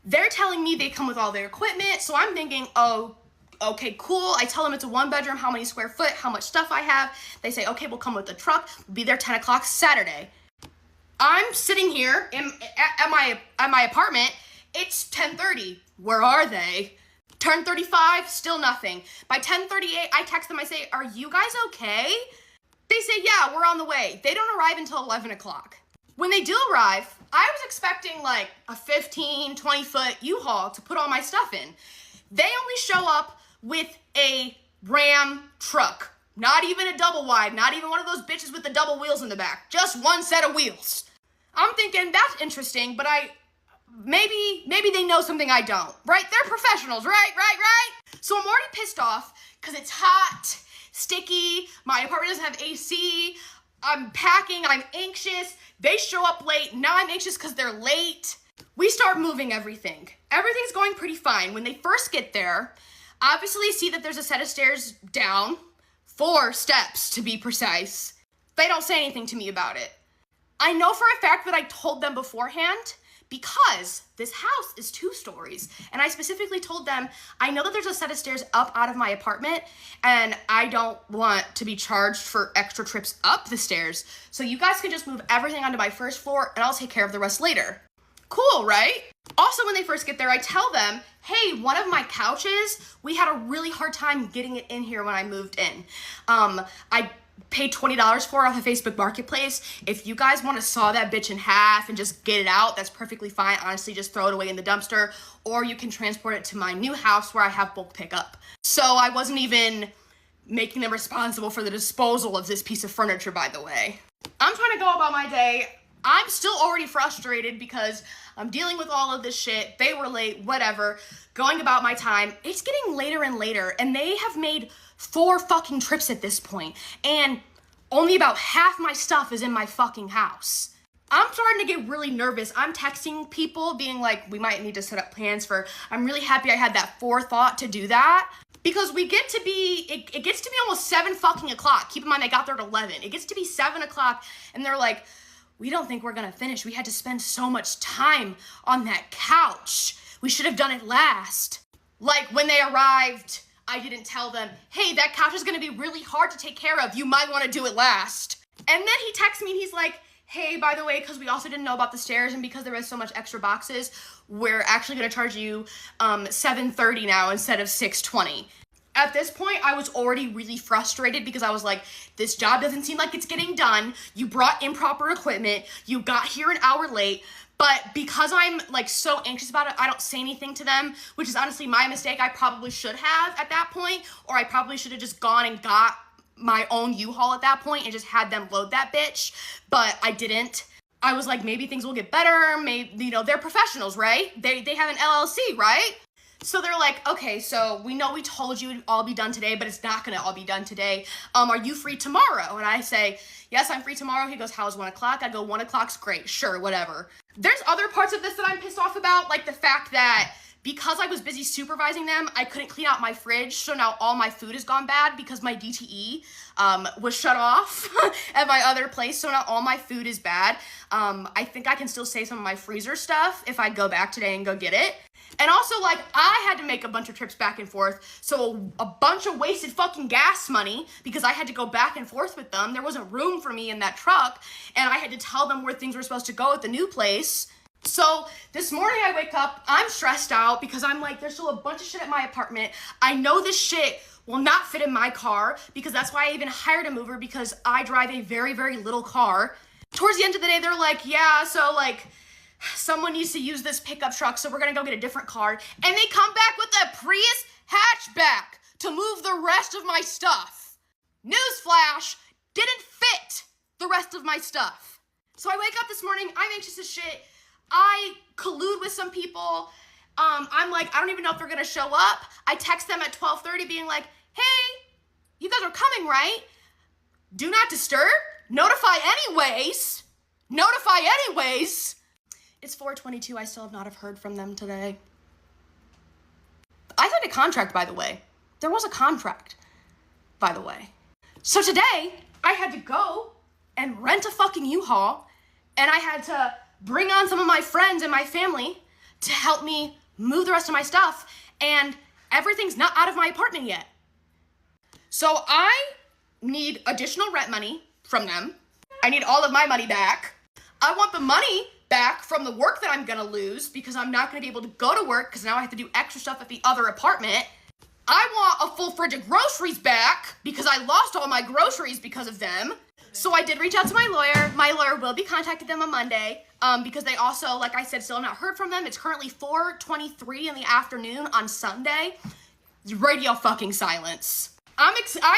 [SPEAKER 15] They're telling me they come with all their equipment, so I'm thinking, oh, okay, cool. I tell them it's a 1-bedroom, how many square foot, how much stuff I have. They say, okay, we'll come with the truck. We'll be there 10 o'clock Saturday. I'm sitting here at my apartment. It's 10:30. Where are they? 10:35, still nothing. By 10:38, I text them. I say, are you guys okay? They say, yeah, we're on the way. They don't arrive until 11 o'clock. When they do arrive, I was expecting like a 15, 20-foot U-Haul to put all my stuff in. They only show up with a Ram truck. Not even a double wide, not even one of those bitches with the double wheels in the back. Just one set of wheels. I'm thinking, that's interesting, but maybe they know something I don't, right? They're professionals, right? So I'm already pissed off because it's hot, sticky, my apartment doesn't have AC, I'm packing, I'm anxious, they show up late, now I'm anxious because they're late. We start moving everything. Everything's going pretty fine. When they first get there, obviously see that there's a set of stairs down, 4 steps to be precise. They don't say anything to me about it. I know for a fact that I told them beforehand because this house is 2 stories. And I specifically told them, I know that there's a set of stairs up out of my apartment and I don't want to be charged for extra trips up the stairs. So you guys can just move everything onto my first floor and I'll take care of the rest later. Cool, right? Also, when they first get there, I tell them, hey, one of my couches, we had a really hard time getting it in here when I moved in. I paid $20 for it off of Facebook Marketplace. If you guys want to saw that bitch in half and just get it out, that's perfectly fine. Honestly, just throw it away in the dumpster, or you can transport it to my new house where I have bulk pickup. So I wasn't even making them responsible for the disposal of this piece of furniture, by the way. I'm trying to go about my day. I'm still already frustrated because I'm dealing with all of this shit. They were late, whatever, going about my time. It's getting later and later, and they have made 4 fucking trips at this point, and only about half my stuff is in my fucking house. I'm starting to get really nervous. I'm texting people being like, we might need to set up plans for, I'm really happy I had that forethought to do that. Because we get to be, it gets to be almost 7 fucking o'clock. Keep in mind, I got there at 11. It gets to be 7 o'clock, and they're like, we don't think we're gonna finish. We had to spend so much time on that couch. We should have done it last. Like when they arrived, I didn't tell them, hey, that couch is gonna be really hard to take care of. You might wanna do it last. And then he texts me and he's like, hey, by the way, because we also didn't know about the stairs and because there was so much extra boxes, we're actually gonna charge you $730 now instead of $620. At this point, I was already really frustrated because I was like, this job doesn't seem like it's getting done. You brought improper equipment. You got here an hour late. But because I'm like so anxious about it, I don't say anything to them, which is honestly my mistake. I probably should have at that point, or I probably should have just gone and got my own U-Haul at that point and just had them load that bitch. But I didn't. I was like, maybe things will get better. Maybe, you know, they're professionals, right? They have an LLC, right? So they're like, okay, so we know we told you it'd all be done today, but it's not gonna all be done today. Are you free tomorrow? And I say, yes, I'm free tomorrow. He goes, how's 1 o'clock? I go, 1 o'clock's great, sure, whatever. There's other parts of this that I'm pissed off about, like the fact that because I was busy supervising them, I couldn't clean out my fridge, so now all my food has gone bad because my DTE was shut off at my other place, so now all my food is bad. I think I can still save some of my freezer stuff if I go back today and go get it. And also, like, I had to make a bunch of trips back and forth, so a bunch of wasted fucking gas money because I had to go back and forth with them. There wasn't room for me in that truck, and I had to tell them where things were supposed to go at the new place. So this morning I wake up, I'm stressed out because I'm like, there's still a bunch of shit at my apartment. I know this shit will not fit in my car because that's why I even hired a mover, because I drive a very, very little car. Towards the end of the day, they're like, yeah, so like someone needs to use this pickup truck, so we're gonna go get a different car. And they come back with a Prius hatchback to move the rest of my stuff. Newsflash, didn't fit the rest of my stuff. So I wake up this morning, I'm anxious as shit. I collude with some people. I'm like, I don't even know if they're gonna show up. I text them at 12:30 being like, hey, you guys are coming, right? Do not disturb? Notify anyways. Notify anyways. It's 4:22. I still have not heard from them today. I signed a contract, by the way. There was a contract, by the way. So today, I had to go and rent a fucking U-Haul, and I had to bring on some of my friends and my family to help me move the rest of my stuff, and everything's not out of my apartment yet. So I need additional rent money from them. I need all of my money back. I want the money back from the work that I'm gonna lose because I'm not gonna be able to go to work because now I have to do extra stuff at the other apartment. I want a full fridge of groceries back because I lost all my groceries because of them. So I did reach out to my lawyer. My lawyer will be contacting them on Monday because they also, like I said, still have not heard from them. It's currently 4:23 in the afternoon on Sunday. Radio fucking silence. I'm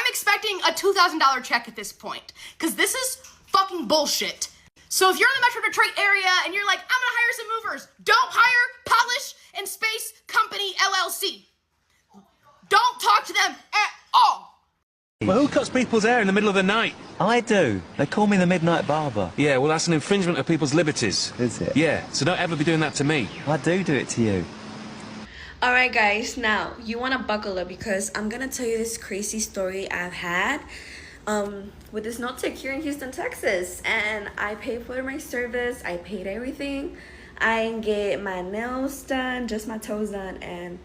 [SPEAKER 15] expecting a $2,000 check at this point because this is fucking bullshit. So if you're in the Metro Detroit area and you're like, I'm gonna hire some movers, don't hire Polish and Space Company LLC. Don't talk to them at all.
[SPEAKER 16] Well, who cuts people's hair in the middle of the night?
[SPEAKER 17] I do. They call me the Midnight Barber.
[SPEAKER 16] Yeah, well, that's an infringement of people's liberties.
[SPEAKER 17] Is it?
[SPEAKER 16] Yeah, so don't ever be doing that to me.
[SPEAKER 17] I do it to you.
[SPEAKER 13] Alright guys, now you want to buckle up because I'm going to tell you this crazy story I've had with this nail tech here in Houston, Texas. And I paid for my service, I paid everything. I didn't get my nails done, just my toes done, and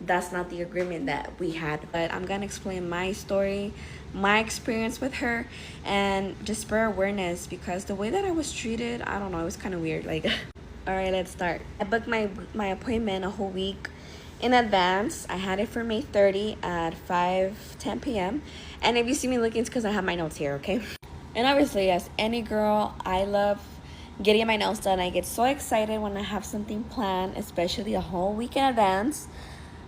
[SPEAKER 13] that's not the agreement that we had. But I'm going to explain my story, my experience with her, and just for awareness because the way that I was treated, I don't know, it was kind of weird. Like, alright, let's start. I booked my appointment a whole week in advance. I had it for May 30 at 5:10 p.m. And if you see me looking, it's because I have my notes here, okay? And obviously, as any girl, I love getting my nails done. I get so excited when I have something planned, especially a whole week in advance.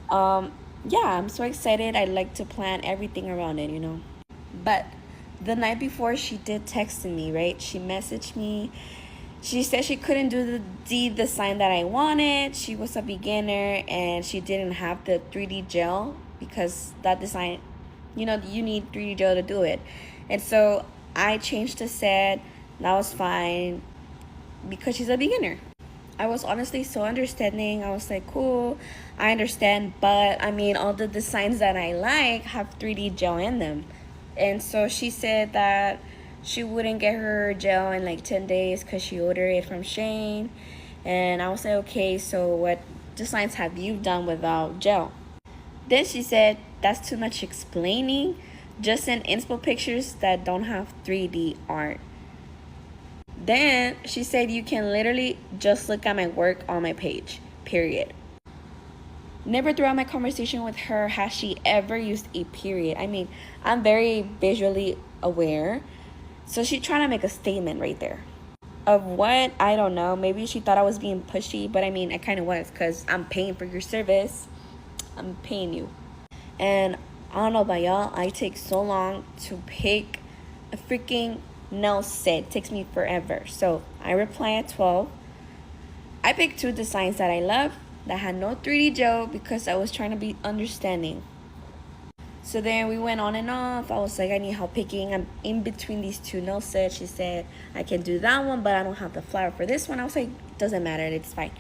[SPEAKER 13] Yeah, I'm so excited. I like to plan everything around it, you know. But the night before, she did text me, right? She messaged me. She said she couldn't do the design that I wanted. She was a beginner and she didn't have the 3D gel because that design, you know, you need 3D gel to do it. And so I changed the set. That was fine because she's a beginner. I was honestly so understanding. I was like, cool, I understand. But I mean, all the designs that I like have 3D gel in them. And so she said that she wouldn't get her gel in like 10 days because she ordered it from Shane. And I was like, okay, so what designs have you done without gel? Then she said, that's too much explaining. Just send inspo pictures that don't have 3D art. Then she said, you can literally just look at my work on my page, period. Never throughout my conversation with her has she ever used a period. I mean, I'm very visually aware. So she's trying to make a statement right there. Of what? I don't know. Maybe she thought I was being pushy, but I mean, I kind of was because I'm paying for your service. I'm paying you. And I don't know about y'all, I take so long to pick a freaking nail set. It takes me forever. So I reply at 12. I picked two designs that I love that had no 3D gel because I was trying to be understanding. So then we went on and off. I was like, I need help picking. I'm in between these two nail sets. She said, I can do that one, but I don't have the flower for this one. I was like, doesn't matter, it's fine.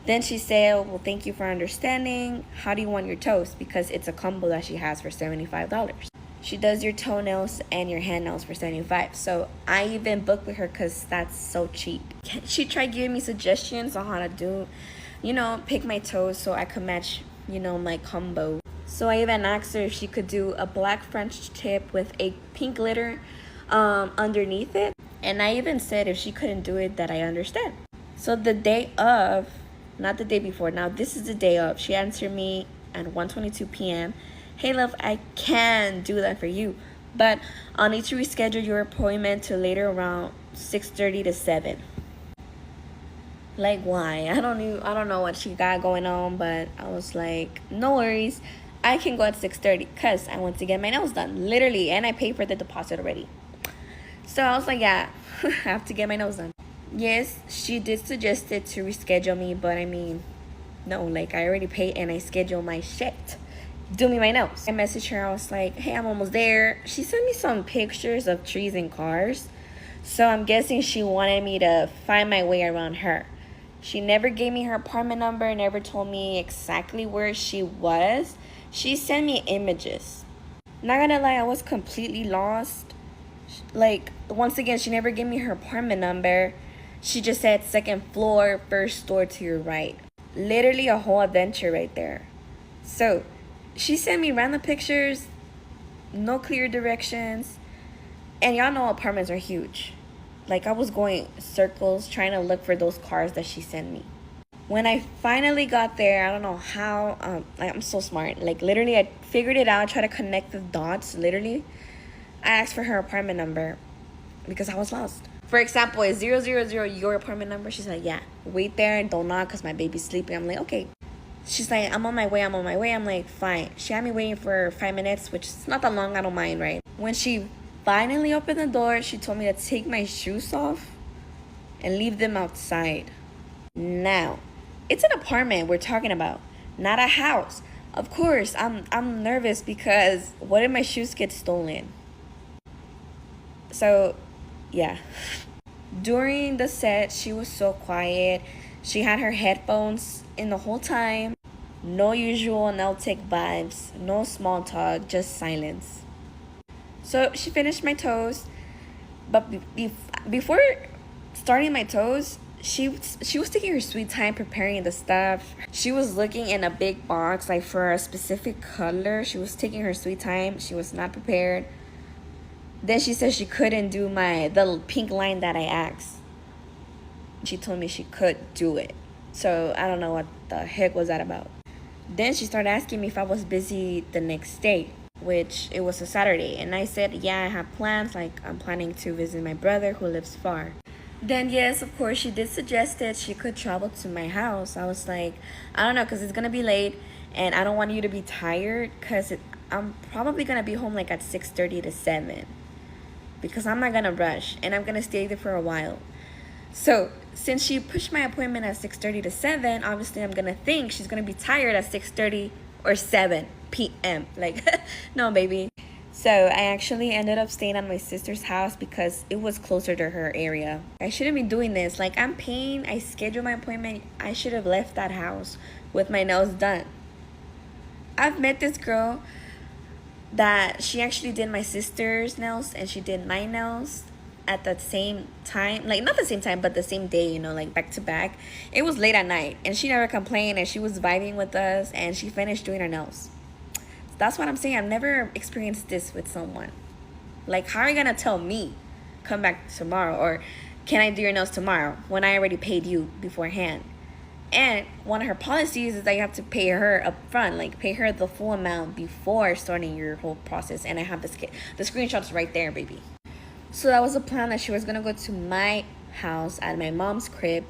[SPEAKER 13] Then she said, well, thank you for understanding. How do you want your toes? Because it's a combo that she has for $75. She does your toenails and your hand nails for $75. So I even booked with her because that's so cheap. She tried giving me suggestions on how to do, you know, pick my toes so I could match, you know, my combo. So I even asked her if she could do a black French tip with a pink glitter underneath it. And I even said if she couldn't do it, that I understand. So the day of, not the day before, now this is the day of, she answered me at 1:22 p.m. Hey love, I can do that for you,
[SPEAKER 8] but I'll need to reschedule your appointment to later around 6:30 to 7. Like, why? I don't know what she got going on, but I was like, no worries. I can go at 6:30 because I want to get my nails done. Literally, and I paid for the deposit already. So I was like, yeah, I have to get my nails done. Yes, she did suggest it to reschedule me, but I mean, no, like I already paid and I scheduled my shit. Do me my nails. I messaged her, I was like, hey, I'm almost there. She sent me some pictures of trees and cars. So I'm guessing she wanted me to find my way around her. She never gave me her apartment number, never told me exactly where she was. She sent me images. Not gonna lie, I was completely lost. Like, once again, she never gave me her apartment number. She just said 2nd floor, 1st store to your right. Literally a whole adventure right there. So, she sent me random pictures, no clear directions. And y'all know apartments are huge. Like, I was going circles trying to look for those cars that she sent me. When I finally got there, I don't know how, I'm so smart. Like, literally, I figured it out, tried to connect the dots, literally. I asked for her apartment number because I was lost. For example, is 000 your apartment number? She's like, yeah. Wait there and don't knock because my baby's sleeping. I'm like, okay. She's like, I'm on my way. I'm like, fine. She had me waiting for 5 minutes, which is not that long. I don't mind, right? When she finally opened the door, she told me to take my shoes off and leave them outside. Now, it's an apartment we're talking about, not a house. Of course, I'm nervous because what if my shoes get stolen? So, yeah. During the set, she was so quiet. She had her headphones in the whole time. No usual Celtic vibes. No small talk, just silence. So, she finished my toast. But before starting my toast, she was taking her sweet time preparing the stuff. She was looking in a big box, like for a specific color. She was taking her sweet time. She was not prepared. Then she said she couldn't do the pink line that I asked. She told me she could do it. So I don't know what the heck was that about. Then she started asking me if I was busy the next day, which it was a Saturday. And I said, yeah, I have plans. Like, I'm planning to visit my brother who lives far. Then, yes, of course, she did suggest that she could travel to my house. I was like, I don't know, because it's going to be late. And I don't want you to be tired because I'm probably going to be home like at 6:30 to 7. Because I'm not going to rush and I'm going to stay there for a while. So, since she pushed my appointment at 6:30 to 7, obviously I'm going to think she's going to be tired at 6:30 or 7 p.m. Like, no, baby. So, I actually ended up staying at my sister's house because it was closer to her area. I shouldn't be doing this. Like, I'm paying. I scheduled my appointment. I should have left that house with my nails done. I've met this girl that she actually did my sister's nails and she did my nails at the same time. Like, not the same time, but the same day, you know, like back to back. It was late at night and she never complained and she was vibing with us and she finished doing her nails. So that's what I'm saying. I've never experienced this with someone. Like, how are you gonna tell me come back tomorrow, or can I do your nails tomorrow when I already paid you beforehand? And one of her policies is that you have to pay her up front, like pay her the full amount before starting your whole process. And I have the screenshots right there, baby. So that was the plan, that she was going to go to my house at my mom's crib.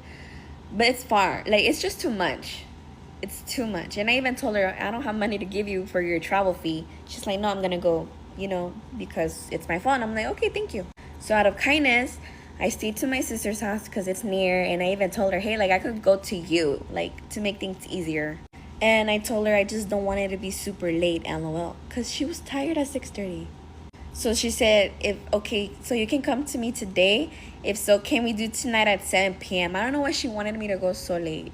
[SPEAKER 8] But it's far. Like, it's just too much. It's too much. And I even told her, I don't have money to give you for your travel fee. She's like, no, I'm going to go, you know, because it's my phone. I'm like, okay, thank you. So out of kindness, I stayed to my sister's house because it's near, and I even told her, hey, like, I could go to you, like, to make things easier. And I told her I just don't want it to be super late, lol, because she was tired at 6:30. So she said, okay, so you can come to me today. If so, can we do tonight at 7 p.m.? I don't know why she wanted me to go so late.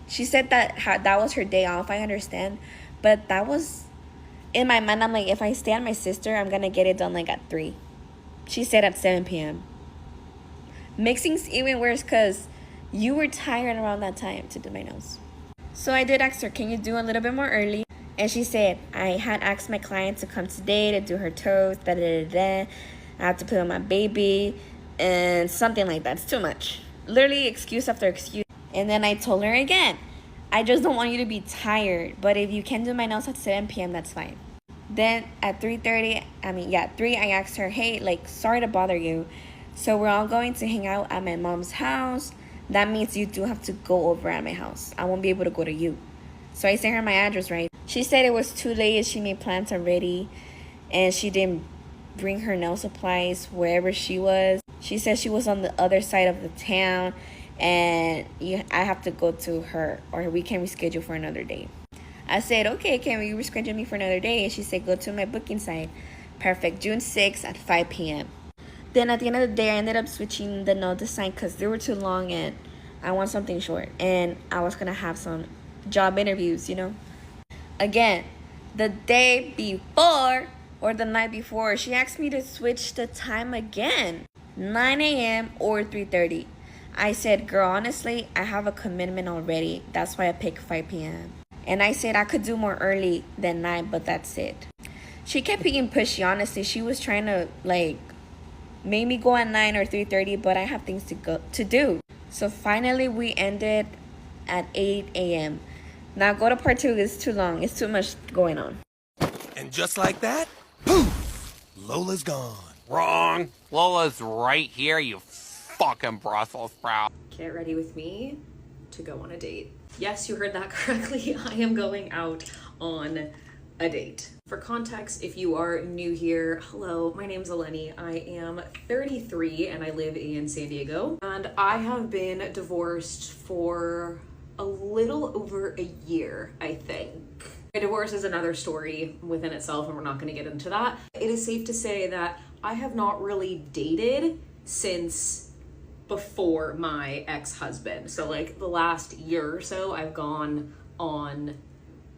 [SPEAKER 8] She said that was her day off, I understand. But that was, in my mind, I'm like, if I stay on my sister, I'm going to get it done, like, at 3. She said at 7 p.m. Makes things even worse because you were tired around that time to do my nails. So I did ask her, can you do a little bit more early? And she said, I had asked my client to come today to do her toes, I have to put on my baby, and something like that. It's too much. Literally excuse after excuse. And then I told her again, I just don't want you to be tired, but if you can do my nails at 7 p.m., that's fine. Then at 3:30, 3, I asked her, hey, like, sorry to bother you. So we're all going to hang out at my mom's house. That means you do have to go over at my house. I won't be able to go to you. So I sent her my address, right? She said it was too late. She made plans already. And she didn't bring her nail supplies wherever she was. She said she was on the other side of the town. And I have to go to her, or we can reschedule for another day. I said, okay, can we reschedule me for another day? And she said, go to my booking site. Perfect. June 6th at 5 p.m. Then at the end of the day, I ended up switching the nail design because they were too long and I want something short. And I was going to have some job interviews, you know. Again, the day before or the night before, she asked me to switch the time again. 9 a.m. or 3:30. I said, girl, honestly, I have a commitment already. That's why I picked 5 p.m. And I said I could do more early than 9, but that's it. She kept being pushy, honestly. She was trying to, like, make me go at 9 or 3:30, but I have things to do. So finally, we ended at 8 a.m. Now, go to part 2. It's too long. It's too much going on.
[SPEAKER 18] And just like that, poof, Lola's gone.
[SPEAKER 19] Wrong. Lola's right here, you fucking Brussels sprout.
[SPEAKER 20] Get ready with me to go on a date. Yes, you heard that correctly. I am going out on a date. For context, if you are new here, hello, my name's Eleni. I am 33 and I live in San Diego. And I have been divorced for a little over a year, I think. My divorce is another story within itself and we're not going to get into that. It is safe to say that I have not really dated since before my ex-husband. So like the last year or so, I've gone on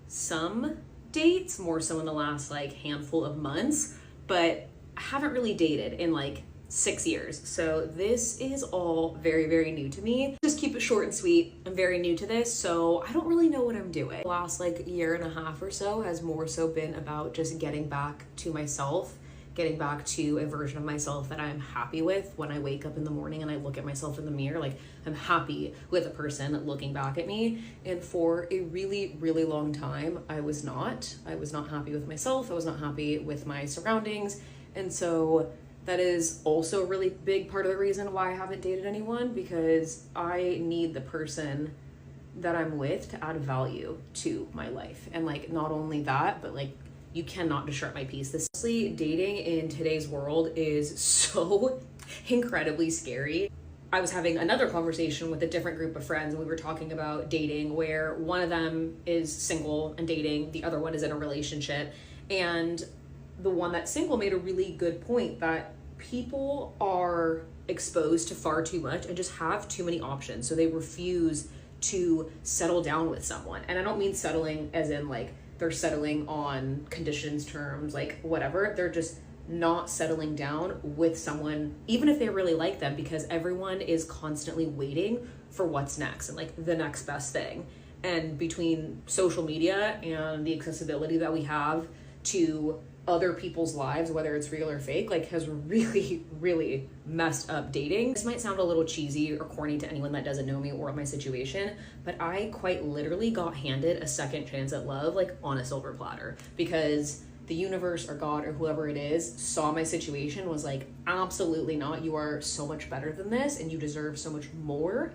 [SPEAKER 20] some dates, more so in the last like handful of months, but I haven't really dated in like 6 years. So this is all very, very new to me. Just keep it short and sweet. I'm very new to this, so I don't really know what I'm doing. The last like year and a half or so has more so been about just getting back to myself, getting back to a version of myself that I'm happy with. When I wake up in the morning and I look at myself in the mirror, like I'm happy with a person looking back at me. And for a really, really long time, I was not happy with myself. I was not happy with my surroundings. And so that is also a really big part of the reason why I haven't dated anyone, because I need the person that I'm with to add value to my life. And like, not only that, but like, you cannot disrupt my peace. Honestly, dating in today's world is so incredibly scary. I was having another conversation with a different group of friends and we were talking about dating, where one of them is single and dating, the other one is in a relationship. And the one that's single made a really good point that people are exposed to far too much and just have too many options. So they refuse to settle down with someone. And I don't mean settling as in like, they're settling on conditions, terms, like whatever. They're just not settling down with someone, even if they really like them, because everyone is constantly waiting for what's next and like the next best thing. And between social media and the accessibility that we have to other people's lives, whether it's real or fake, like has really, really messed up dating. This might sound a little cheesy or corny to anyone that doesn't know me or my situation, but I quite literally got handed a second chance at love, like on a silver platter, because the universe or God or whoever it is saw my situation, was like, absolutely not. You are so much better than this and you deserve so much more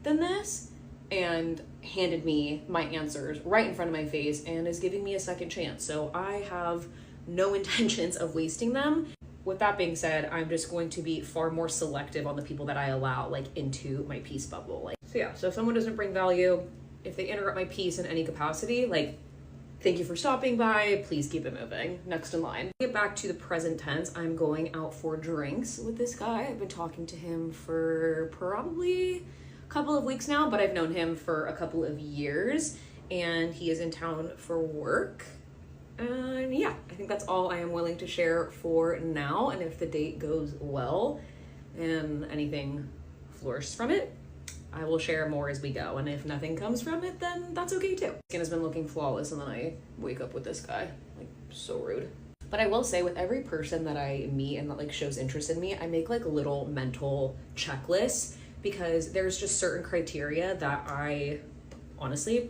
[SPEAKER 20] than this, and handed me my answers right in front of my face and is giving me a second chance. So I have no intentions of wasting them. With that being said, I'm just going to be far more selective on the people that I allow like into my peace bubble. Like, so yeah, so if someone doesn't bring value, if they interrupt my peace in any capacity, like, thank you for stopping by, please keep it moving. Next in line. Get back to the present tense. I'm going out for drinks with this guy. I've been talking to him for probably a couple of weeks now, but I've known him for a couple of years and he is in town for work. And yeah, I think that's all I am willing to share for now. And if the date goes well and anything flourishes from it, I will share more as we go. And if nothing comes from it, then that's okay too. Skin has been looking flawless and then I wake up with this guy, like so rude. But I will say, with every person that I meet and that like shows interest in me, I make like little mental checklists, because there's just certain criteria that I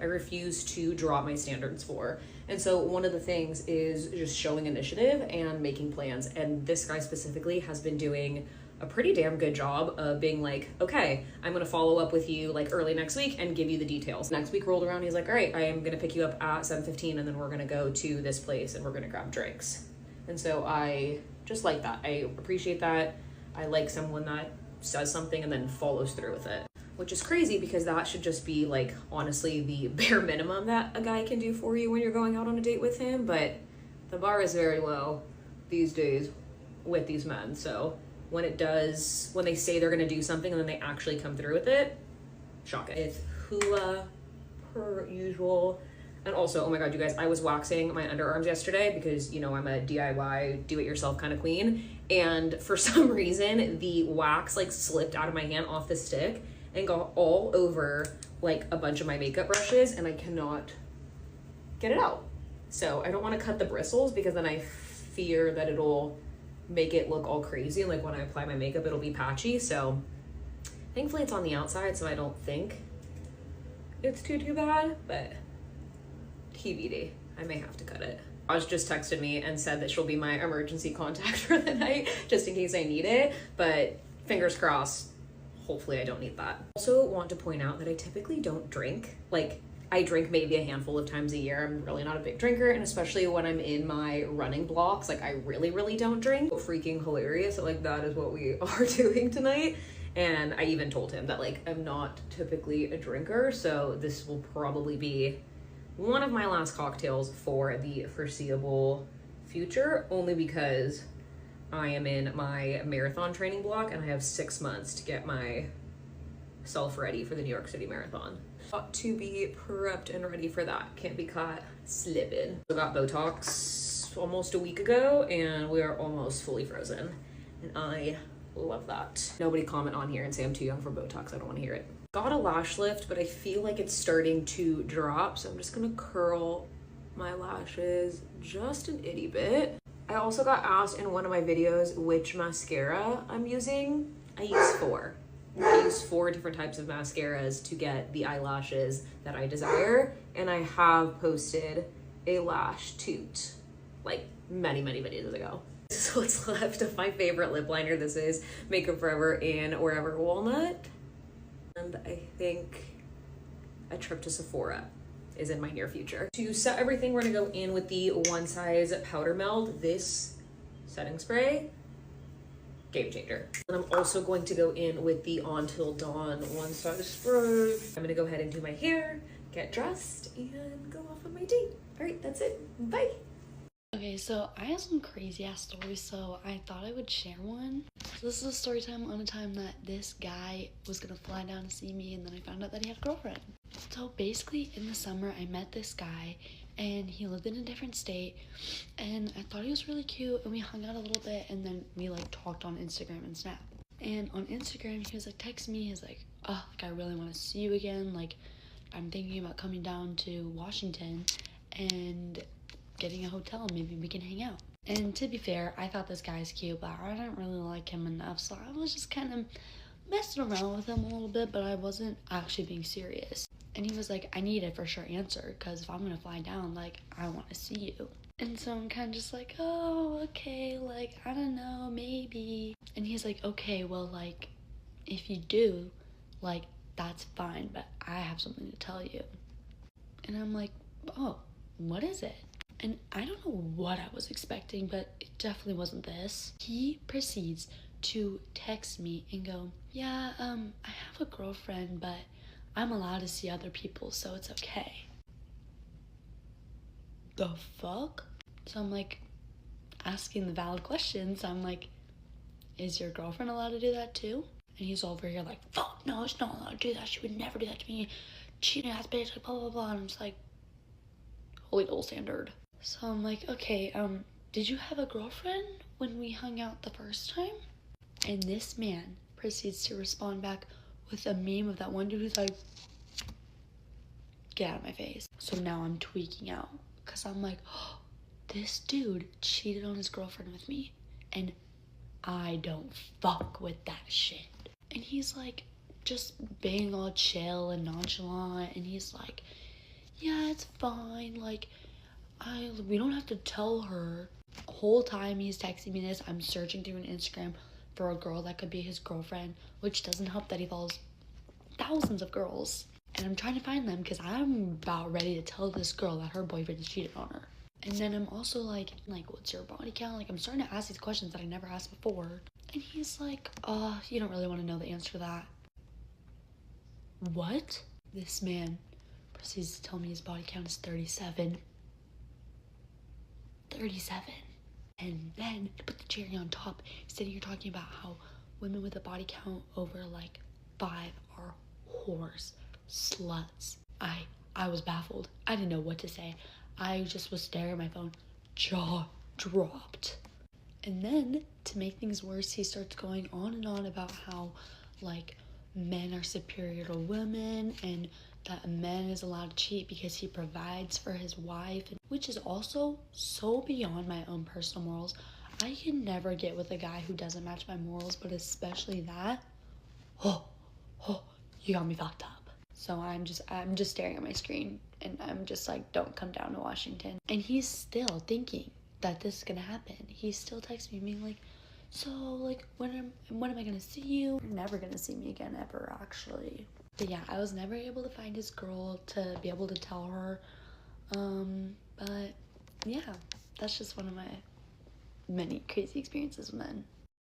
[SPEAKER 20] refuse to drop my standards for. And so one of the things is just showing initiative and making plans. And this guy specifically has been doing a pretty damn good job of being like, okay, I'm gonna follow up with you like early next week and give you the details. Next week rolled around, he's like, all right, I am gonna pick you up at 7:15 and then we're gonna go to this place and we're gonna grab drinks. And so I just like that. I appreciate that. I like someone that says something and then follows through with it, which is crazy because that should just be like, honestly, the bare minimum that a guy can do for you when you're going out on a date with him. But the bar is very low these days with these men. So when they say they're gonna do something and then they actually come through with it, shocking. It's hula per usual. And also, oh my god, you guys, I was waxing my underarms yesterday because, you know, I'm a DIY, do-it-yourself kind of queen. And for some reason, the wax like slipped out of my hand off the stick and got all over like a bunch of my makeup brushes, and I cannot get it out. So I don't want to cut the bristles because then I fear that it'll make it look all crazy, and like when I apply my makeup it'll be patchy. So thankfully it's on the outside, so I don't think it's too bad, but TBD, I may have to cut it. Oz just texted me and said that she'll be my emergency contact for the night just in case I need it, but fingers crossed, hopefully I don't need that. Also want to point out that I typically don't drink. Like, I drink maybe a handful of times a year. I'm really not a big drinker, and especially when I'm in my running blocks, like I really don't drink. Freaking hilarious that like that is what we are doing tonight. And I even told him that like I'm not typically a drinker, so this will probably be one of my last cocktails for the foreseeable future, only because I am in my marathon training block and I have 6 months to get myself ready for the New York City Marathon. Got to be prepped and ready for that. Can't be caught slipping. I got Botox almost a week ago and we are almost fully frozen. And I love that. Nobody comment on here and say I'm too young for Botox. I don't want to hear it. Got a lash lift, but I feel like it's starting to drop, so I'm just gonna curl my lashes just an itty bit. I also got asked in one of my videos which mascara I'm using. I use 4. I use 4 different types of mascaras to get the eyelashes that I desire, and I have posted a lash toot like many videos ago. This is what's left of my favorite lip liner. This is Makeup Forever in Wherever Walnut. And I think a trip to Sephora is in my near future. To set everything, we're gonna go in with the One Size Powder Meld. This setting spray, game changer. And I'm also going to go in with the On Till Dawn One Size Spray. I'm gonna go ahead and do my hair, get dressed, and go off on my date. All right, that's it, bye.
[SPEAKER 21] Okay, so I have some crazy ass stories, so I thought I would share one. So this is a story time on a time that this guy was gonna fly down to see me, and then I found out that he had a girlfriend. So basically in the summer I met this guy and he lived in a different state, and I thought he was really cute, and we hung out a little bit, and then we like talked on Instagram and Snap. And on Instagram he was like texting me, he's like, oh, like I really want to see you again, like I'm thinking about coming down to Washington and getting a hotel, maybe we can hang out. And to be fair, I thought this guy's cute, but I didn't really like him enough, so I was just kind of messing around with him a little bit, but I wasn't actually being serious. And he was like, I need a for sure answer, because if I'm gonna fly down, like I want to see you. And so I'm kind of just like, oh, okay, like I don't know, maybe. And he's like, okay, well, like if you do, like that's fine, but I have something to tell you. And I'm like, oh, what is it? And I don't know what I was expecting, but it definitely wasn't this. He proceeds to text me and go, yeah, I have a girlfriend, but I'm allowed to see other people, so it's okay. The fuck? So I'm like asking the valid questions. I'm like, is your girlfriend allowed to do that too? And he's over here like, fuck no, she's not allowed to do that. She would never do that to me. Cheating ass bitch, like blah blah blah. And I'm just like, holy double standard. So I'm like, okay, did you have a girlfriend when we hung out the first time? And this man proceeds to respond back with a meme of that one dude who's like, get out of my face. So now I'm tweaking out because I'm like, oh, this dude cheated on his girlfriend with me and I don't fuck with that shit. And he's like just being all chill and nonchalant, and he's like, yeah, it's fine, like
[SPEAKER 8] we don't have to tell her. The whole time he's texting me this, I'm searching through an Instagram for a girl that could be his girlfriend, which doesn't help that he follows thousands of girls. And I'm trying to find them because I'm about ready to tell this girl that her boyfriend cheated on her. And then I'm also like, what's your body count? Like, I'm starting to ask these questions that I never asked before. And he's like, you don't really want to know the answer to that. What? This man proceeds to tell me his body count is 37. 37. And then, to put the cherry on top, he's sitting here talking about how women with a body count over like 5 are whores, sluts. I was baffled. I didn't know what to say. I just was staring at my phone, jaw dropped. And then, to make things worse, he starts going on and on about how, like, men are superior to women and that a man is allowed to cheat because he provides for his wife, which is also so beyond my own personal morals. I can never get with a guy who doesn't match my morals, but especially that. Oh, you got me fucked up. So I'm just staring at my screen and I'm just like, don't come down to Washington. And he's still thinking that this is gonna happen. He's still texting me being like, so like when am I gonna see you? You're never gonna see me again ever, actually. But yeah, I was never able to find his girl to be able to tell her. But yeah, that's just one of my many crazy experiences with men.